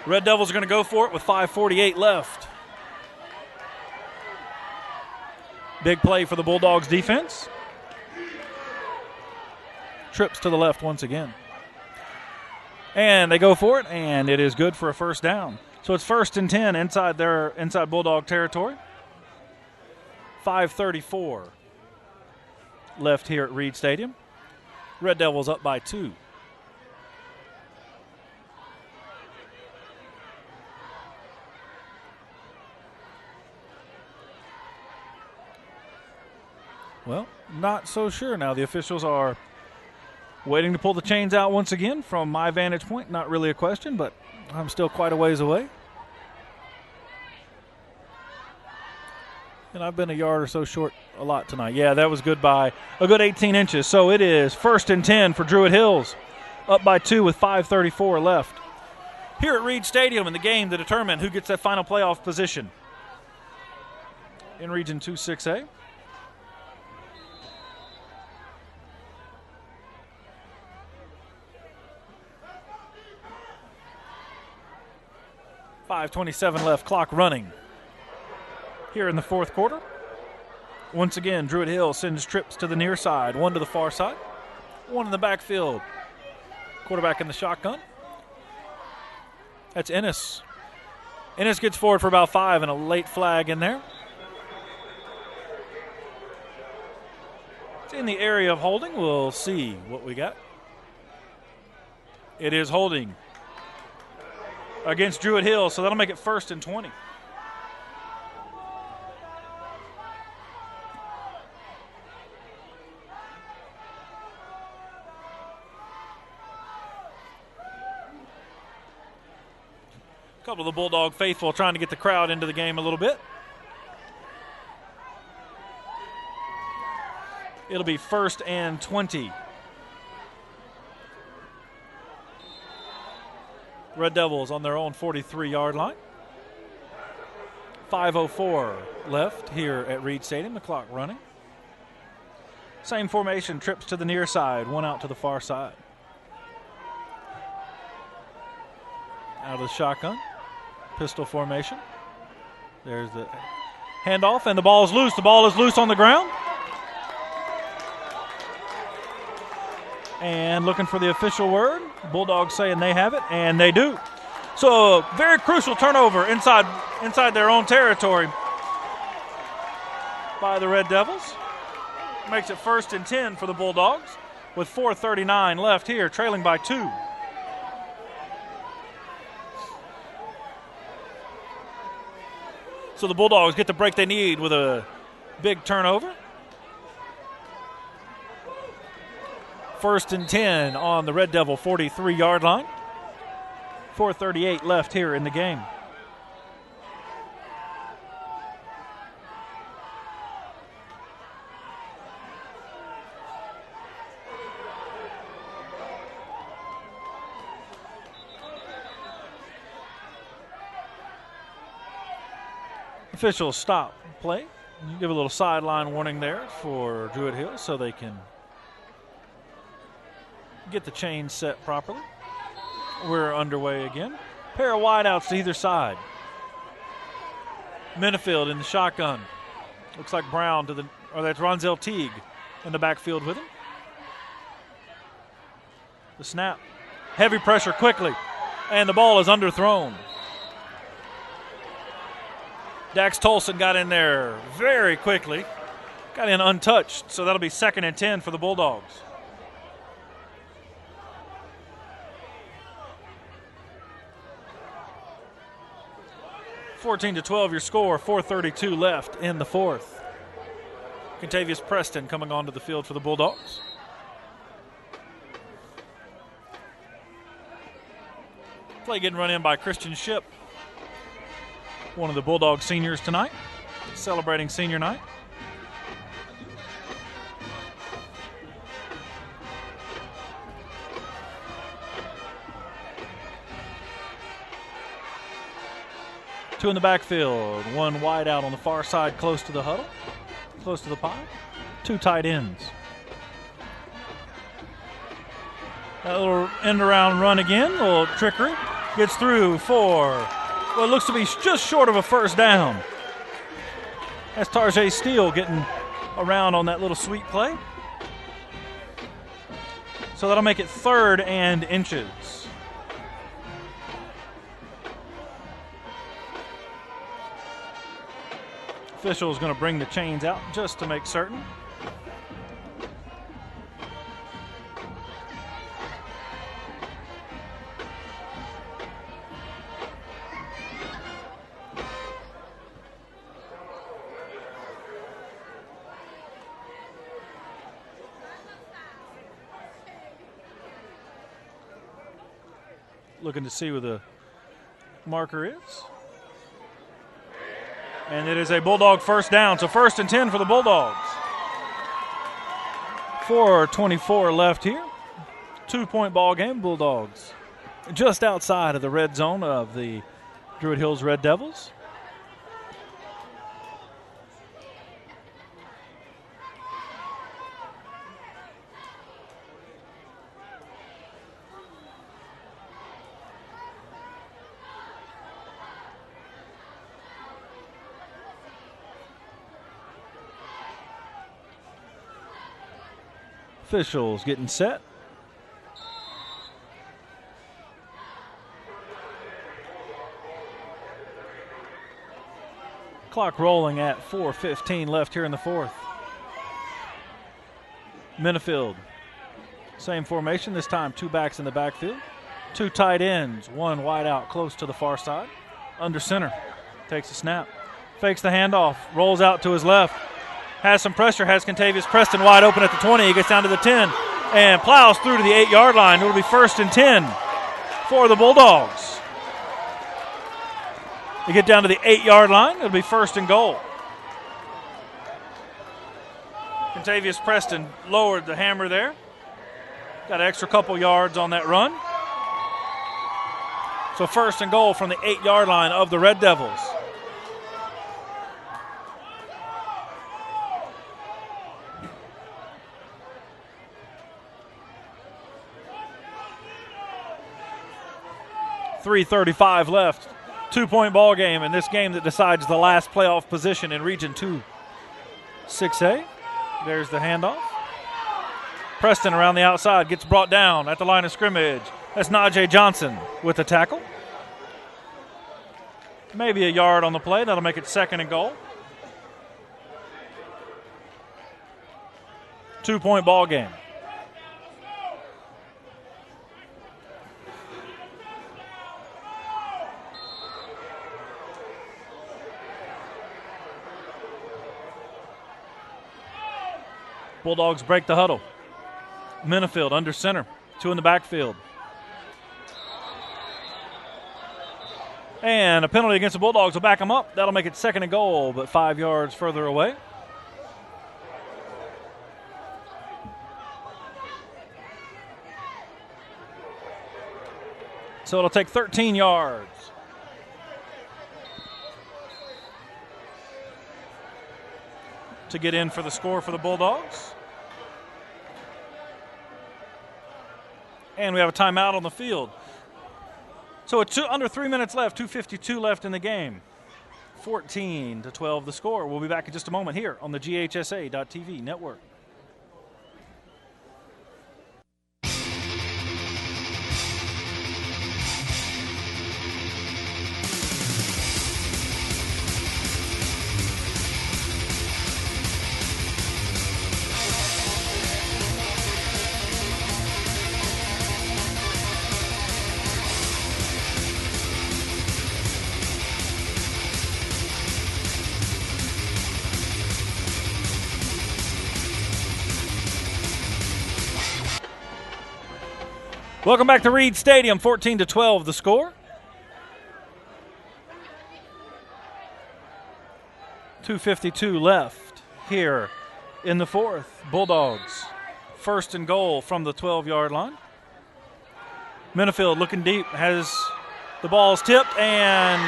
[SPEAKER 1] Red Devils are going to go for it with 5:48 left. Big play for the Bulldogs defense. Trips to the left once again. And they go for it, and it is good for a first down. So it's 1st and 10 inside Bulldog territory. 5:34 left here at Reid Stadium. Red Devils up by 2. Well, not so sure now. The officials are waiting to pull the chains out once again. From my vantage point, not really a question, but I'm still quite a ways away. And I've been a yard or so short a lot tonight. Yeah, that was good by a good 18 inches. So it is 1st and 10 for Druid Hills, up by 2 with 5:34 left. Here at Reid Stadium in the game to determine who gets that final playoff position in Region 2-6A. .5:27 left, clock running here in the fourth quarter. Once again, Druid Hill sends trips to the near side, 1 to the far side, 1 in the backfield. Quarterback in the shotgun. That's Ennis. Ennis gets forward for about 5 and a late flag in there. It's in the area of holding. We'll see what we got. It is holding against Druid Hill, so that'll make it 1st and 20. A couple of the Bulldog faithful trying to get the crowd into the game a little bit. It'll be 1st and 20. Red Devils on their own 43-yard line. 5:04 left here at Reid Stadium, the clock running. Same formation, trips to the near side, 1 out to the far side. Out of the shotgun, pistol formation. There's the handoff, and the ball is loose. The ball is loose on the ground. And looking for the official word. Bulldogs saying they have it, and they do. So a very crucial turnover inside their own territory by the Red Devils. Makes it 1st and 10 for the Bulldogs with 4:39 left here, trailing by 2. So the Bulldogs get the break they need with a Big turnover. 1st and 10 on the Red Devil 43-yard line. 4:38 left here in the game. Officials stop play. You give a little sideline warning there for Druid Hills so they can get the chain set properly. We're underway again. Pair of wideouts to either side. Minifield in the shotgun. Looks like Brown that's Ronzel Teague in the backfield with him. The snap. Heavy pressure quickly. And the ball is underthrown. Dax Tolson got in there very quickly. Got in untouched, so that'll be 2nd and 10 for the Bulldogs. (14-12) your score, 4:32 left in the 4th. Contavious Preston coming onto the field for the Bulldogs. Play getting run in by Christian Ship, one of the Bulldog seniors tonight, celebrating senior night. Two in the backfield, one wide out on the far side close to the huddle, close to the pile. 2 tight ends. That little end around run again, a little trickery. Gets through for what looks to be just short of a 1st down. That's Tarjay Steele getting around on that little sweep play. So that'll make it 3rd and inches. Official is going to bring the chains out just to make certain. Looking to see where the marker is. And it is a Bulldog 1st down. So 1st and 10 for the Bulldogs. 4:24 left here. 2-point ball game. Bulldogs just outside of the red zone of the Druid Hills Red Devils. Officials getting set. Clock rolling at 4:15 left here in the 4th. Minifield. Same formation, this time 2 backs in the backfield. 2 tight ends, 1 wide out close to the far side. Under center. Takes a snap. Fakes the handoff. Rolls out to his left. Has some pressure, has Contavious Preston wide open at the 20. He gets down to the 10 and plows through to the 8-yard line. It'll be 1st and 10 for the Bulldogs. They get down to the 8-yard line. It'll be 1st and goal. Contavious Preston lowered the hammer there. Got an extra couple yards on that run. So 1st and goal from the 8-yard line of the Red Devils. .335 left. 2-point ball game in this game that decides the last playoff position in Region 2 6A. There's the handoff. Preston around the outside gets brought down at the line of scrimmage. That's Najee Johnson with the tackle. Maybe a yard on the play. That'll make it 2nd and goal. 2-point ball game. Bulldogs break the huddle. Minifield under center, 2 in the backfield. And a penalty against the Bulldogs will back them up. That'll make it 2nd and goal, but 5 yards further away. So it'll take 13 yards. To get in for the score for the Bulldogs. And we have a timeout on the field. So it's under 3 minutes left, 2:52 left in the game. 14-12 the score. We'll be back in just a moment here on the GHSA.TV network. Welcome back to Reid Stadium, 14-12 the score. 2:52 left here in the 4th. Bulldogs, 1st and goal from the 12-yard line. Minifield looking deep, has the ball's tipped and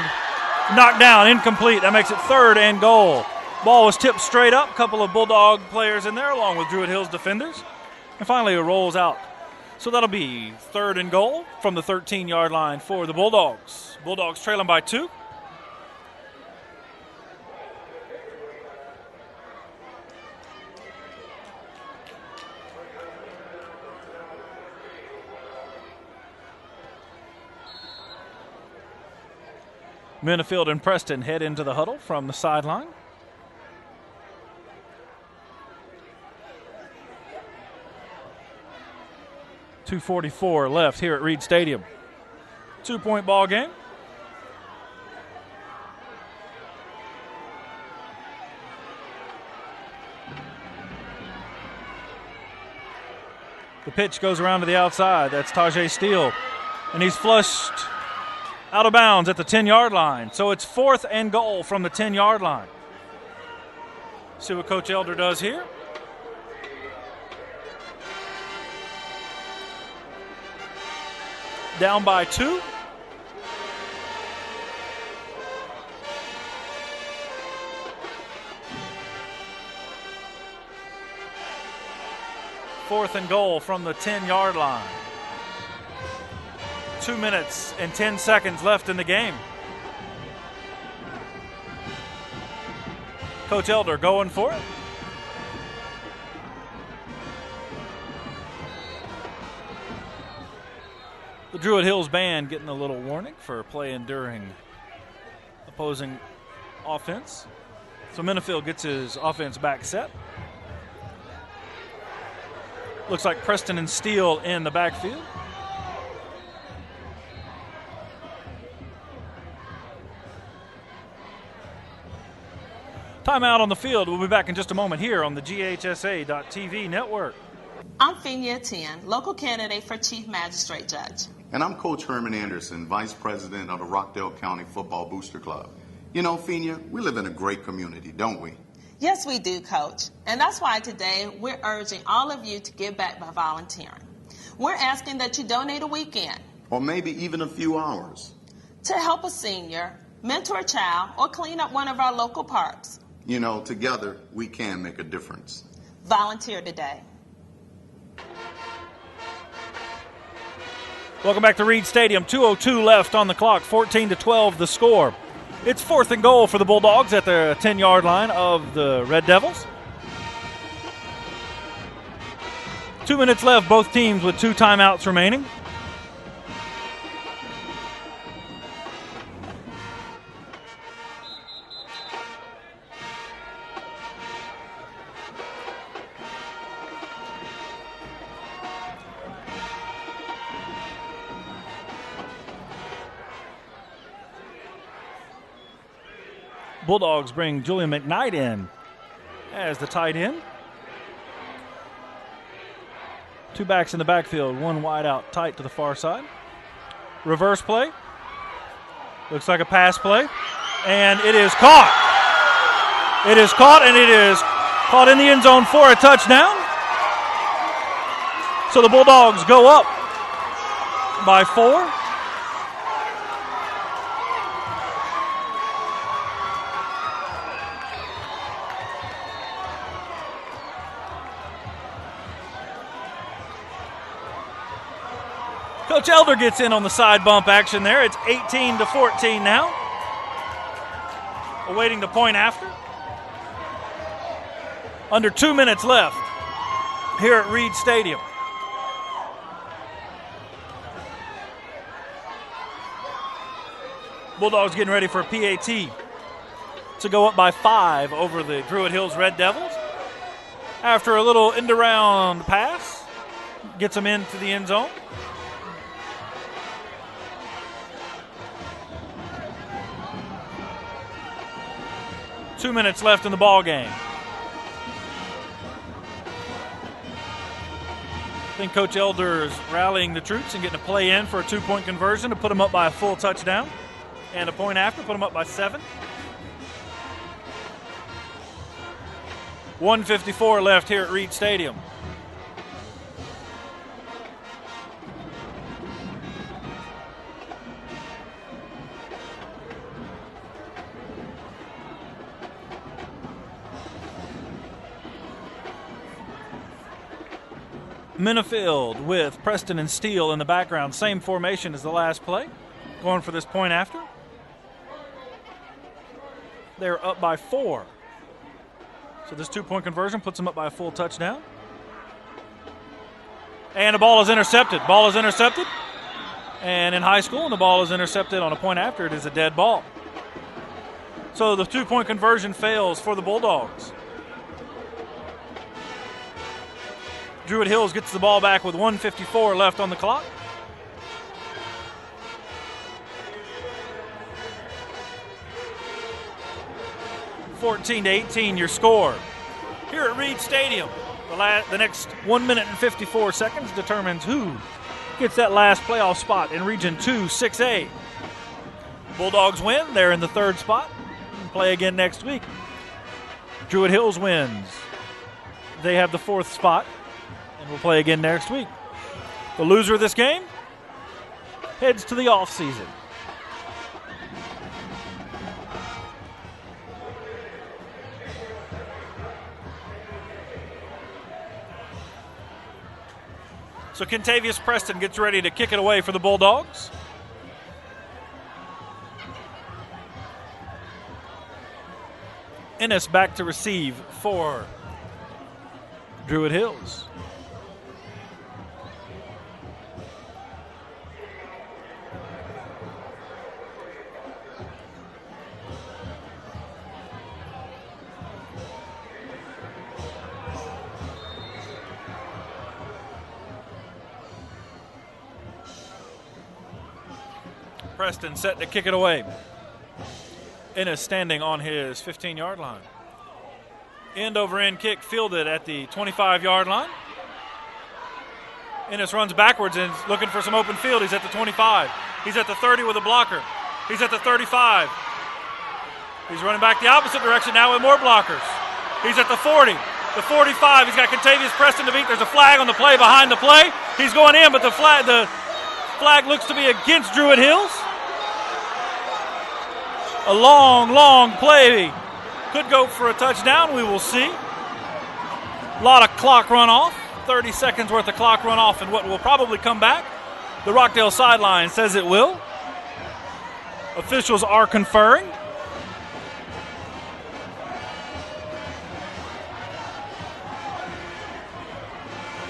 [SPEAKER 1] knocked down, incomplete. That makes it 3rd and goal. Ball was tipped straight up, a couple of Bulldog players in there along with Druid Hills defenders. And finally it rolls out. So that'll be 3rd and goal from the 13-yard line for the Bulldogs. Bulldogs trailing by 2. Minifield and Preston head into the huddle from the sideline. .244 left here at Reid Stadium. 2-point ball game. The pitch goes around to the outside. That's Tajay Steele. And he's flushed out of bounds at the 10-yard line. So it's 4th and goal from the 10-yard line. See what Coach Elder does here. Down by 2. Fourth and goal from the 10-yard line. 2 minutes and 10 seconds left in the game. Coach Elder going for it. The Druid Hills band getting a little warning for playing during opposing offense. So Minifield gets his offense back set. Looks like Preston and Steele in the backfield. Timeout on the field. We'll be back in just a moment here on the GHSA.TV network.
[SPEAKER 3] I'm Finia Tien, local candidate for Chief Magistrate Judge.
[SPEAKER 4] And I'm Coach Herman Anderson, Vice President of the Rockdale County Football Booster Club. You know, Finia, we live in a great community, don't we?
[SPEAKER 3] Yes, we do, Coach. And that's why today we're urging all of you to give back by volunteering. We're asking that you donate a weekend.
[SPEAKER 4] Or maybe even a few hours.
[SPEAKER 3] To help a senior, mentor a child, or clean up one of our local parks.
[SPEAKER 4] You know, together we can make a difference.
[SPEAKER 3] Volunteer today.
[SPEAKER 1] Welcome back to Reid Stadium. 2:02 left on the clock. 14-12 the score. It's 4th and goal for the Bulldogs at the 10-yard line of the Red Devils. 2 minutes left, both teams with 2 timeouts remaining. Bulldogs bring Julian McKnight in as the tight end. Two backs in the backfield, one wide out tight to the far side. Reverse play. Looks like a pass play. And it is caught. It is caught, and it is caught in the end zone for a touchdown. So the Bulldogs go up by 4. Coach Elder gets in on the side bump action there. It's 18-14 now. Awaiting the point after. Under 2 minutes left here at Reid Stadium. Bulldogs getting ready for a PAT to go up by 5 over the Druid Hills Red Devils. After a little end-around pass, gets them into the end zone. Two minutes left in the ball game. I think Coach Elder is rallying the troops and getting a play in for a 2-point conversion to put them up by a full touchdown. And a point after, put them up by 7. 1:54 left here at Reid Stadium. Minifield with Preston and Steele in the background. Same formation as the last play. Going for this point after. They're up by 4. So this 2-point conversion puts them up by a full touchdown. And the ball is intercepted. Ball is intercepted. And in high school, when the ball is intercepted on a point after, it is a dead ball. So the 2-point conversion fails for the Bulldogs. Druid Hills gets the ball back with 1:54 left on the clock. (14-18) your score. Here at Reid Stadium, the next 1 minute and 54 seconds determines who gets that last playoff spot in Region 2 6A. Bulldogs win. They're in the 3rd spot. Play again next week. Druid Hills wins. They have the 4th spot. And we'll play again next week. The loser of this game heads to the off season. So Kentavious Preston gets ready to kick it away for the Bulldogs. Ennis back to receive for Druid Hills. Preston set to kick it away. Ennis standing on his 15-yard line. End-over-end kick fielded at the 25-yard line. Ennis runs backwards and is looking for some open field. He's at the 25. He's at the 30 with a blocker. He's at the 35. He's running back the opposite direction now with more blockers. He's at the 40. The 45. He's got Kentavious Preston to beat. There's a flag on the play behind the play. He's going in, but the flag looks to be against Druid Hills. A long play. Could go for a touchdown. We will see. A lot of clock run off. 30 seconds worth of clock run off and what will probably come back. The Rockdale sideline says it will. Officials are conferring.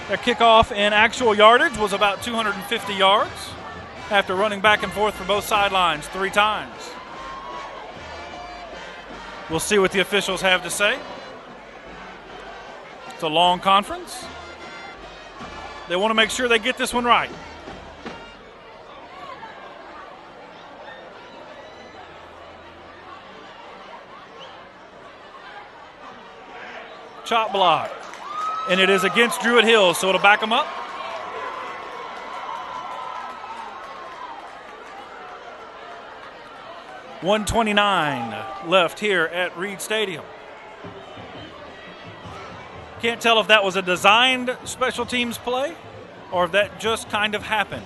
[SPEAKER 1] Their kickoff in actual yardage was about 250 yards after running back and forth for both sidelines 3 times. We'll see what the officials have to say. It's a long conference. They want to make sure they get this one right. Chop block. And it is against Druid Hills, so it'll back them up 1:29 left here at Reid Stadium. Can't tell if that was a designed special teams play or if that just kind of happened.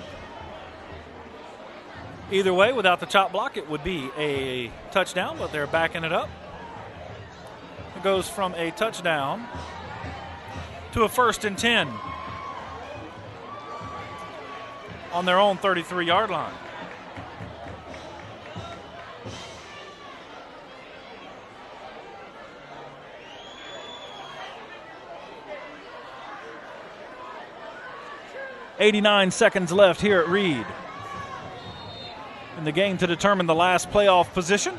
[SPEAKER 1] Either way, without the chop block, it would be a touchdown, but they're backing it up. It goes from a touchdown to a 1st and 10 on their own 33-yard line. .89 seconds left here at Reid in the game to determine the last playoff position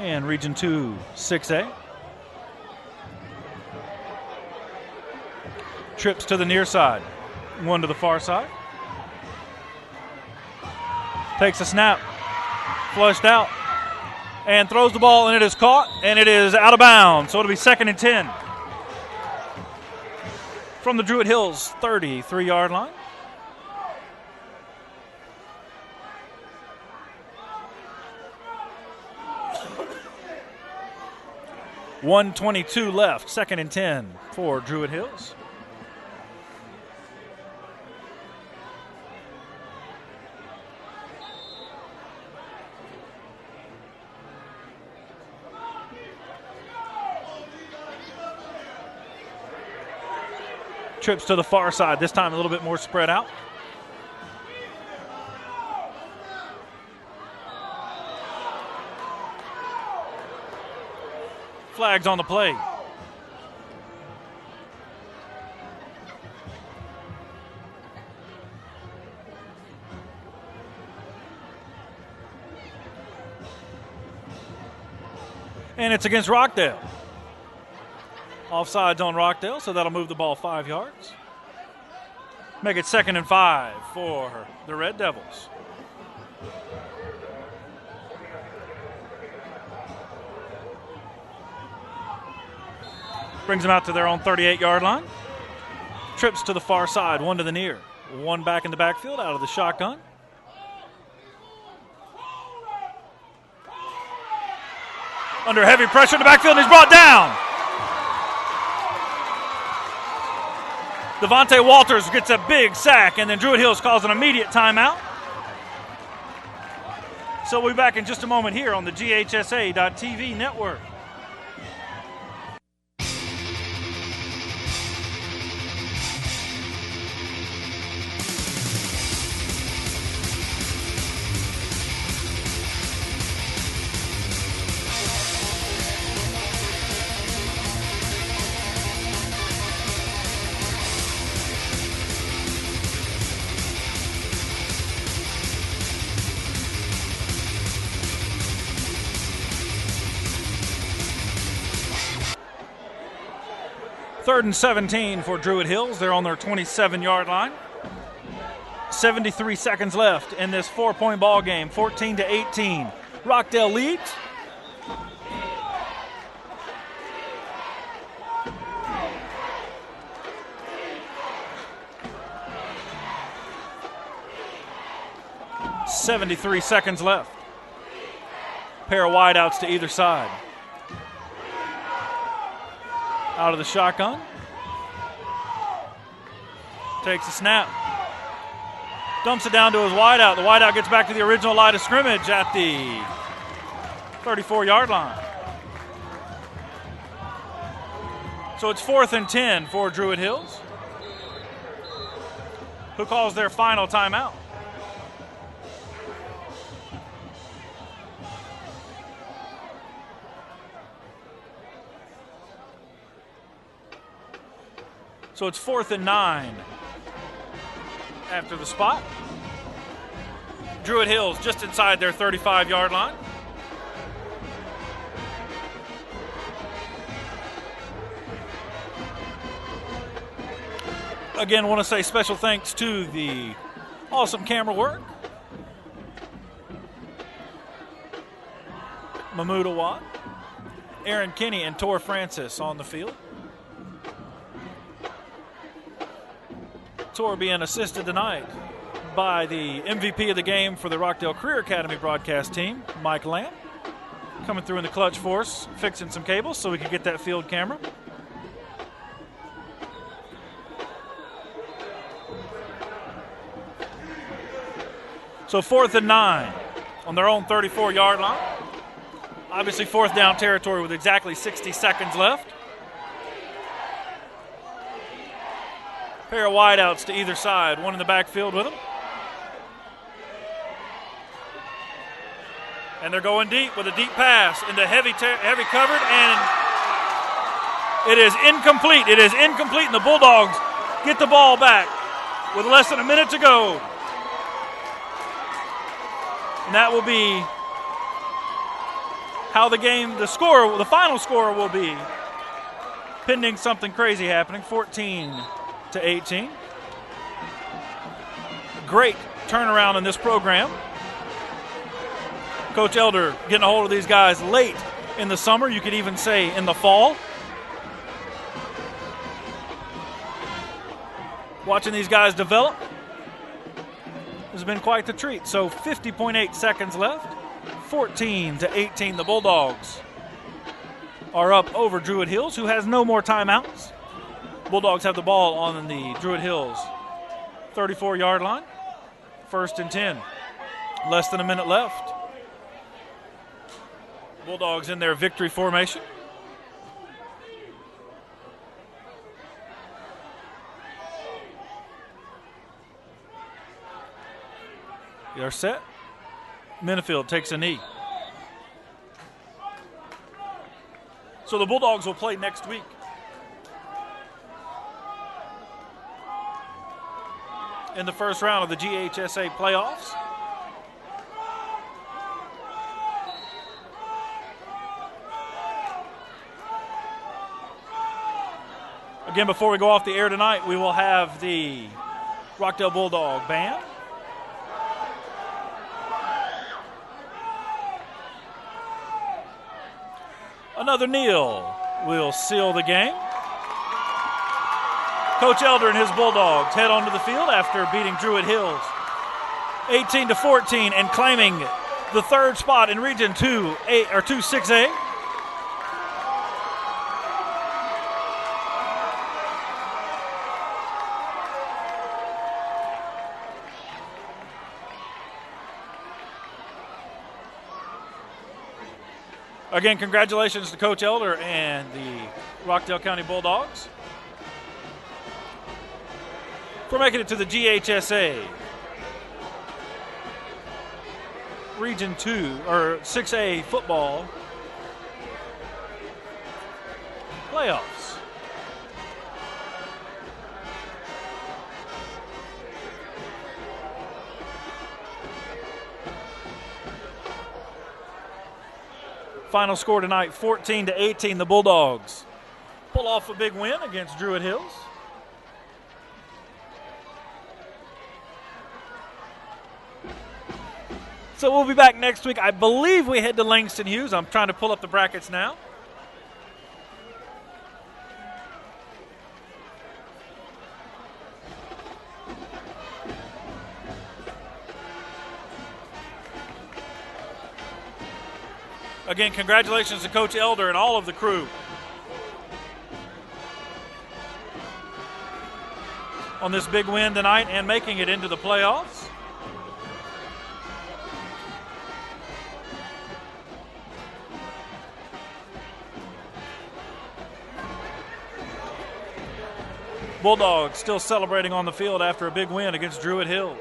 [SPEAKER 1] in Region 2 6A. Trips to the near side, one to the far side. Takes a snap, flushed out, and throws the ball, and it is caught, and it is out of bounds. So it'll be 2nd and 10 from the Druid Hills 33-yard line. .122 left, 2nd and 10 for Druid Hills. Trips to the far side, this time a little bit more spread out. Flags on the play. And it's against Rockdale. Offsides on Rockdale, so that'll move the ball 5 yards. Make it 2nd and 5 for the Red Devils. Brings them out to their own 38-yard line. Trips to the far side, one to the near. One back in the backfield out of the shotgun. Under heavy pressure in the backfield, and he's brought down. Devontae Walters gets a big sack, and then Druid Hills calls an immediate timeout. So we'll be back in just a moment here on the GHSA.TV network. Third and 17 for Druid Hills. They're on their 27-yard line. 73 seconds left in this 4-point ball game. 14-18. Rockdale leads. .73 seconds left. Pair of wideouts to either side. Out of the shotgun. Takes a snap. Dumps it down to his wideout. The wideout gets back to the original line of scrimmage at the 34-yard line. So it's 4th and 10 for Druid Hills, who calls their final timeout. So it's 4th and 9 after the spot. Druid Hills just inside their 35-yard line. Again, want to say special thanks to the awesome camera work. Mahmoud Awad, Aaron Kinney, and Tor Francis on the field. Tor being assisted tonight by the MVP of the game for the Rockdale Career Academy broadcast team, Mike Lamb, coming through in the clutch for us, fixing some cables so we can get that field camera. So 4th and 9 on their own 34-yard line. Obviously 4th down territory with exactly 60 seconds left. Pair of wideouts to either side, one in the backfield with them. And they're going deep with a deep pass into heavy covered, and it is incomplete. It is incomplete, and the Bulldogs get the ball back with less than a minute to go. And that will be how the final score will be, pending something crazy happening, 14-18. Great turnaround in this program. Coach Elder getting a hold of these guys late in the summer, you could even say in the fall. Watching these guys develop has been quite the treat. So 50.8 seconds left. 14-18, the Bulldogs are up over Druid Hills, who has no more timeouts. Bulldogs have the ball on the Druid Hills 34-yard line. 1st and 10. Less than a minute left. Bulldogs in their victory formation. They're set. Minifield takes a knee. So the Bulldogs will play next week. In the first round of the GHSA playoffs. Again, before we go off the air tonight, we will have the Rockdale Bulldog Band. Another kneel will seal the game. Coach Elder and his Bulldogs head onto the field after beating Druid Hills 18-14 and claiming the 3rd spot in Region 6A. Again, congratulations to Coach Elder and the Rockdale County Bulldogs for making it to the GHSA Region 2 or 6A football playoffs. Final score tonight, 14-18. The Bulldogs pull off a big win against Druid Hills. So we'll be back next week. I believe we head to Langston Hughes. I'm trying to pull up the brackets now. Again, congratulations to Coach Elder and all of the crew on this big win tonight and making it into the playoffs. Bulldogs still celebrating on the field after a big win against Druid Hills.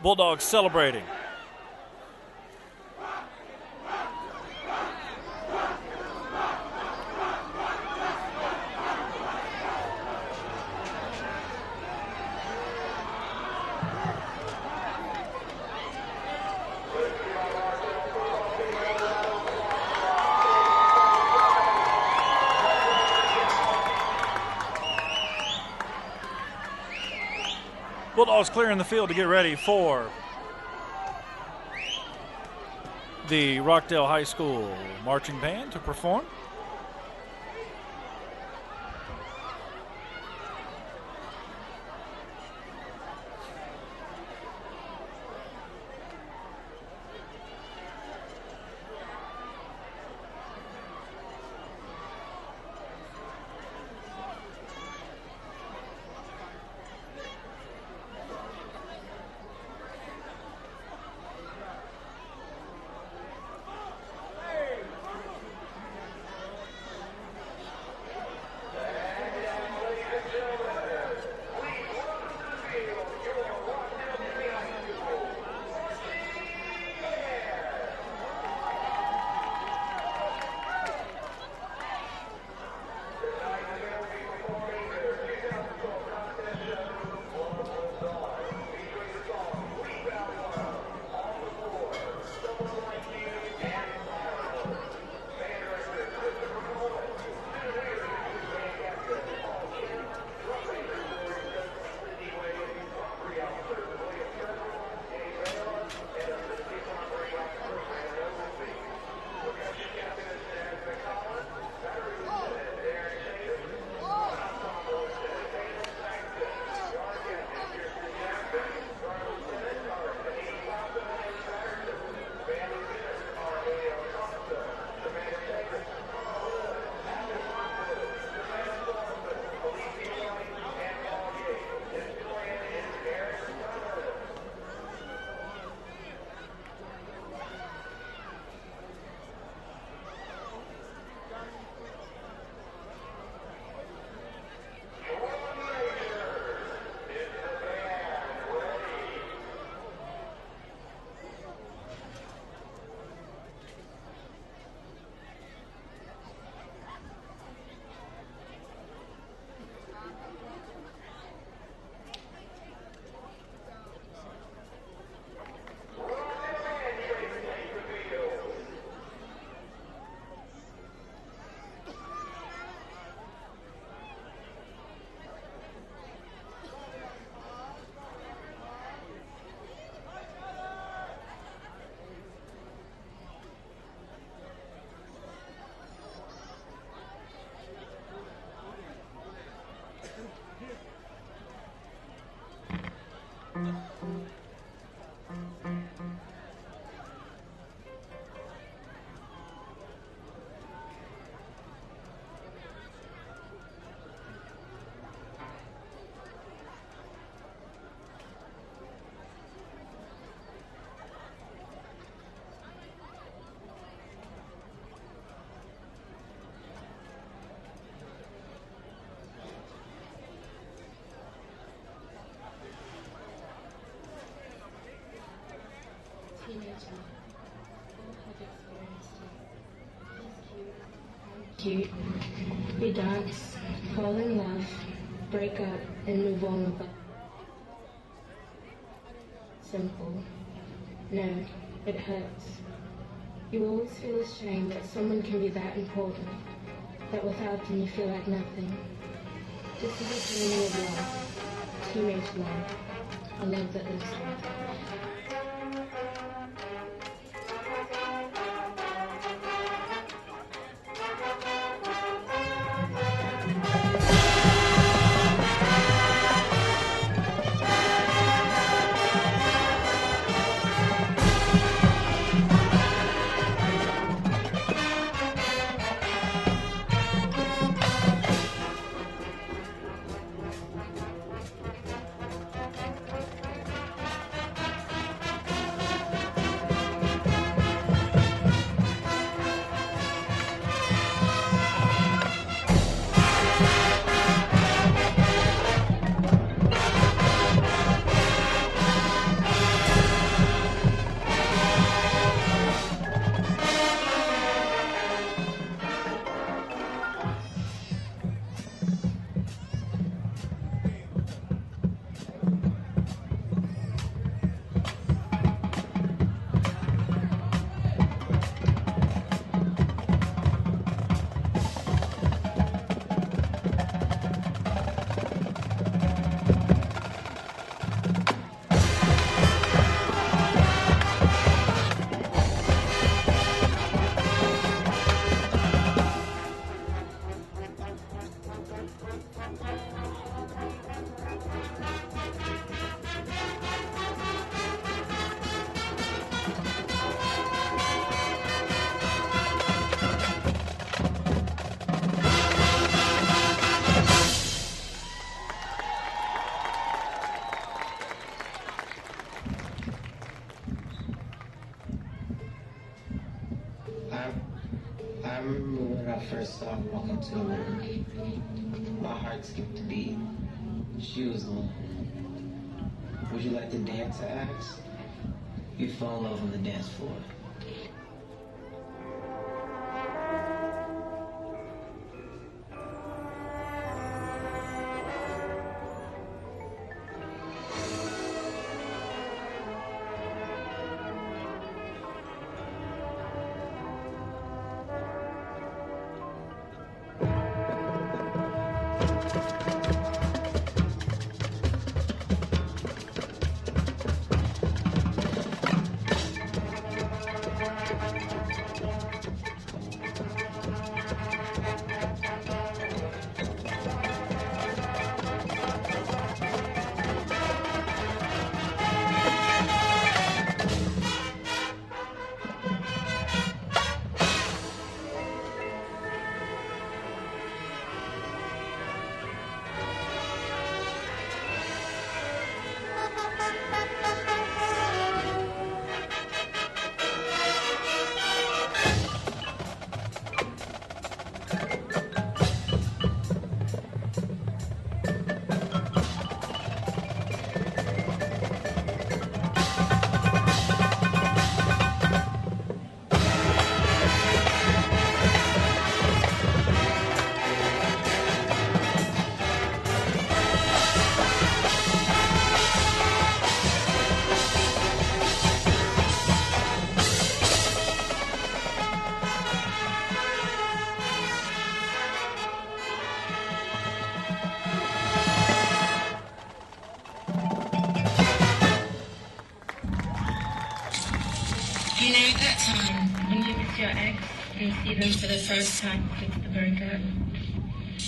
[SPEAKER 1] Bulldogs celebrating. Bulldogs clearing the field to get ready for the Rockdale High School marching band to perform.
[SPEAKER 6] Cute. We dance, fall in love, break up, and move on with it. Simple. No, it hurts. You always feel ashamed that someone can be that important, that without them you feel like nothing. This is a journey of love, teenage love, a love that lives on.
[SPEAKER 7] remember when I first saw her walk up to me, my heart skipped a beat. She was the one. Would you like to dance, I asked? We fell in love on the dance floor.
[SPEAKER 6] You know that time when you miss your ex and see them for the first time since the breakup?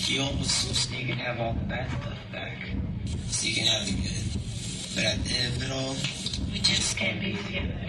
[SPEAKER 7] You almost wish you could have all the bad stuff back, so you can have the good. But at the end of it all,
[SPEAKER 6] We just can't be together.